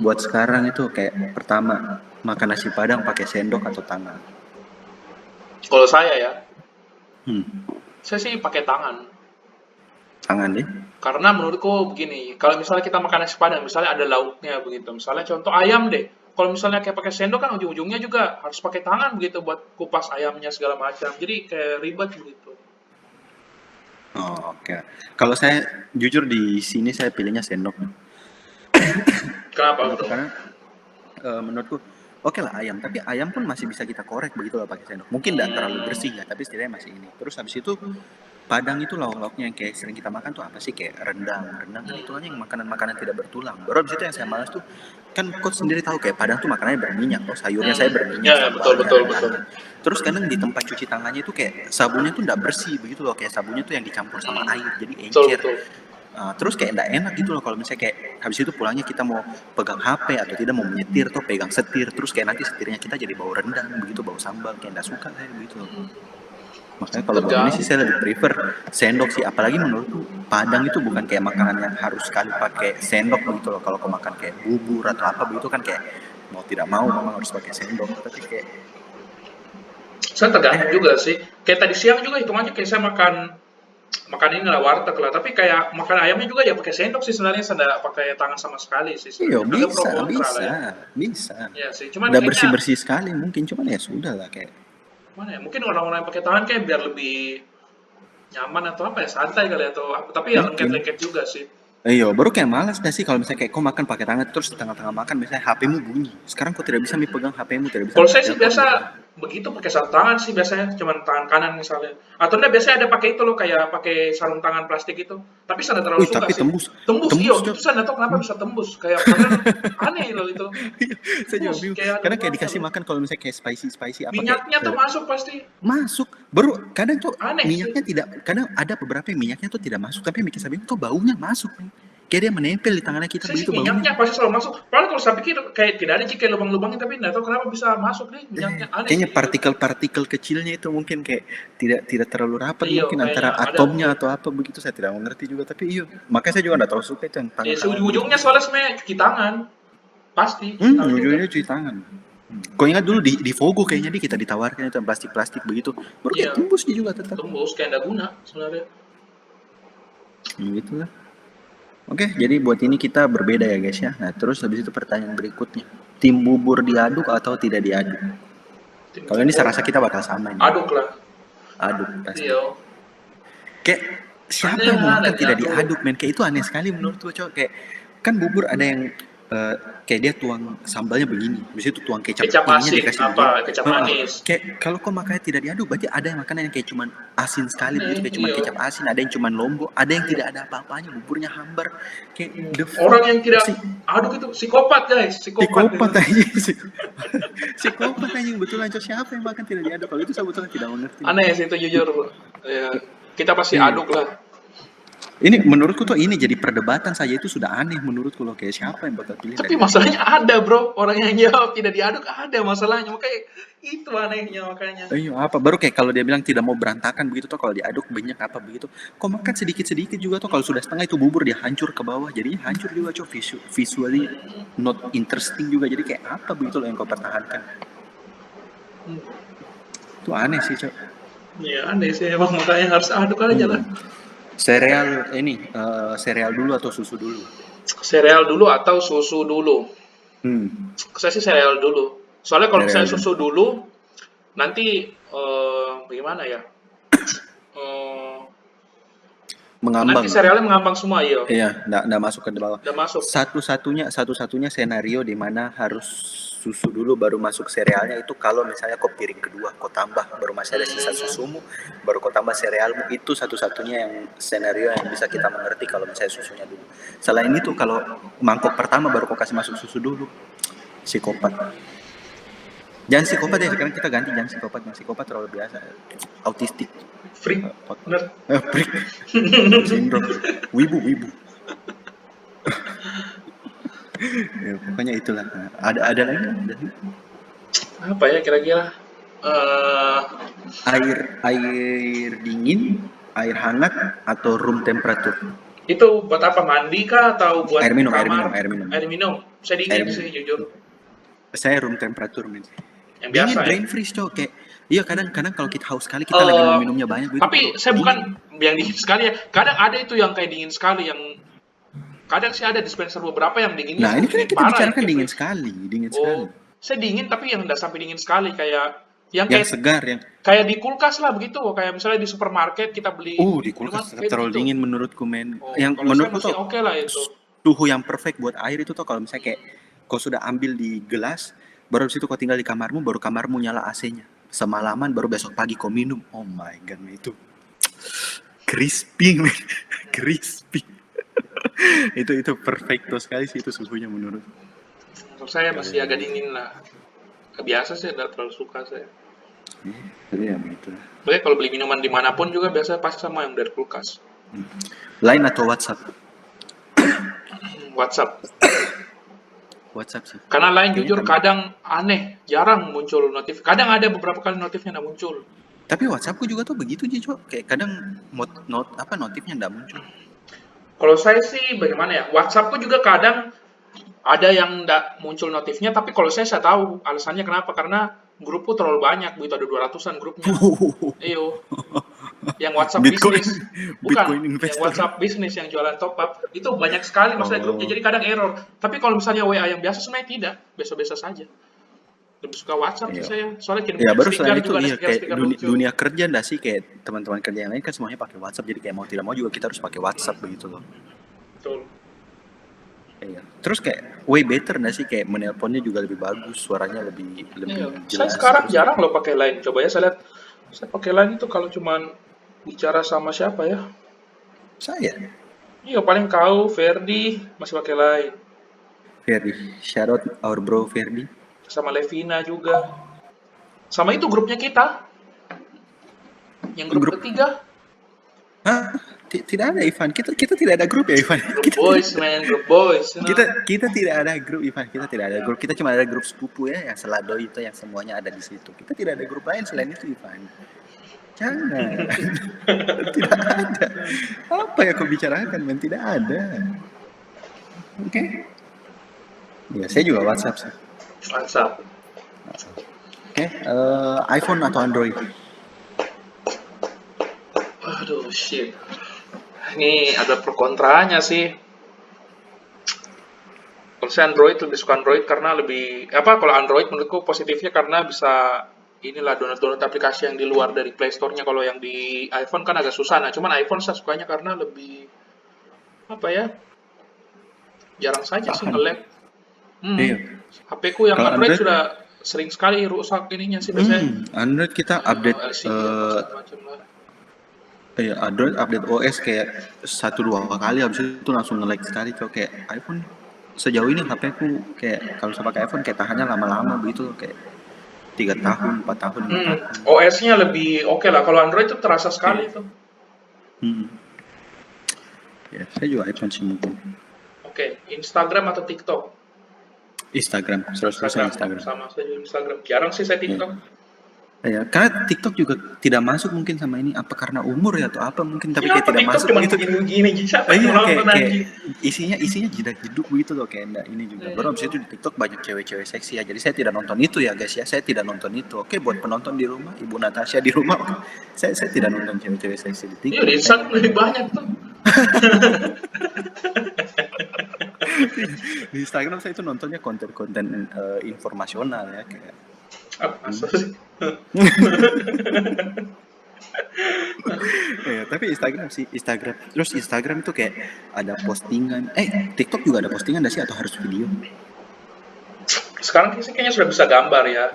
Speaker 1: Buat sekarang itu kayak pertama, makan nasi padang pakai sendok atau tangan?
Speaker 2: Kalau saya ya, saya sih pakai tangan.
Speaker 1: Tangan deh.
Speaker 2: Karena menurutku begini, kalau misalnya kita makan nasi padang, misalnya ada lauknya begitu, misalnya contoh ayam deh. Kalau misalnya kayak pakai sendok kan ujung-ujungnya juga harus pakai tangan begitu buat kupas ayamnya segala macam. Jadi kayak ribet begitu.
Speaker 1: Oh, oke. Kalau saya jujur di sini saya pilihnya sendok.
Speaker 2: Kenapa bro?
Speaker 1: Karena menurutku oke lah ayam, tapi ayam pun masih bisa kita korek begitu loh pakai sendok. Mungkin tidak terlalu bersih ya, tapi setidaknya masih ini. Terus habis itu Padang itu lauk-lauknya yang kayak sering kita makan tuh apa sih, kayak rendang kan itu aja yang makanan-makanan tidak bertulang. Baru habis itu yang saya malas tuh kan coach sendiri tahu kayak Padang tuh makanannya berminyak, kok sayurnya saya berminyak.
Speaker 2: Ya, betul.
Speaker 1: Terus kadang di tempat cuci tangannya itu kayak sabunnya tuh nggak bersih begitu loh, kayak sabunnya tuh yang dicampur sama air jadi encer. Terus kayak nggak enak gitu loh kalau misalnya kayak habis itu pulangnya kita mau pegang HP atau tidak mau menyetir tuh pegang setir, terus kayak nanti setirnya kita jadi bau rendang begitu, bau sambal, kayak nggak suka saya begitu loh. Makanya kalau buat ini sih saya lebih prefer sendok sih, apalagi menurutku Padang itu bukan kayak makanan yang harus sekali pakai sendok begitu loh. Kalau kau makan kayak bubur atau apa begitu kan kayak mau tidak mau memang harus pakai sendok, tapi kayak
Speaker 2: saya tergantung juga sih. Kayak tadi siang juga hitung aja kayak saya makan ini lah warteg lah, tapi kayak makan ayamnya juga ya pakai sendok sih sebenarnya, saya nggak pakai tangan sama sekali sih.
Speaker 1: Iya bisa.
Speaker 2: Iya sih, cuman
Speaker 1: udah bersih sekali mungkin, cuman ya sudah lah kayak
Speaker 2: mana ya, mungkin orang-orang yang pakai tangan kayak biar lebih nyaman atau apa ya, santai kali atau apa, tapi ya lengket-lengket juga sih.
Speaker 1: Iya, baru kayak malas dah sih kalau misalnya kayak kau makan pakai tangan terus di tengah-tengah makan misalnya HP-mu bunyi. Sekarang kau tidak bisa pegang HP-mu, tidak bisa.
Speaker 2: Kalau saya sih biasa begitu pakai sarung tangan sih biasanya, cuman tangan kanan misalnya. Atau enggak biasanya ada pakai itu loh, kayak pakai sarung tangan plastik itu. Tapi saya nggak terlalu
Speaker 1: Wih,
Speaker 2: suka
Speaker 1: tapi
Speaker 2: sih.
Speaker 1: tembus,
Speaker 2: Tembus, iya,
Speaker 1: tembus
Speaker 2: itu
Speaker 1: cok.
Speaker 2: saya nggak tahu kenapa bisa tembus. Kayak padahal aneh loh itu.
Speaker 1: Saya juga
Speaker 2: Tembus,
Speaker 1: bingung.
Speaker 2: kayak ada
Speaker 1: Karena kayak
Speaker 2: uangnya
Speaker 1: dikasih
Speaker 2: loh.
Speaker 1: makan kalau misalnya kayak spicy apa kayak
Speaker 2: Minyaknya tuh masuk pasti.
Speaker 1: masuk. Baru kadang tuh
Speaker 2: Aneh sih.
Speaker 1: minyaknya tidak, kadang ada beberapa yang minyaknya tuh tidak masuk, tapi mikir saya kok baunya masuk, men. Kayak dia menempel di tangannya kita
Speaker 2: Saya sih
Speaker 1: begitu baunya.
Speaker 2: minyaknya pasti selalu masuk. Padahal kalau saya pikir kayak tidak ada kayak lubang-lubangnya, tapi nggak tahu kenapa bisa masuk nih minyaknya. Aneh
Speaker 1: Kayaknya
Speaker 2: sih jujur.
Speaker 1: partikel-partikel kecilnya itu mungkin kayak tidak terlalu rapat
Speaker 2: Iya,
Speaker 1: mungkin
Speaker 2: kayaknya
Speaker 1: antara
Speaker 2: ada
Speaker 1: atomnya
Speaker 2: mungkin.
Speaker 1: atau apa begitu, saya tidak mengerti juga, tapi iya makanya saya juga nggak terlalu suka itu yang
Speaker 2: Ya,
Speaker 1: tangan-tangan begitu.
Speaker 2: ujung-ujungnya soalnya sebenarnya cuci tangan. Pasti cuci tangan juga.
Speaker 1: Ujungnya cuci tangan. Kau ingat dulu di Vogo kayaknya kita ditawarkan itu yang plastik-plastik begitu, baru kayak
Speaker 2: Iya,
Speaker 1: tembus dia juga tetap.
Speaker 2: tembus kayak nggak guna sebenarnya.
Speaker 1: Gitu lah. Oke, jadi buat ini kita berbeda ya guys ya. Nah, terus habis itu pertanyaan berikutnya. Tim bubur diaduk atau tidak diaduk?
Speaker 2: Tim
Speaker 1: Kalau ini saya
Speaker 2: bubur.
Speaker 1: rasa kita bakal sama ini.
Speaker 2: Aduk lah.
Speaker 1: Aduk pasti.
Speaker 2: Iya.
Speaker 1: Kayak siapa
Speaker 2: Ada
Speaker 1: yang mau
Speaker 2: yang
Speaker 1: makan
Speaker 2: ada
Speaker 1: tidak
Speaker 2: diaduk.
Speaker 1: diaduk, men? Kayak itu aneh sekali menurut gue, cowok. Kayak kan bubur ada yang kayak dia tuang sambalnya begini, habis itu tuang kecap
Speaker 2: Kecap
Speaker 1: ininya
Speaker 2: asin,
Speaker 1: dikasih begini.
Speaker 2: apa, kecap manis.
Speaker 1: Kayak kalau kau makannya tidak diaduk, berarti ada yang makanan yang kayak cuman asin sekali begitu, kayak cuman
Speaker 2: Iya.
Speaker 1: kecap asin, ada yang cuman lombok, ada yang tidak ada apa-apanya, buburnya hambar. Kayak the fuck.
Speaker 2: Orang yang tidak
Speaker 1: Si-
Speaker 2: aduk itu psikopat guys, psikopat.
Speaker 1: Psikopat
Speaker 2: itu.
Speaker 1: aja sih. Psikopat aja betul aja, siapa yang makan tidak diaduk? Kalau itu saya betul tidak mengerti.
Speaker 2: Aneh sih itu jujur. Ya, kita pasti
Speaker 1: Iya.
Speaker 2: aduk lah.
Speaker 1: Ini menurutku tuh ini jadi perdebatan saja itu sudah aneh menurutku loh, kayak siapa yang bakal pilih
Speaker 2: Tapi
Speaker 1: dari
Speaker 2: masalahnya ada bro, orang yang jawab tidak diaduk ada masalahnya, makanya itu anehnya makanya.
Speaker 1: iya apa baru kayak kalau dia bilang tidak mau berantakan begitu tuh, kalau diaduk banyak apa begitu, kok makan sedikit-sedikit juga tuh, kalau sudah setengah itu bubur dia hancur ke bawah, jadinya hancur juga cok, visually not interesting juga, jadi kayak apa begitu loh yang kau pertahankan. Itu aneh sih cok.
Speaker 2: Ya aneh sih emang, makanya harus aduk aja lah.
Speaker 1: Sereal ini sereal dulu atau susu dulu?
Speaker 2: Sereal dulu atau susu dulu? Saya sih sereal dulu. Soalnya kalau misalnya
Speaker 1: Sereal
Speaker 2: susu dulu, nanti bagaimana ya?
Speaker 1: Mengambang.
Speaker 2: Nanti serealnya mengambang semua, iya.
Speaker 1: Iya, nggak masuk ke bawah.
Speaker 2: Udah masuk.
Speaker 1: Satu-satunya senario di mana harus susu dulu baru masuk serealnya itu kalau misalnya kau piring kedua kau tambah baru masih ada sisa susumu, baru kau tambah serealmu, itu satu-satunya yang senario yang bisa kita mengerti kalau misalnya susunya dulu. Selain itu kalau mangkok pertama baru kau kasih masuk susu dulu, psikopat. Jangan psikopat ya, sekarang kita ganti jangan psikopat, yang psikopat terlalu biasa, autistik.
Speaker 2: Freak. Bener.
Speaker 1: Freak. Sindrom. Wibu. Ya, pokoknya itulah. Ada lagi?
Speaker 2: Apa ya kira-kira?
Speaker 1: Air dingin, air hangat, atau room temperature?
Speaker 2: Itu buat apa? Mandi kah atau buat
Speaker 1: Air minum.
Speaker 2: kamar? Air minum. Saya dingin
Speaker 1: Air
Speaker 2: sih jujur.
Speaker 1: Saya room temperature, men.
Speaker 2: Yang
Speaker 1: Dingin
Speaker 2: biasa ya.
Speaker 1: brain freeze, cok. Kayak iya kadang kalau kita haus sekali kita lagi mau minumnya banyak gitu.
Speaker 2: Tapi saya bukan yang dingin sekali ya. Kadang ada itu yang kayak dingin sekali, yang kadang sih ada dispenser beberapa yang dinginnya
Speaker 1: Nah, ini kan kita
Speaker 2: parah,
Speaker 1: bicarakan
Speaker 2: kayak
Speaker 1: dingin
Speaker 2: freeze.
Speaker 1: sekali, dingin sekali.
Speaker 2: Saya dingin tapi yang nggak sampai dingin sekali, kayak yang
Speaker 1: Yang
Speaker 2: kayak
Speaker 1: segar yang
Speaker 2: kayak di kulkas lah begitu, kayak misalnya di supermarket kita beli
Speaker 1: di kulkas
Speaker 2: minuman, kayak
Speaker 1: terlalu
Speaker 2: gitu.
Speaker 1: dingin menurutku, men. Yang
Speaker 2: Kalau
Speaker 1: menurutku
Speaker 2: saya masih
Speaker 1: tuh
Speaker 2: oke lah itu.
Speaker 1: suhu yang perfect buat air itu tuh kalau misalnya kayak kau sudah ambil di gelas, baru di situ kau tinggal di kamarmu, baru kamarmu nyala AC-nya. Semalaman baru besok pagi kau minum. Oh my god, itu crispy, men. Crispy. itu perfecto sekali sih itu suhunya menurut.
Speaker 2: Kalau saya masih agak dingin lah. Biasa sih, nggak terlalu suka saya.
Speaker 1: Jadi ya begitu.
Speaker 2: Makanya kalau beli minuman dimanapun juga biasa pasti sama yang dari kulkas.
Speaker 1: Line atau WhatsApp?
Speaker 2: WhatsApp.
Speaker 1: WhatsApp sih.
Speaker 2: Karena lain
Speaker 1: Kayaknya
Speaker 2: jujur
Speaker 1: kan-
Speaker 2: kadang aneh, jarang muncul notif. Kadang ada beberapa kali notifnya nggak muncul.
Speaker 1: Tapi WhatsAppku juga tuh begitu sih, Cok. Kayak kadang notifnya nggak muncul.
Speaker 2: Kalau saya sih bagaimana ya? WhatsAppku juga kadang ada yang nggak muncul notifnya, tapi kalau saya tahu alasannya kenapa. Karena grupku terlalu banyak, begitu ada 200-an grupnya. Iyo. Yang WhatsApp
Speaker 1: Bitcoin.
Speaker 2: bisnis.
Speaker 1: Bitcoin
Speaker 2: Yang
Speaker 1: investor.
Speaker 2: WhatsApp bisnis yang jualan top up. Itu banyak sekali masalah grupnya, jadi kadang error. Tapi kalau misalnya WA yang biasa sebenarnya tidak. Biasa-biasa saja. Lebih suka WhatsApp sih
Speaker 1: Iya.
Speaker 2: saya. Soalnya kirim
Speaker 1: Ya baru
Speaker 2: stiker
Speaker 1: selain itu
Speaker 2: juga, ada
Speaker 1: iya kayak
Speaker 2: stiker-stiker lucu.
Speaker 1: dunia kerja nggak sih, kayak teman-teman kerja yang lain kan semuanya pakai WhatsApp, jadi kayak mau tidak mau juga kita harus pakai WhatsApp begitu loh.
Speaker 2: Betul.
Speaker 1: Iya. Terus kayak way better nggak sih, kayak menelponnya juga lebih bagus, suaranya lebih
Speaker 2: Iya,
Speaker 1: lebih
Speaker 2: saya
Speaker 1: jelas.
Speaker 2: sekarang
Speaker 1: Terus
Speaker 2: jarang loh pakai Line. Coba ya saya lihat, saya pakai Line itu kalau cuman bicara sama siapa ya?
Speaker 1: saya
Speaker 2: Iya, paling kau, Ferdi, masih pakai Line.
Speaker 1: Ferdi, shout out our bro Ferdi.
Speaker 2: Sama Levina juga. Sama itu grupnya kita, yang grup
Speaker 1: Grup,
Speaker 2: ketiga.
Speaker 1: hah? Tidak ada Ivan. Kita tidak ada grup ya Ivan.
Speaker 2: Grup
Speaker 1: Kita tidak.
Speaker 2: boys, man, grup boys, you know.
Speaker 1: Kita tidak ada grup Ivan. Kita tidak ada grup. Kita cuma ada grup sepupu ya, yang selado itu yang semuanya ada di situ. Kita tidak ada grup lain selain itu Ivan. Jangan. Tidak ada. Apa yang kau bicarakan men? Tidak ada. Oke. Ya, saya juga WhatsApp sih.
Speaker 2: WhatsApp.
Speaker 1: Oke, iPhone atau Android?
Speaker 2: Aduh, shit. Ini ada pro kontranya sih. Kalau saya Android lebih suka Android karena lebih apa? Kalau Android menurutku positifnya karena bisa inilah download aplikasi yang di luar dari Play Store-nya. Kalau yang di iPhone kan agak susah. Nah, cuman iPhone saya sukanya karena lebih apa ya? Jarang saja sih
Speaker 1: Tahan.
Speaker 2: nge-lag.
Speaker 1: Iya.
Speaker 2: HP ku yang
Speaker 1: Kalau
Speaker 2: Android
Speaker 1: Android,
Speaker 2: sudah sering sekali rusak ininya sih biasanya.
Speaker 1: Android kita update
Speaker 2: LCD apa macam-macam lah.
Speaker 1: Android update OS kayak 1-2 kali, habis itu langsung nge-lag sekali. Cok, kayak iPhone sejauh ini HP ku kayak kalau saya pakai iPhone kayak tahannya lama-lama begitu, kayak 3 tahun, 4 tahun, 5 tahun.
Speaker 2: OS-nya lebih oke lah. Kalau Android itu terasa sekali tuh.
Speaker 1: Ya, saya juga iPhone sih mungkin.
Speaker 2: Oke, Instagram atau TikTok?
Speaker 1: Instagram, 100% Instagram.
Speaker 2: Sama saya juga Instagram. Jarang sih saya TikTok.
Speaker 1: Ya, karena TikTok juga tidak masuk mungkin sama ini, apa karena umur ya atau apa mungkin, tapi
Speaker 2: Ya,
Speaker 1: kayak
Speaker 2: apa
Speaker 1: tidak
Speaker 2: TikTok
Speaker 1: masuk
Speaker 2: cuma
Speaker 1: gitu.
Speaker 2: begini-begini, siapa yang
Speaker 1: Iya,
Speaker 2: mau
Speaker 1: kayak
Speaker 2: nonton anjing?
Speaker 1: isinya jidak jeduk gitu loh, kayak enggak ini juga. Baru abis itu di TikTok banyak cewek-cewek seksi ya. Jadi saya tidak nonton itu ya guys ya. Saya tidak nonton itu. Oke, buat penonton di rumah, Ibu Natasha di rumah. Oke. Saya tidak nonton cewek-cewek seksi di
Speaker 2: Iya,
Speaker 1: TikTok.
Speaker 2: di Instagram lebih banyak tuh.
Speaker 1: Di Instagram saya itu nontonnya konten-konten informasional ya, kayak
Speaker 2: Masa sih?
Speaker 1: ya, tapi Instagram sih, Instagram. Terus Instagram itu kayak ada postingan. TikTok juga ada postingan nggak sih atau harus video?
Speaker 2: Sekarang sih kayaknya sudah bisa gambar ya,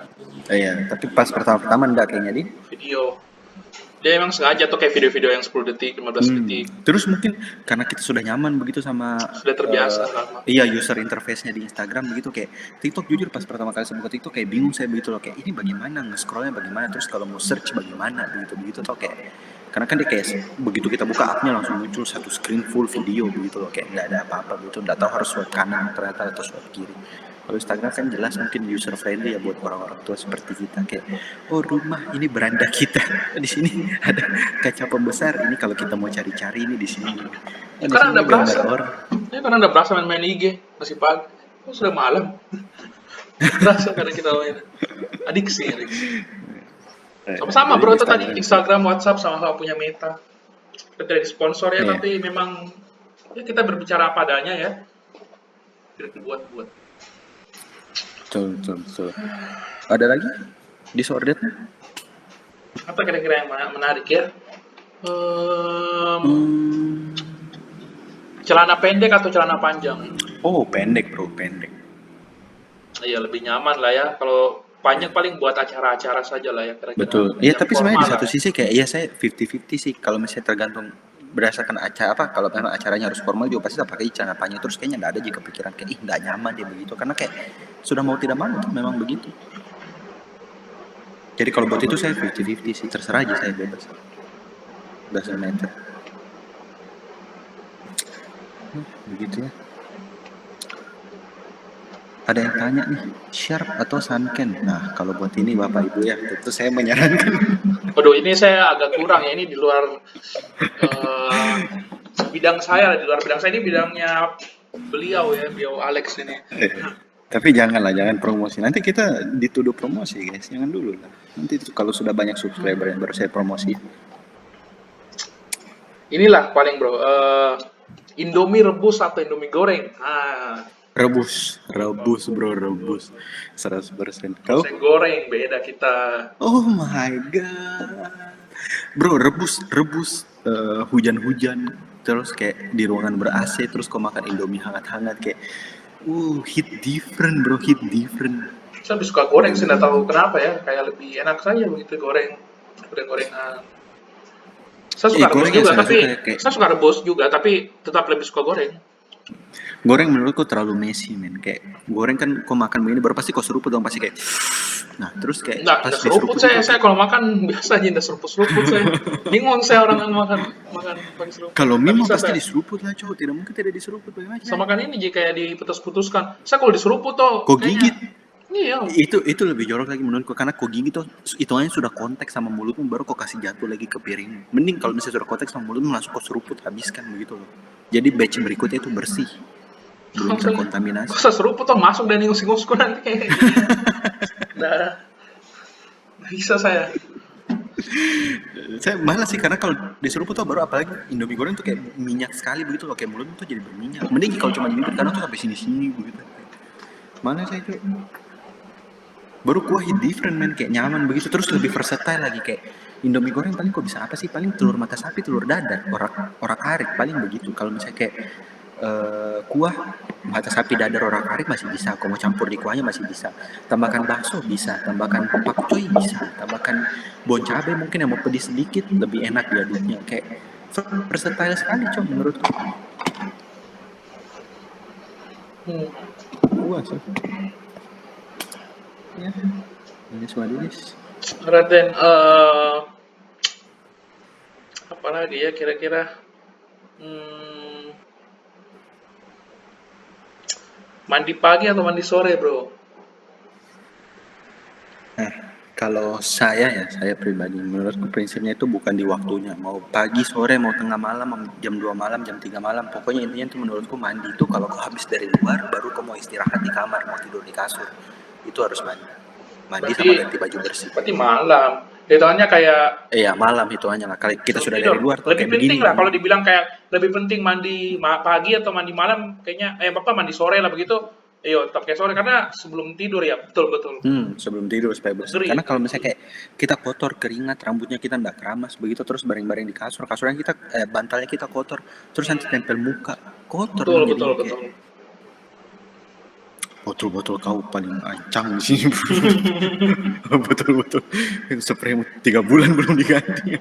Speaker 1: Iya, tapi pas pertama-pertama enggak kayaknya di.
Speaker 2: video. Dia emang sengaja tuh kayak video-video yang 10 detik, 15 detik.
Speaker 1: Terus mungkin karena kita sudah nyaman begitu sama
Speaker 2: Sudah terbiasa lama.
Speaker 1: iya user interface-nya di Instagram begitu, kayak TikTok jujur pas pertama kali saya buka TikTok kayak bingung saya begitu loh, kayak ini bagaimana nge-scrollnya, bagaimana, terus kalau mau search bagaimana begitu tuh kayak, karena kan dia kayak begitu kita buka app-nya langsung muncul satu screen full video begitu loh, kayak nggak ada apa-apa gitu, nggak tahu harus swipe kanan ternyata atau swipe kiri. Kalau Instagram kan jelas mungkin user friendly ya buat orang-orang tua seperti kita, kayak oh rumah ini beranda kita di sini ada kaca pembesar, ini kalau kita mau cari-cari ini di sini. Di
Speaker 2: Karena
Speaker 1: sini
Speaker 2: udah
Speaker 1: gambar
Speaker 2: berasa.
Speaker 1: orang.
Speaker 2: Ya karena udah berasa main-main IG, masih pagi. Oh, sudah malam. Berasa karena kita main. Adiksi. Sama-sama bro, itu tadi Instagram, WhatsApp sama-sama punya Meta. Kita tidak sponsor ya, tapi memang ya kita berbicara apa adanya ya. Tidak dibuat-buat.
Speaker 1: Betul. Ada lagi disorderednya?
Speaker 2: Apa kira-kira yang menarik ya? Celana pendek atau celana panjang?
Speaker 1: Oh, pendek bro, pendek.
Speaker 2: Iya, lebih nyaman lah ya. Kalau panjang paling buat acara-acara saja lah ya. Kira-kira.
Speaker 1: Betul. Iya, tapi sebenarnya di
Speaker 2: formal
Speaker 1: satu
Speaker 2: lah.
Speaker 1: sisi kayak saya 50-50 sih. Kalau misalnya tergantung berdasarkan acara apa, kalau memang acaranya harus formal juga pasti tak pakai celana panjang, terus kayaknya nggak ada juga kepikiran kayak nggak nyaman dia begitu, karena kayak sudah mau tidak mau tuh memang begitu. Jadi kalau buat itu saya 50-50 sih, terserah aja, saya bebas. Doesn't matter. Begitu ya. Ada yang tanya nih, Sharp atau Sanken? Nah, kalau buat ini Bapak Ibu ya, tentu saya menyarankan.
Speaker 2: Waduh, ini saya agak kurang ya. Ini di luar bidang saya, di luar bidang saya ini bidangnya beliau ya, beliau Alex ini.
Speaker 1: Tapi jangan promosi. Nanti kita dituduh promosi guys, jangan dulu lah. Nanti itu kalau sudah banyak subscriber baru saya promosi.
Speaker 2: Inilah paling bro, Indomie rebus atau Indomie goreng?
Speaker 1: Rebus bro, rebus 100%. Kau?
Speaker 2: Saya goreng beda kita.
Speaker 1: Oh my god, bro, rebus hujan-hujan terus kayak di ruangan ber-AC, terus kau makan Indomie hangat-hangat kayak, hit different bro, hit different.
Speaker 2: Saya lebih suka goreng sih, nggak tahu kenapa ya. Kayak lebih enak saja begitu goreng, goreng-gorengan. Saya suka rebus
Speaker 1: Goreng ya
Speaker 2: juga,
Speaker 1: saya suka
Speaker 2: tapi
Speaker 1: ya, kayak
Speaker 2: saya suka rebus juga, tapi tetap lebih suka goreng.
Speaker 1: goreng menurutku terlalu messy men, kayak goreng kan kau makan begini baru pasti kau seruput dong, pasti kayak, nah terus kayak pas
Speaker 2: Nggak seruput
Speaker 1: diseruput
Speaker 2: saya.
Speaker 1: itu
Speaker 2: Saya
Speaker 1: kayak,
Speaker 2: kalau makan biasa aja nggak seruput-seruput saya. Bingung saya orang yang makan makan pakai seruput.
Speaker 1: kalau
Speaker 2: Nggak
Speaker 1: mie mah
Speaker 2: bisa
Speaker 1: pasti
Speaker 2: saya.
Speaker 1: diseruput lah cowok, tidak mungkin tidak diseruput bagaimana.
Speaker 2: Sama kan ini jika kayak diputus-putuskan. Saya kalau diseruput tuh
Speaker 1: Kau gigit,
Speaker 2: kayaknya iya.
Speaker 1: itu lebih jorok lagi menurutku, karena kau gigit tuh hitungannya sudah kontak sama mulutmu baru kau kasih jatuh lagi ke piring. Mending kalau misalnya sudah kontak sama mulutmu langsung kau seruput habiskan begitu loh. Jadi batch berikutnya itu bersih, belum terkontaminasi.
Speaker 2: Kok saya seruput tuh masuk dan ingus-ingusku nanti. Nah, bisa saya.
Speaker 1: Saya malas sih, karena kalau diseruput tuh baru, apalagi Indomie goreng tuh kayak minyak sekali begitu loh, kayak mulutmu tuh jadi berminyak. Mending kalau cuma di bibir karena tuh sampai sini-sini begitu. Mana saya tuh baru kuah hit different man, kayak nyaman begitu, terus lebih versatile lagi. Kayak Indomie goreng paling kok bisa apa sih, paling telur mata sapi, telur dadar, orak arik paling begitu. Kalau misalnya kayak kuah mata sapi dadar orak arik masih bisa, kau mau campur di kuahnya masih bisa, tambahkan bakso bisa, tambahkan pakcoy bisa, tambahkan bon cabe mungkin yang mau pedis sedikit lebih enak diaduknya. Kayak versatile sekali cok menurutku. Puas ya, ini Swadidis.
Speaker 2: Raden, apa lagi ya kira-kira? Mandi pagi atau mandi sore, bro?
Speaker 1: Nah, kalau saya pribadi, menurutku prinsipnya itu bukan di waktunya. Mau pagi, sore, mau tengah malam, mau jam 2 malam, jam 3 malam. Pokoknya intinya itu menurutku mandi itu kalau kau habis dari luar, baru kau mau istirahat di kamar, mau tidur di kasur. Itu harus mandi. Mandi sama ganti baju bersih.
Speaker 2: Berarti malam. Hitungannya kayak
Speaker 1: Iya, malam hitungannya lah. Kalau kita sudah
Speaker 2: tidur.
Speaker 1: dari luar tuh
Speaker 2: Lebih
Speaker 1: kayak
Speaker 2: penting
Speaker 1: begini.
Speaker 2: lah kalau dibilang kayak lebih penting mandi pagi atau mandi malam, kayaknya bapak mandi sore lah begitu. Iya, tetap kayak sore karena sebelum tidur ya, betul-betul.
Speaker 1: Sebelum tidur supaya bersih.
Speaker 2: Agree.
Speaker 1: Karena kalau misalnya kayak kita kotor, keringat, rambutnya kita nggak keramas begitu, terus baring-baring di kasur, kasurnya kita bantalnya kita kotor, terus nanti tempel muka, kotor
Speaker 2: Betul,
Speaker 1: jadi
Speaker 2: betul,
Speaker 1: kayak
Speaker 2: betul.
Speaker 1: botol-botol kau paling ancang di sini. Betul-betul spraymu 3 bulan belum diganti.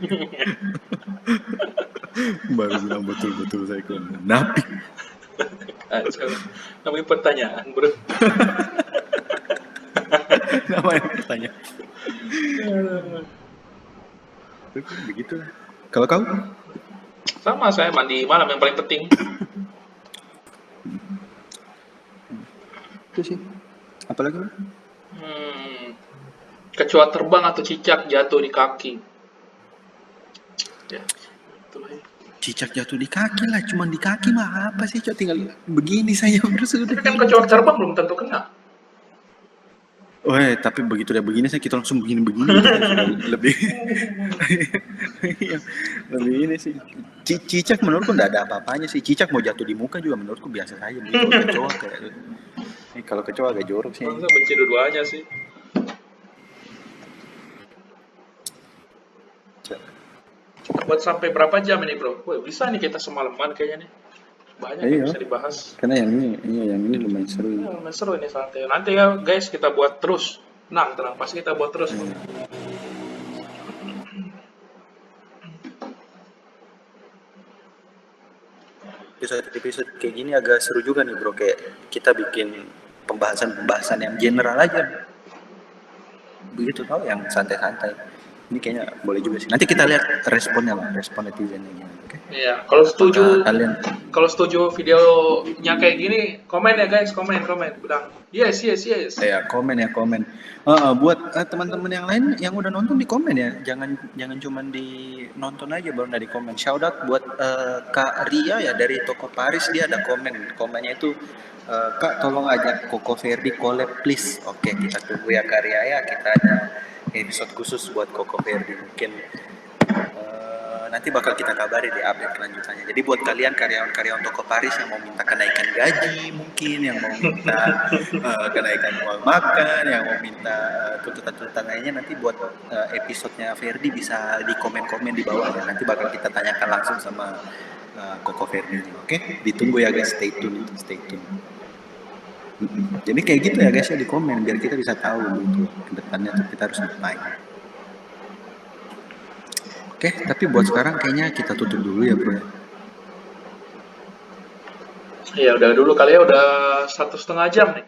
Speaker 1: Baru bilang betul-betul saya kena napik.
Speaker 2: Kacau. Namanya pertanyaan, bro.
Speaker 1: Namanya bertanya. Begitu. Kalau kau?
Speaker 2: Sama saya mandi malam yang paling penting.
Speaker 1: Itu sih. Apalagi?
Speaker 2: Kecoa terbang atau cicak jatuh di kaki. Ya, itulah ya.
Speaker 1: Cicak jatuh di kaki lah, cuman di kaki mah apa sih, cok, tinggal begini saya terus udah.
Speaker 2: Tapi kan kecoa terbang belum tentu kena.
Speaker 1: Tapi begitu dia begini saya kita langsung begini-begini gitu, lebih lebih ini sih. Cicak menurutku enggak ada apa-apanya sih. Cicak mau jatuh di muka juga menurutku biasa saja begitu. Kecoa kayak kalau kecoa agak jorok sih.
Speaker 2: Saya benci dua-duanya sih. Buat sampai berapa jam ini, bro? Wah, bisa nih kita semalaman kayaknya nih. Banyak yang bisa dibahas.
Speaker 1: Karena yang ini lumayan seru.
Speaker 2: Ya, lumayan seru ini santai. Nanti ya guys kita buat terus. Tenang, pasti kita buat terus.
Speaker 1: Episode kayak gini agak seru juga nih bro, kayak kita bikin pembahasan yang general aja. Begitu tau, yang santai-santai. Ini kayaknya boleh juga sih. Nanti kita lihat responnya lah, respon netizennya. Oke.
Speaker 2: Iya, kalau setuju
Speaker 1: kalian
Speaker 2: videonya kayak gini, komen ya guys, komen bilang yes.
Speaker 1: Ya, komen. Buat teman-teman yang lain yang udah nonton di komen ya. Jangan cuma di nonton aja baru nggak di komen. Shout out buat Kak Ria ya dari toko Paris, dia ada komen. Komennya itu Kak tolong ajak Koko Verdi collab please. Oke, kita tunggu ya Kak Ria ya. Kita ada episode khusus buat Koko Verdi, mungkin nanti bakal kita kabari di update kelanjutannya. Jadi buat kalian karyawan-karyawan toko Paris yang mau minta kenaikan gaji, mungkin yang mau minta kenaikan uang makan, yang mau minta tuntutan-tuntutan lainnya, nanti buat episodenya Verdi bisa di komen-komen di bawah ya. Nanti bakal kita tanyakan langsung sama Koko Ferdi. Oke, ditunggu ya guys, stay tune. Jadi kayak gitu ya guys ya, di komen biar kita bisa tahu gitu ke depannya tuh kita harus ngapain. Oke, tapi buat sekarang kayaknya kita tutup dulu ya bro.
Speaker 2: Ya udah dulu kali ya, udah 1,5 jam nih.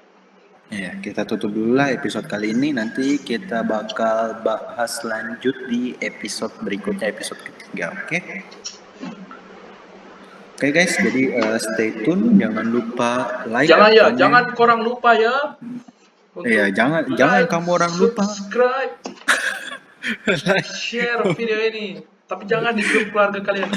Speaker 1: Ya, kita tutup dulu lah episode kali ini. Nanti kita bakal bahas lanjut di episode berikutnya, episode ketiga. Oke? Oke guys, jadi stay tune. Jangan lupa like.
Speaker 2: Jangan korang lupa ya.
Speaker 1: Iya, jangan kamu orang lupa.
Speaker 2: Subscribe, share video ini. Tapi jangan di grup keluarga kalian.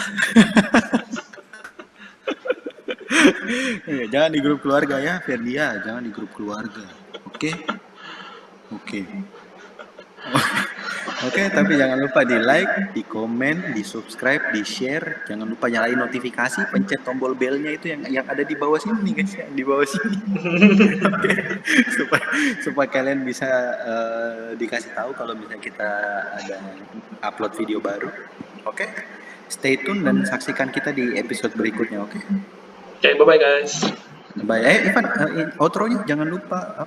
Speaker 1: Iya, jangan di grup keluarga ya, Ferdia. Jangan di grup keluarga. Oke? Oke, tapi jangan lupa di like, di komen, di subscribe, di share. Jangan lupa nyalain notifikasi, pencet tombol belnya itu yang ada di bawah sini nih guys, yang di bawah sini. Oke, supaya kalian bisa dikasih tahu kalau misalnya kita ada upload video baru. Oke, stay tune dan saksikan kita di episode berikutnya. Oke,
Speaker 2: Bye-bye guys.
Speaker 1: bye. Ivan, outro-nya jangan lupa.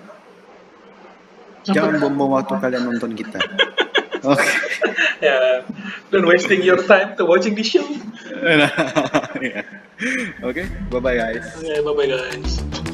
Speaker 1: Jangan bom-bom waktu kalian nonton kita. Oke.
Speaker 2: Ya, don't wasting your time to watching the show.
Speaker 1: Oke, bye-bye guys.
Speaker 2: Bye-bye guys.